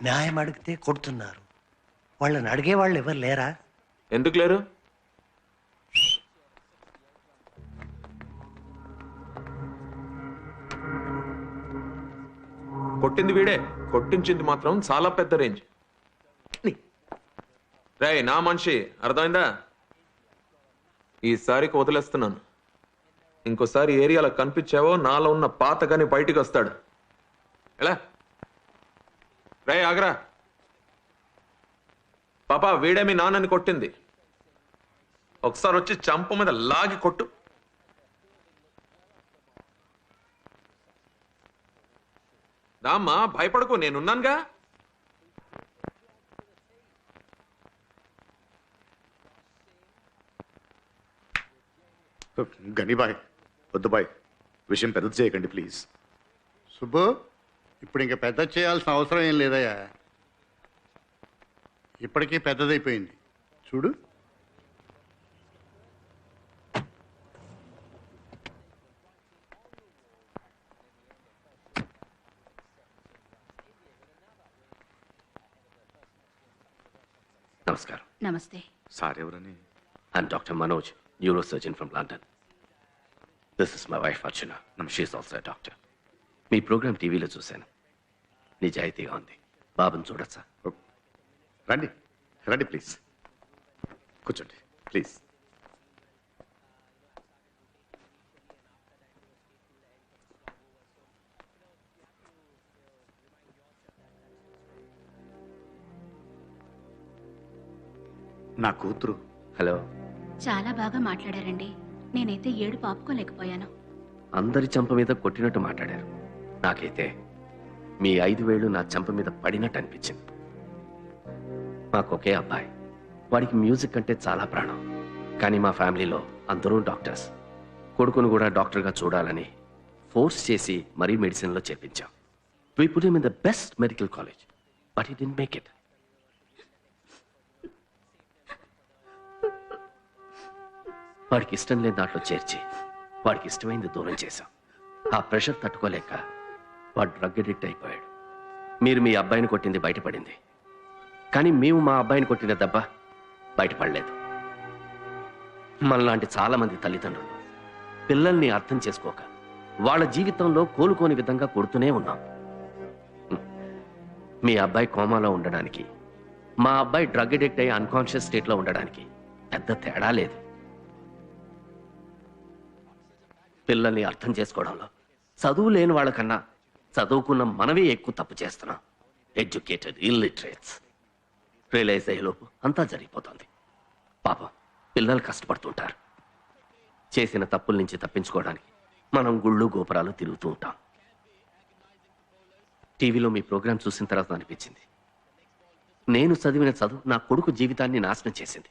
న్యాయం అడిగితే కొడుతున్నారు. వాళ్ళని అడిగే వాళ్ళు ఎవరు లేరా? ఎందుకు లేరు? కొట్టింది వీడే, కొట్టించింది మాత్రం చాలా పెద్ద రేంజ్. రే నా మనిషి, అర్థమైందా? ఈసారికి వదిలేస్తున్నాను. ఇంకోసారి ఏరియాలో కనిపించావో నాలో ఉన్న పాతగాని బయటికి వస్తాడు. ఎలా రే ఆగరా. పాపా, వీడే మీ నాన్నని కొట్టింది. ఒకసారి వచ్చి చంప మీద లాగి కొట్టు. దామ్మా, భయపడకు, నేనున్నానుగా. గనిబాయ్, వద్దు బాయ్, విషయం పెద్ద చేయకండి ప్లీజ్. సుబ్బు, ఇప్పుడు ఇంకా పెద్ద చేయాల్సిన అవసరం ఏం లేదయ్యా. ఇప్పటికీ పెద్దదైపోయింది చూడు. నమస్కారం. నమస్తే. సార్ ఎవరని? I'm Dr. Manoj, neurosurgeon from London. This is my wife Archana. She is also a doctor. మీ ప్రోగ్రామ్ టీవీలో చూశాను. నిజాయితీగా ఉంది. బాబుని చూడొచ్చా? రండి రండి ప్లీజ్, కూర్చోండి ప్లీజ్. నా కూతురు. హలో. చాలా బాగా మాట్లాడారండి. నేనైతే ఏడుపు ఆపుకోలేకపోయాను. అందరి చంప మీద కొట్టినట్టు మాట్లాడారు. నాకైతే మీ 5 వేళ్ళు నా చంప మీద పడినట్టు అనిపించింది. మాకొకే అబ్బాయి, వాడికి మ్యూజిక్ అంటే చాలా ప్రాణం. కానీ మా ఫ్యామిలీలో అందరూ డాక్టర్స్. కొడుకును కూడా డాక్టర్గా చూడాలని ఫోర్స్ చేసి మరీ మెడిసిన్లో చేర్పించాం. We put him in the best medical college, but he didn't make it. వాడికి ఇష్టం లేని దాంట్లో చేర్చి వాడికి ఇష్టమైంది దూరం చేశాం. ఆ ప్రెషర్ తట్టుకోలేక వాడు డ్రగ్ అడిక్ట్ అయిపోయాడు. మీరు మీ అబ్బాయిని కొట్టింది బయటపడింది, కానీ మేము మా అబ్బాయిని కొట్టిన దెబ్బ బయటపడలేదు. మనలాంటి చాలా మంది తల్లిదండ్రులు పిల్లల్ని అర్థం చేసుకోక వాళ్ళ జీవితంలో కోలుకోని విధంగా కొడుతూనే ఉన్నాం. మీ అబ్బాయి కోమాలో ఉండడానికి మా అబ్బాయి డ్రగ్ అడిక్ట్ అయ్యి అన్కాన్షియస్ స్టేట్లో ఉండడానికి పెద్ద తేడా లేదు. పిల్లల్ని అర్థం చేసుకోవడంలో చదువు లేని వాళ్ళకన్నా చదువుకున్న మనమే ఎక్కువ తప్పు చేస్తున్నాం. Educated illiterates. రియలైజ్ అయ్యేలోపు అంతా జరిగిపోతుంది. పాపం పిల్లలు కష్టపడుతుంటారు. చేసిన తప్పుల నుంచి తప్పించుకోవడానికి మనం గుళ్ళు గోపురాలు తిరుగుతూ ఉంటాం. టీవీలో మీ ప్రోగ్రాం చూసిన తర్వాత అనిపించింది, నేను చదివిన చదువు నా కొడుకు జీవితాన్ని నాశనం చేసింది.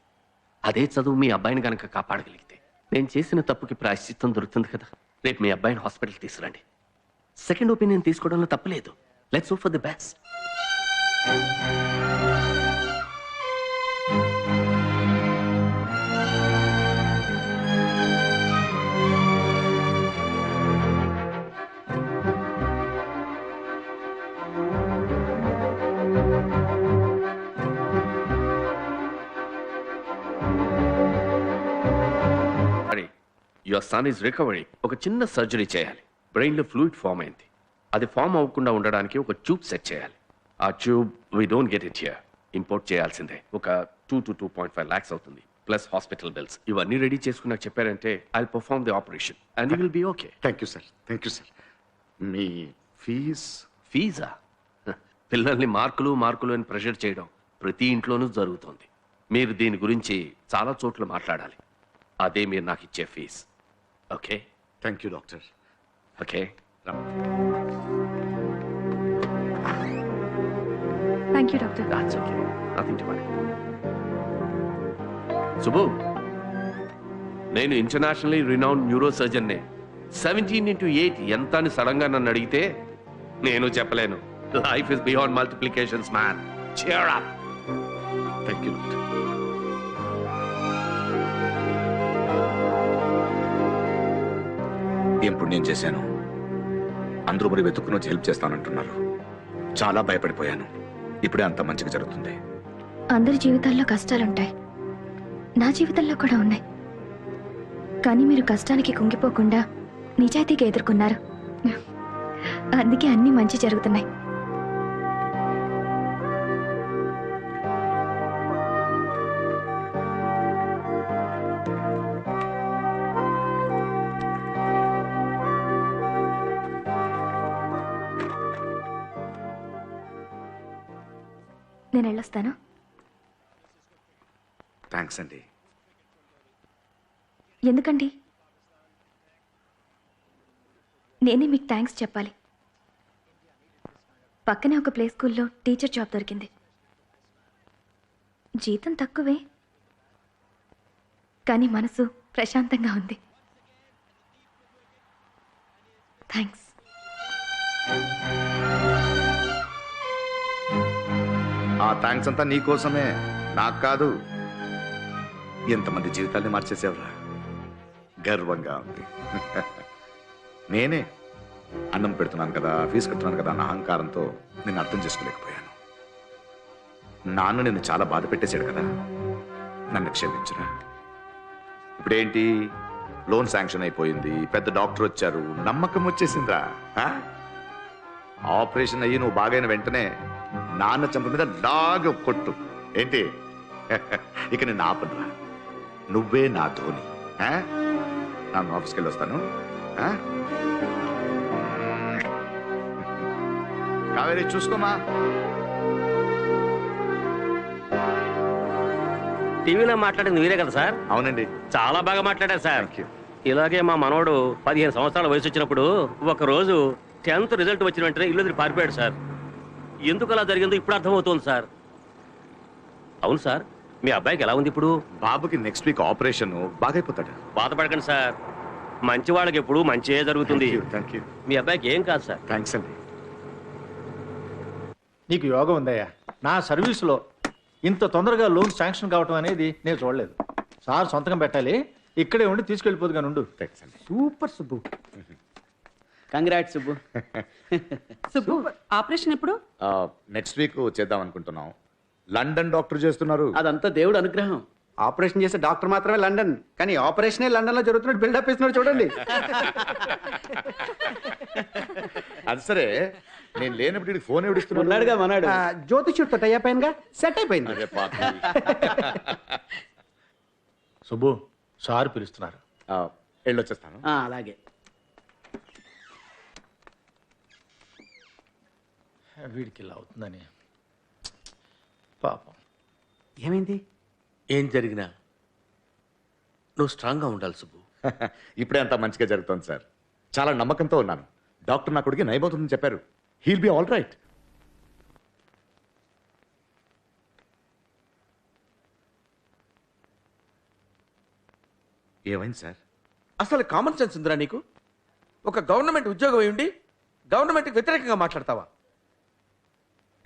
అదే చదువు మీ అబ్బాయిని గనక కాపాడగలిగితే నేను చేసిన తప్పుకి ప్రాయశ్చిత్తం దొరుకుతుంది కదా. రేపు మీ అబ్బాయిని హాస్పిటల్కి తీసుకురండి. సెకండ్ ఒపీనియన్ తీసుకోవడంలో తప్పలేదు. Let's hope for the best. Your son is recovery. ఒక చిన్న సర్జరీ చేయాలి. బ్రెయిన్లో ఫ్లూయిడ్ ఫామ్ అయింది. అది ఫామ్ అవ్వకుండా ఉండడానికి ఒక ట్యూబ్ సెట్ చేయాలి. ఆ tube we don't get it here. Import చేయాల్సిందే. ఒక 2 to 2.5 lakhs అవుతుంది. Plus hospital bills. ఇవన్నీ రెడీ చేసుకుని నాకు చెప్పారంటే I perform the operation and you will be okay. Thank you sir. Thank you sir. మీ ఫీజా? పిల్లల్ని మార్కులు అని ప్రెషర్ చేయడం ప్రతి ఇంట్లోనూ జరుగుతుంది. మీరు దీని గురించి చాలా చోట్ల మాట్లాడాలి. అదే మీరు నాకు ఇచ్చే fees. Okay? Thank you doctor. Okay. Thank you doctor. That's okay. Nothing to worry. Subbu, నేను ఇంటర్నేషనల్లీ రినౌండ్ న్యూరో సర్జన్నే. 17x8 ఎంత అని సడన్ గా నన్ను అడిగితే నేను చెప్పలేను. Life is beyond multiplications man. Cheer up. Thank you doctor. ఏం పుణ్యం చేశాను. అందరూ మరి వెతుక్కుని వచ్చి హెల్ప్ చేస్తానంటున్నారు. చాలా భయపడిపోయాను. ఇప్పుడే అంత మంచిగా జరుగుతుంది. అందరి జీవితాల్లో కష్టాలుంటాయి. నా జీవితంలో కూడా ఉన్నాయి. కానీ మీరు కష్టానికి కుంగిపోకుండా నిజాయితీగా ఎదుర్కొన్నారు. అందుకే అన్ని మంచి జరుగుతున్నాయి. నేను వెళ్ళొస్తాను. థ్యాంక్స్ అండి. ఎందుకండి? నేనే మీకు థ్యాంక్స్ చెప్పాలి. పక్కనే ఒక ప్లే స్కూల్లో టీచర్ జాబ్ దొరికింది. జీతం తక్కువే, కానీ మనసు ప్రశాంతంగా ఉంది. థ్యాంక్స్. ఆ థ్యాంక్స్ అంతా నీకోసమే, నాకు కాదు. ఎంతమంది జీవితాల్ని మార్చేసేవరా. గర్వంగా ఉంది. నేనే అన్నం పెడుతున్నాను కదా, ఫీజు కడుతున్నాను కదా అన్న అహంకారంతో నేను అర్థం చేసుకోలేకపోయాను. నాన్న నిన్ను చాలా బాధ పెట్టేశాడు కదా, నన్ను క్షమించరా. ఇప్పుడేంటి, లోన్ శాంక్షన్ అయిపోయింది, పెద్ద డాక్టర్ వచ్చారు, నమ్మకం వచ్చేసిందిరా. ఆపరేషన్ అయ్యి నువ్వు బాగైన వెంటనే నాన్న చెంప మీద లాగ కొట్టు. ఏంటి, ఇక నేను ఆపనురా. నువ్వే నా ధోని. నన్ను ఆఫీస్కి వెళ్ళి వస్తాను. కావేరి చూసుకోమా. టీవీలో మాట్లాడింది మీరే కదా సార్? అవునండి. చాలా బాగా మాట్లాడారు సార్. ఇలాగే మా మనవడు 15 సంవత్సరాల వయసు వచ్చినప్పుడు ఒక రోజు 10th రిజల్ట్ వచ్చిన వెంటనే ఇల్లు వదిలి పారిపోయాడు సార్. ఎందుకు అలా జరిగిందో ఇప్పుడు అర్థమవుతోంది సార్. అవును సార్, మీ అబ్బాయికి ఎలా ఉంది ఇప్పుడు? బాబుకి నెక్స్ట్ వీక్ ఆపరేషన్, బాగైపోతాడు. బాధపడకండి సార్, మంచి వాళ్ళకి ఎప్పుడు మంచిగా జరుగుతుంది. Thank you. మీ అబ్బాయికి ఏం కాదు సార్. థ్యాంక్స్ అండి. నీకు యోగం ఉందయ్యా. నా సర్వీసులో ఇంత తొందరగా లోన్ శాంక్షన్ కావటం అనేది నేను చూడలేదు. సార్ సొంతకం పెట్టాలి, ఇక్కడే ఉండి తీసుకెళ్ళిపోదుగా నుండు. Super Subbu. Congrats Subbu. Subbu, operation ఎప్పుడు? నెక్స్ట్ వీక్ చేద్దాం అనుకుంటున్నాం. లండన్ డాక్టర్ చేస్తున్నారు. అదంతా దేవుడు అనుగ్రహం. ఆపరేషన్ చేసే డాక్టర్ మాత్రమే లండన్, కానీ ఆపరేషనే లండన్ లో జరుగుతున్నట్టు బిల్డప్ ఇస్తున్నాడు చూడండి. అది సరే, నేను లేనప్పుడు ఫోన్ ఉన్నాడుగా మనాడు జ్యోతిష్యుడితో టై అయిపోయానుగా సెట్ అయిపోయింది. అదే పాప. సుబ్బు సార్ పిలుస్తున్నారు. వెళ్ళొచ్చేస్తాను. అలాగే. వీడికి ఇలా అవుతుందని పాపం. ఏమైంది? ఏం జరిగినా నువ్వు స్ట్రాంగ్గా ఉండాలి సుబ్బు. ఇప్పుడే అంతా మంచిగా జరుగుతోంది సార్. చాలా నమ్మకంతో ఉన్నాను. డాక్టర్ నా కొడుకు నయమవుతుందని చెప్పారు. He'll be all right. ఏమైంది సార్? అసలు కామన్ సెన్స్ ఉందిరా నీకు? ఒక గవర్నమెంట్ ఉద్యోగం అయ్యుండి గవర్నమెంట్కి వ్యతిరేకంగా మాట్లాడతావా?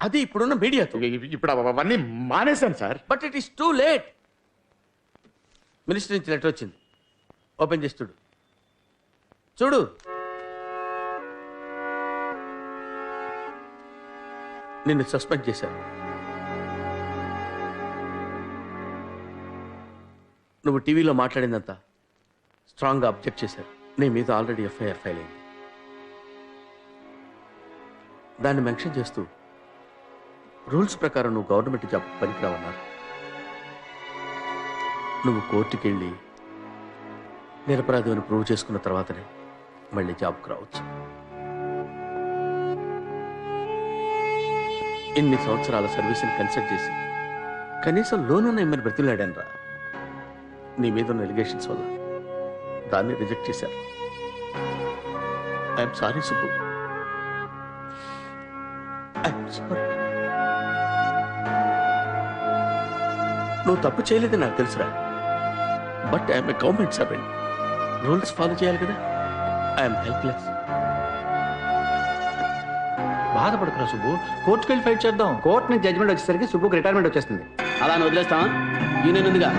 అది ఇప్పుడున్న మీడియాతో. ఇప్పుడు అవన్నీ మానేశాను sir. But it is too late. Minister నుంచి లెటర్ వచ్చింది. ఓపెన్ చేసి చూడు. చూడు. నిన్ను సస్పెండ్ చేశారు. నువ్వు టీవీలో మాట్లాడిందంతా స్ట్రాంగ్గా అబ్జెక్ట్ చేశారు. నీ మీద ఆల్రెడీ ఎఫ్ఐఆర్ ఫైల్ అయింది. దాన్ని మెన్షన్ చేస్తూ రూల్స్ ప్రకారం నువ్వు గవర్నమెంట్ జాబ్ పనికిరావన్నారు. నువ్వు కోర్టుకి వెళ్ళి నిరపరాధి అని ప్రూవ్ చేసుకున్న తర్వాతనే మళ్ళీ జాబ్కి రావచ్చు. ఇన్ని సంవత్సరాల సర్వీస్ని కన్సల్ట్ చేసి కనీసం లోన్ ఉన్న ఇమ్మని బ్రతిలాడాను రా. నీ మీద ఉన్న ఎలిగేషన్స్ వల్ల దాన్ని రిజెక్ట్ చేశారు. I'm sorry Subbu. I'm sorry. నువ్వు తప్పు చేయలేదని నాకు తెలుసురా. But I'm a government servant. Rules follow చేయాలి కదా. I'm helpless. బాధపడుతున్నా సుబ్బు. కోర్టుకు వెళ్ళి ఫైట్ చేద్దాం. కోర్టు నుంచి జడ్జ్మెంట్ వచ్చేసరికి సుబ్బుకి రిటైర్మెంట్ వచ్చేస్తుంది. అలా అని వదిలేస్తావా? యూనియన్ ఉందిగా.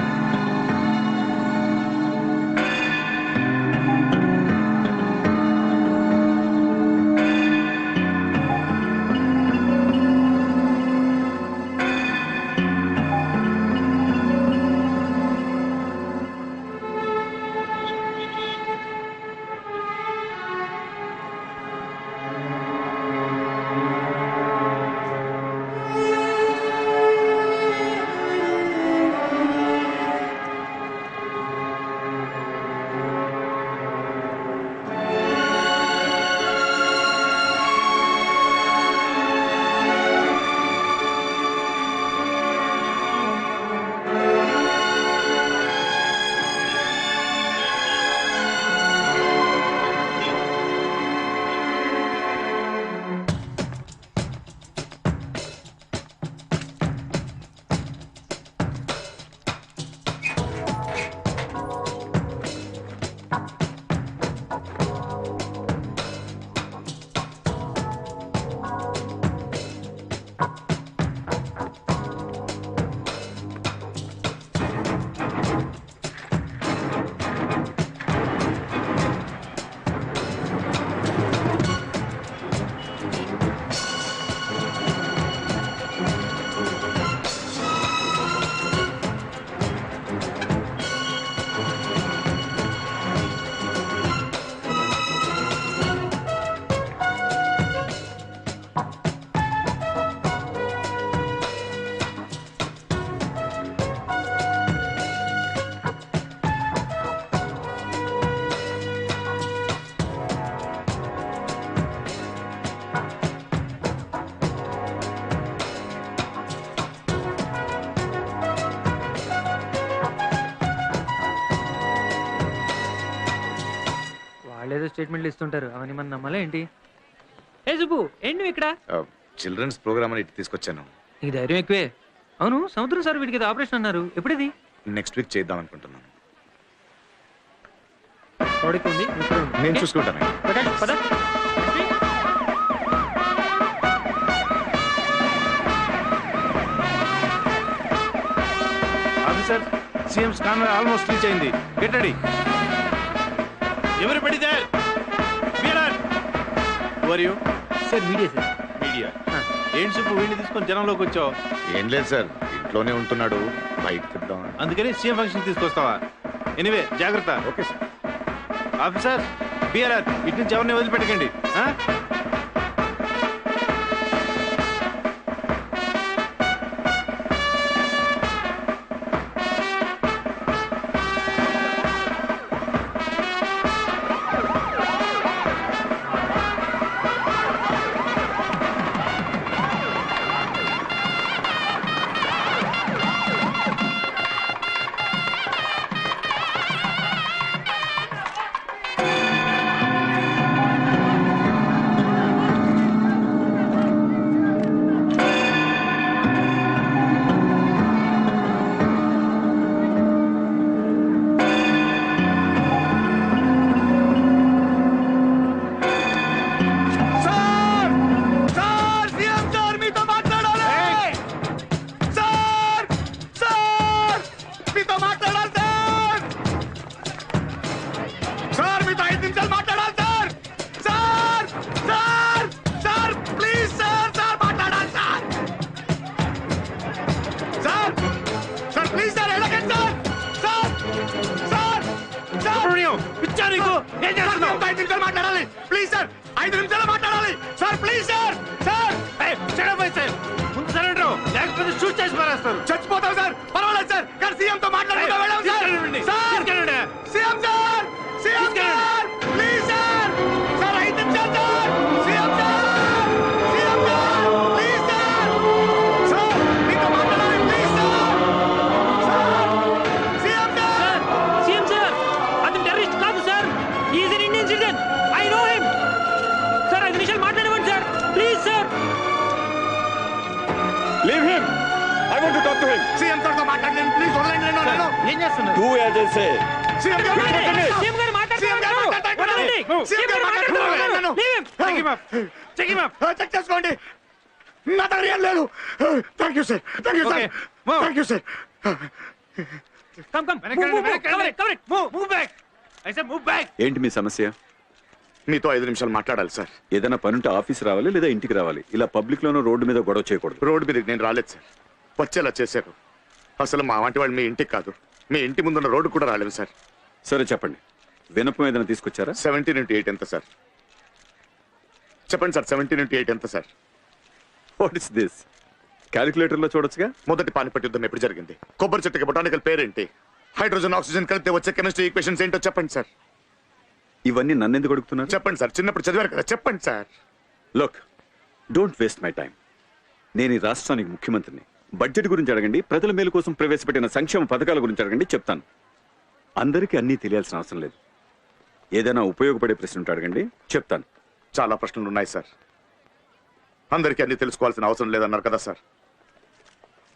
వాళ్ళేదో స్టేట్మెంట్లు ఇస్తుంటారు. అవన్నీ మనం నమ్మాలా ఏంటి? ఏ సుబ్బు, ఏంటి నువ్వు ఇక్కడ? చిల్డ్రన్స్ ప్రోగ్రామ్ అని ఇటు తీసుకొచ్చాను. నీకు ధైర్యం ఎక్కువే. అవును, సముద్రం సార్ వీడికి ఏదో ఆపరేషన్ అన్నారు. ఎప్పుడది? నెక్స్ట్ వీక్ చేద్దాం అనుకుంటున్నాను. నేను చూసుకుంటాను. Officer, CM scanner almost reach అయింది. Get ready. Everybody there? Where you? Sir media. Sir media. ఏంటి సుబ్బు వీడిని తీసుకొని జనంలోకి వచ్చావు? ఏం లేదు సార్, ఇంట్లోనే ఉంటున్నాడు, బయటకు తిద్దాం. అందుకని సీఎం ఫంక్షన్ తీసుకొస్తావా? ఎనీవే జాగ్రత్త. Okay sir. Officer, be alert. ఇటు నుంచి ఎవరిని వదిలిపెట్టకండి. పిచ్చా నీకు ఏం చేస్తున్నావు 5 నిమిషాలు మాట్లాడాలి ప్లీజ్ సార్ 5 నిమిషాలు మాట్లాడాలి sir please sir sir sir ముందు సరెండర్ లేకపోతే షూట్ చేసి మారేస్తారు. చచ్చిపోతాం సార్ పర్వాలేదు సార్ కానీ సీఎం తో మాట్లాడుకుంటూ వెళ్ళాం sir CM sir CM sir please sir sir 5 నిమిషాలు sir CM sir CM sir please sir sir మీతో మాట్లాడాలి please sir sir CM sir CM sir అతను టెర్రరిస్ట్ కాదు sir is an Indian citizen I know him sir 5 నిమిషాలు మాట్లాడమండి sir please sir leave him I want to talk to him CM sir తో మాట్లాడండి please వదలండి నన్ను ఏం చేస్తున్నారు do as I say CM గారు సీఎం గారు మాట్లాడుతున్నారు సీఎం గారు మాట్లాడుతున్నారు చెక్ చేసుకోండి నా దగ్గర ఏం లేదు thank you sir thank you sir thank you sir ఏంటి మీ సమస్య? మీతో 5 నిమిషాలు మాట్లాడాలి సార్. ఏదైనా పనుంటే ఆఫీస్ రావాలి లేదా ఇంటికి రావాలి. ఇలా పబ్లిక్ లోనో రోడ్డు మీద గొడవ చేయకూడదు. రోడ్డు మీదకి నేను రాలేదు సార్. వచ్చేలా చేశారు. అసలు మా వంటి వాళ్ళు మీ ఇంటికి కాదు మీ ఇంటి ముందున్న రోడ్డు కూడా రాలేదు సార్. సరే చెప్పండి, వినపం ఏదైనా తీసుకొచ్చారా? 17 into 8 ఎంత సార్? చెప్పండి సార్ 17 into 8 ఎంత sir? What is this? Calculator లో చూడొచ్చుగా. మొదటి పానిపట్టు యుద్ధం ఎప్పుడు జరిగింది? కొబ్బరి చెట్టుకి బొటానికల్ పేరేంటి? హైడ్రోజన్ ఆక్సిజన్ కలిపితే వచ్చే కెమిస్ట్రీ ఈక్వేషన్స్ ఏంటో చెప్పండి సార్. ఇవన్నీ నన్ను ఎందుకు అడుగుతున్నారు? చెప్పండి సార్, చిన్నప్పుడు చదివారు కదా, చెప్పండి sir. Look, don't waste my time. నేను ఈ రాష్ట్రానికి ముఖ్యమంత్రిని. బడ్జెట్ గురించి అడగండి, ప్రజల మేలు కోసం ప్రవేశపెట్టిన సంక్షేమ పథకాల గురించి అడగండి, చెప్తాను. అందరికీ అన్నీ తెలియాల్సిన అవసరం లేదు. ఏదైనా ఉపయోగపడే ప్రశ్న ఉంటే అడగండి, చెప్తాను. చాలా ప్రశ్నలు ఉన్నాయి సార్. అందరికీ అన్ని తెలుసుకోవాల్సిన అవసరం లేదన్నారు కదా సార్.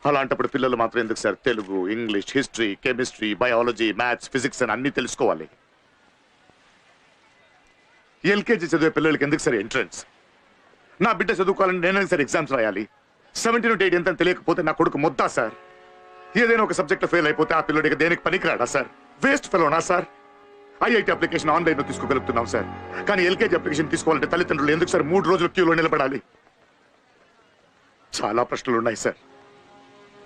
అలాంటప్పుడు పిల్లలు మాత్రం ఎందుకు sir Telugu, English, history, chemistry, biology, maths, physics అని అన్ని తెలుసుకోవాలి? ఎల్కేజీ చదివే పిల్లలకి ఎందుకు సార్ ఎంట్రన్స్? నా బిడ్డ చదువుకోవాలని నేను సార్ ఎగ్జామ్స్ రాయాలి? 17 to 8 ఎంత తెలియకపోతే నా కొడుకు ముద్దా సార్? ఏదైనా ఒక సబ్జెక్ట్ ఫెయిల్ అయిపోతే ఆ పిల్లడికి దేనికి పనికిరాడా సార్? వేస్ట్ ఫెలోనా సార్? ఐఐటి అప్లికేషన్ ఆన్లైన్లో తీసుకోగలుగుతున్నాం సార్, కానీ ఎల్కేజీ అప్లికేషన్ తీసుకోవాలంటే తల్లిదండ్రులు ఎందుకు సార్ 3 రోజులు క్యూలో నిలబడాలి? చాలా ప్రశ్నలు ఉన్నాయి సార్.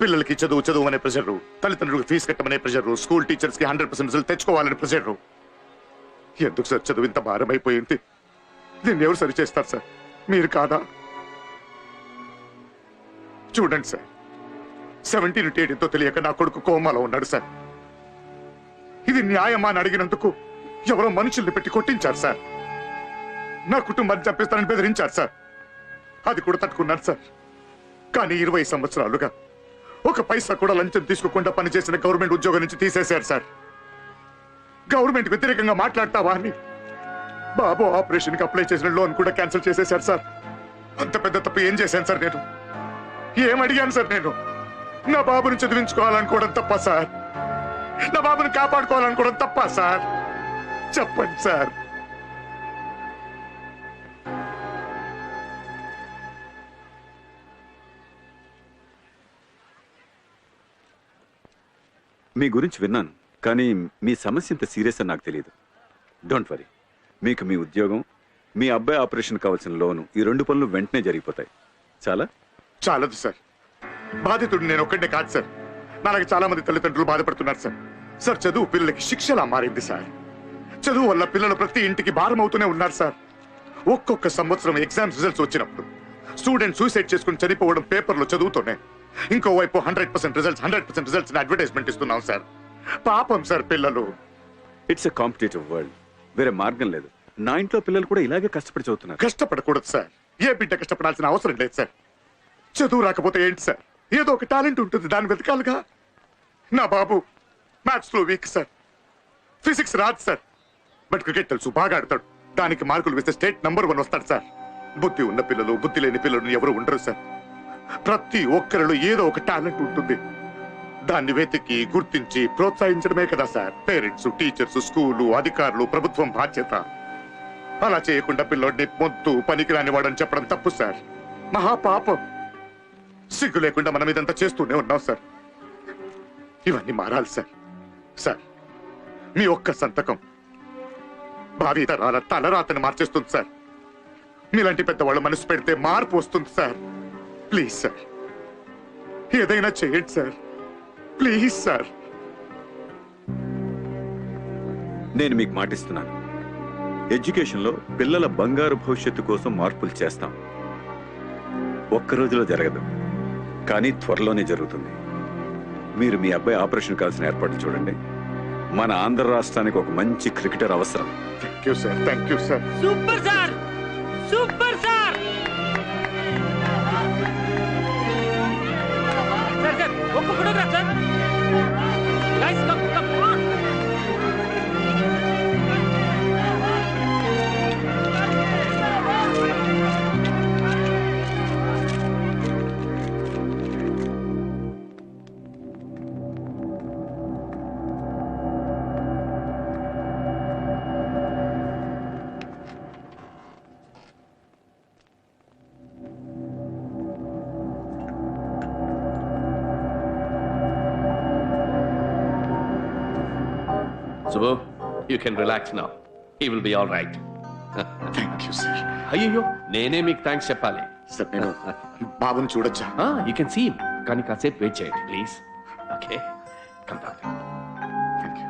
పిల్లలకి చదువు అనే ప్రెషర్, తల్లిదండ్రులకు ఫీజు కట్టమనే ప్రెషర్, స్కూల్ టీచర్స్ కి 100% రిజల్ట్ తెచ్చుకోవాలనే ప్రెషర్. ఎందుకు సార్ చదువు ఇంత భారం అయిపోయింది? దీన్ని ఎవరు సరి చేస్తారు సార్? మీరు కాదా? చూడండి సార్, 17 to 8 ఎంతో తెలియక నా కొడుకు కోమాలో ఉన్నాడు సార్. ఇది న్యాయమా అని అడిగినందుకు ఎవరో మనుషుల్ని పెట్టి కొట్టించారు సార్. నా కుటుంబాన్ని చంపేస్తానని బెదిరించారు సార్. అది కూడా తట్టుకున్నాను సార్. కానీ 20 సంవత్సరాలుగా ఒక పైసా కూడా లంచం తీసుకోకుండా పనిచేసిన గవర్నమెంట్ ఉద్యోగం నుంచి తీసేశారు సార్. గవర్నమెంట్ వ్యతిరేకంగా మాట్లాడతావా అని బాబు ఆపరేషన్ కి అప్లై చేసిన లోన్ కూడా క్యాన్సిల్ చేసేశారు సార్. అంత పెద్ద తప్పు ఏం చేశాను సార్? నేను ఏం అడిగాను సార్? నేను నా బాబుని చదివించుకోవాలనుకోవడం తప్ప సార్? నా బాబుని కాపాడుకోవాలనుకోవడం తప్ప సార్? చెప్పండి సార్. మీ గురించి విన్నాను, కానీ మీ సమస్య ఇంత సీరియస్ అని నాకు తెలియదు. డోంట్ వరీ, మీకు మీ ఉద్యోగం, మీ అబ్బాయి ఆపరేషన్ కావాల్సిన లోను, ఈ 2 పనులు వెంటనే జరిగిపోతాయి. చాలదు సార్. బాధితుడు నేను ఒక్కడే కాదు సార్. నాలాగే చాలా మంది తల్లిదండ్రులు బాధపడుతున్నారు సార్. సార్ చదువు పిల్లలకి శిక్షలా మారింది సార్. చదువు వల్ల పిల్లలు ప్రతి ఇంటికి భారం అవుతూనే ఉన్నారు సార్. ఒక్కొక్క సంవత్సరం ఎగ్జామ్స్ రిజల్ట్స్ వచ్చినప్పుడు స్టూడెంట్ సూసైడ్ చేసుకుని చనిపోవడం పేపర్లో చదువుతూనే, ఇంకోవైపు 100% రిజల్ట్స్ అడ్వర్టైజ్మెంట్ ఇస్తున్నాం సార్. పాపం సార్ పిల్లలు. ఇట్స్ ఎ కాంపిటేటివ్ వరల్డ్, వేరే మార్గం లేదు. నా ఇంట్లో పిల్లలు కూడా ఇలాగే కష్టపడి చదువుతున్నారు. కష్టపడకూడదు సార్. ఏ బిడ్డ కష్టపడాల్సిన అవసరం లేదు సార్. చదువు రాకపోతే ఏంటి సార్? ఏదో ఒక టాలెంట్ ఉంటుంది, దాన్ని వెతకాలిగా. నా బాబు మ్యాథ్స్ లో వీక్ సార్, ఫిజిక్స్ రాదు సార్, బట్ క్రికెట్ తెలుసు, బాగా ఆడతాడు. దానికి మార్కులు వేస్తే స్టేట్ నంబర్ 1 వస్తాడు సార్. బుద్ధి ఉన్న పిల్లలు, బుద్ధి లేని పిల్లలు ఎవరు ఉండరు సార్. ప్రతి ఒక్కరిలో ఏదో ఒక టాలెంట్ ఉంటుంది. దాన్ని వెతికి గుర్తించి ప్రోత్సహించడమే కదా సార్ పేరెంట్స్, టీచర్స్, స్కూలు, అధికారులు, ప్రభుత్వం బాధ్యత. అలా చేయకుండా పిల్లోడిని మొద్దు పనికిరాని వాడని చెప్పడం తప్పు సార్, మహాపాపం. సిగ్గు లేకుండా మనం ఇదంతా చేస్తూనే ఉన్నాం సార్. ఇవన్నీ మారాలి సార్. సార్ మీ ఒక్క సంతకం భావి తరాల తలరాతని మార్చేస్తుంది సార్. మీలాంటి పెద్దవాళ్ళు మనసు పెడితే మార్పు వస్తుంది సార్. ప్లీజ్ సార్, ఏదైనా చేయండి సార్, ప్లీజ్ సార్. నేను మీకు మాటిస్తున్నాను, ఎడ్యుకేషన్లో పిల్లల బంగారు భవిష్యత్తు కోసం మార్పులు చేస్తాం. ఒక్క రోజులో జరగదు, కానీ త్వరలోనే జరుగుతుంది. మీరు మీ అబ్బాయి ఆపరేషన్ కావాల్సిన ఏర్పాట్లు చూడండి. మన ఆంధ్ర రాష్ట్రానికి ఒక మంచి క్రికెటర్ అవసరం. Thank you sir, thank you sir. Super sir, super sir. Sir sir ఒక్క photograph sir. Guys come come on. Subbu, you can relax now. He will be all right. Thank you, sir. అయ్యో నేనే మీకు thanks చెప్పాలి. Sir నేను బాబుని చూడొచ్చా? You can see him, కానీ కాసేపు వెయిట్ చేయండి please. Okay, come doctor. Thank you.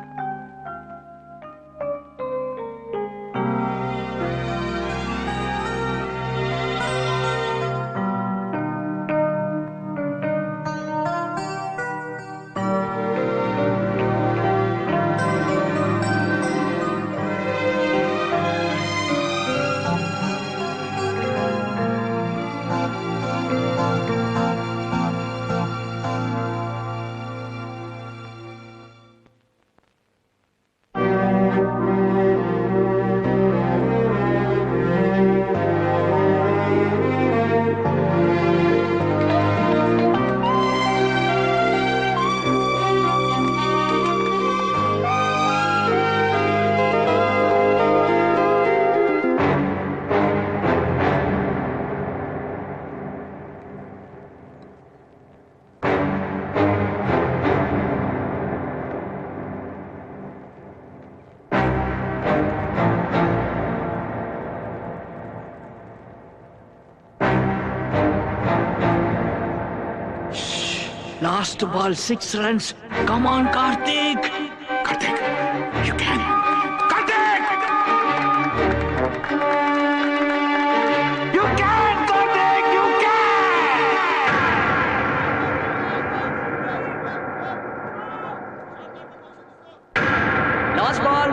Last ball, 6 runs. Come on, Karthik. Karthik, you can. Karthik! You can, Karthik! You can! Last ball.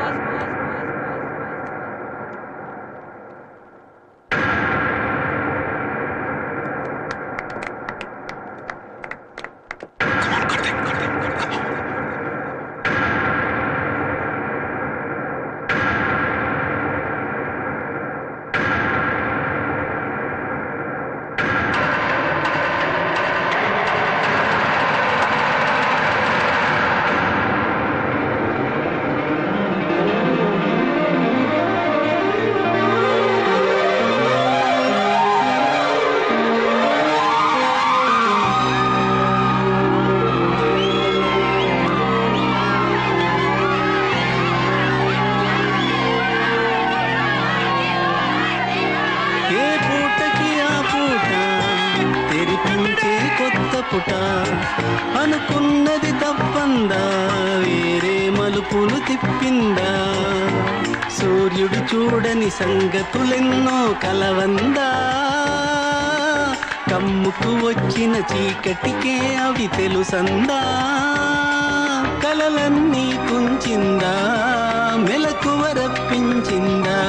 అనుకున్నది తప్పందా, వేరే మలుపులు తిప్పిందా, సూర్యుడు చూడని సంగతులెన్నో కలవందా, కమ్ముకు వచ్చిన చీకటికే అవి తెలుసందా, కలలన్నీ కుంచిందా, మెలకువ రప్పించిందా,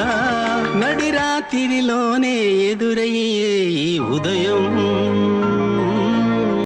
నడి రాత్రిలోనే ఎదురయ్యే ఈ ఉదయం.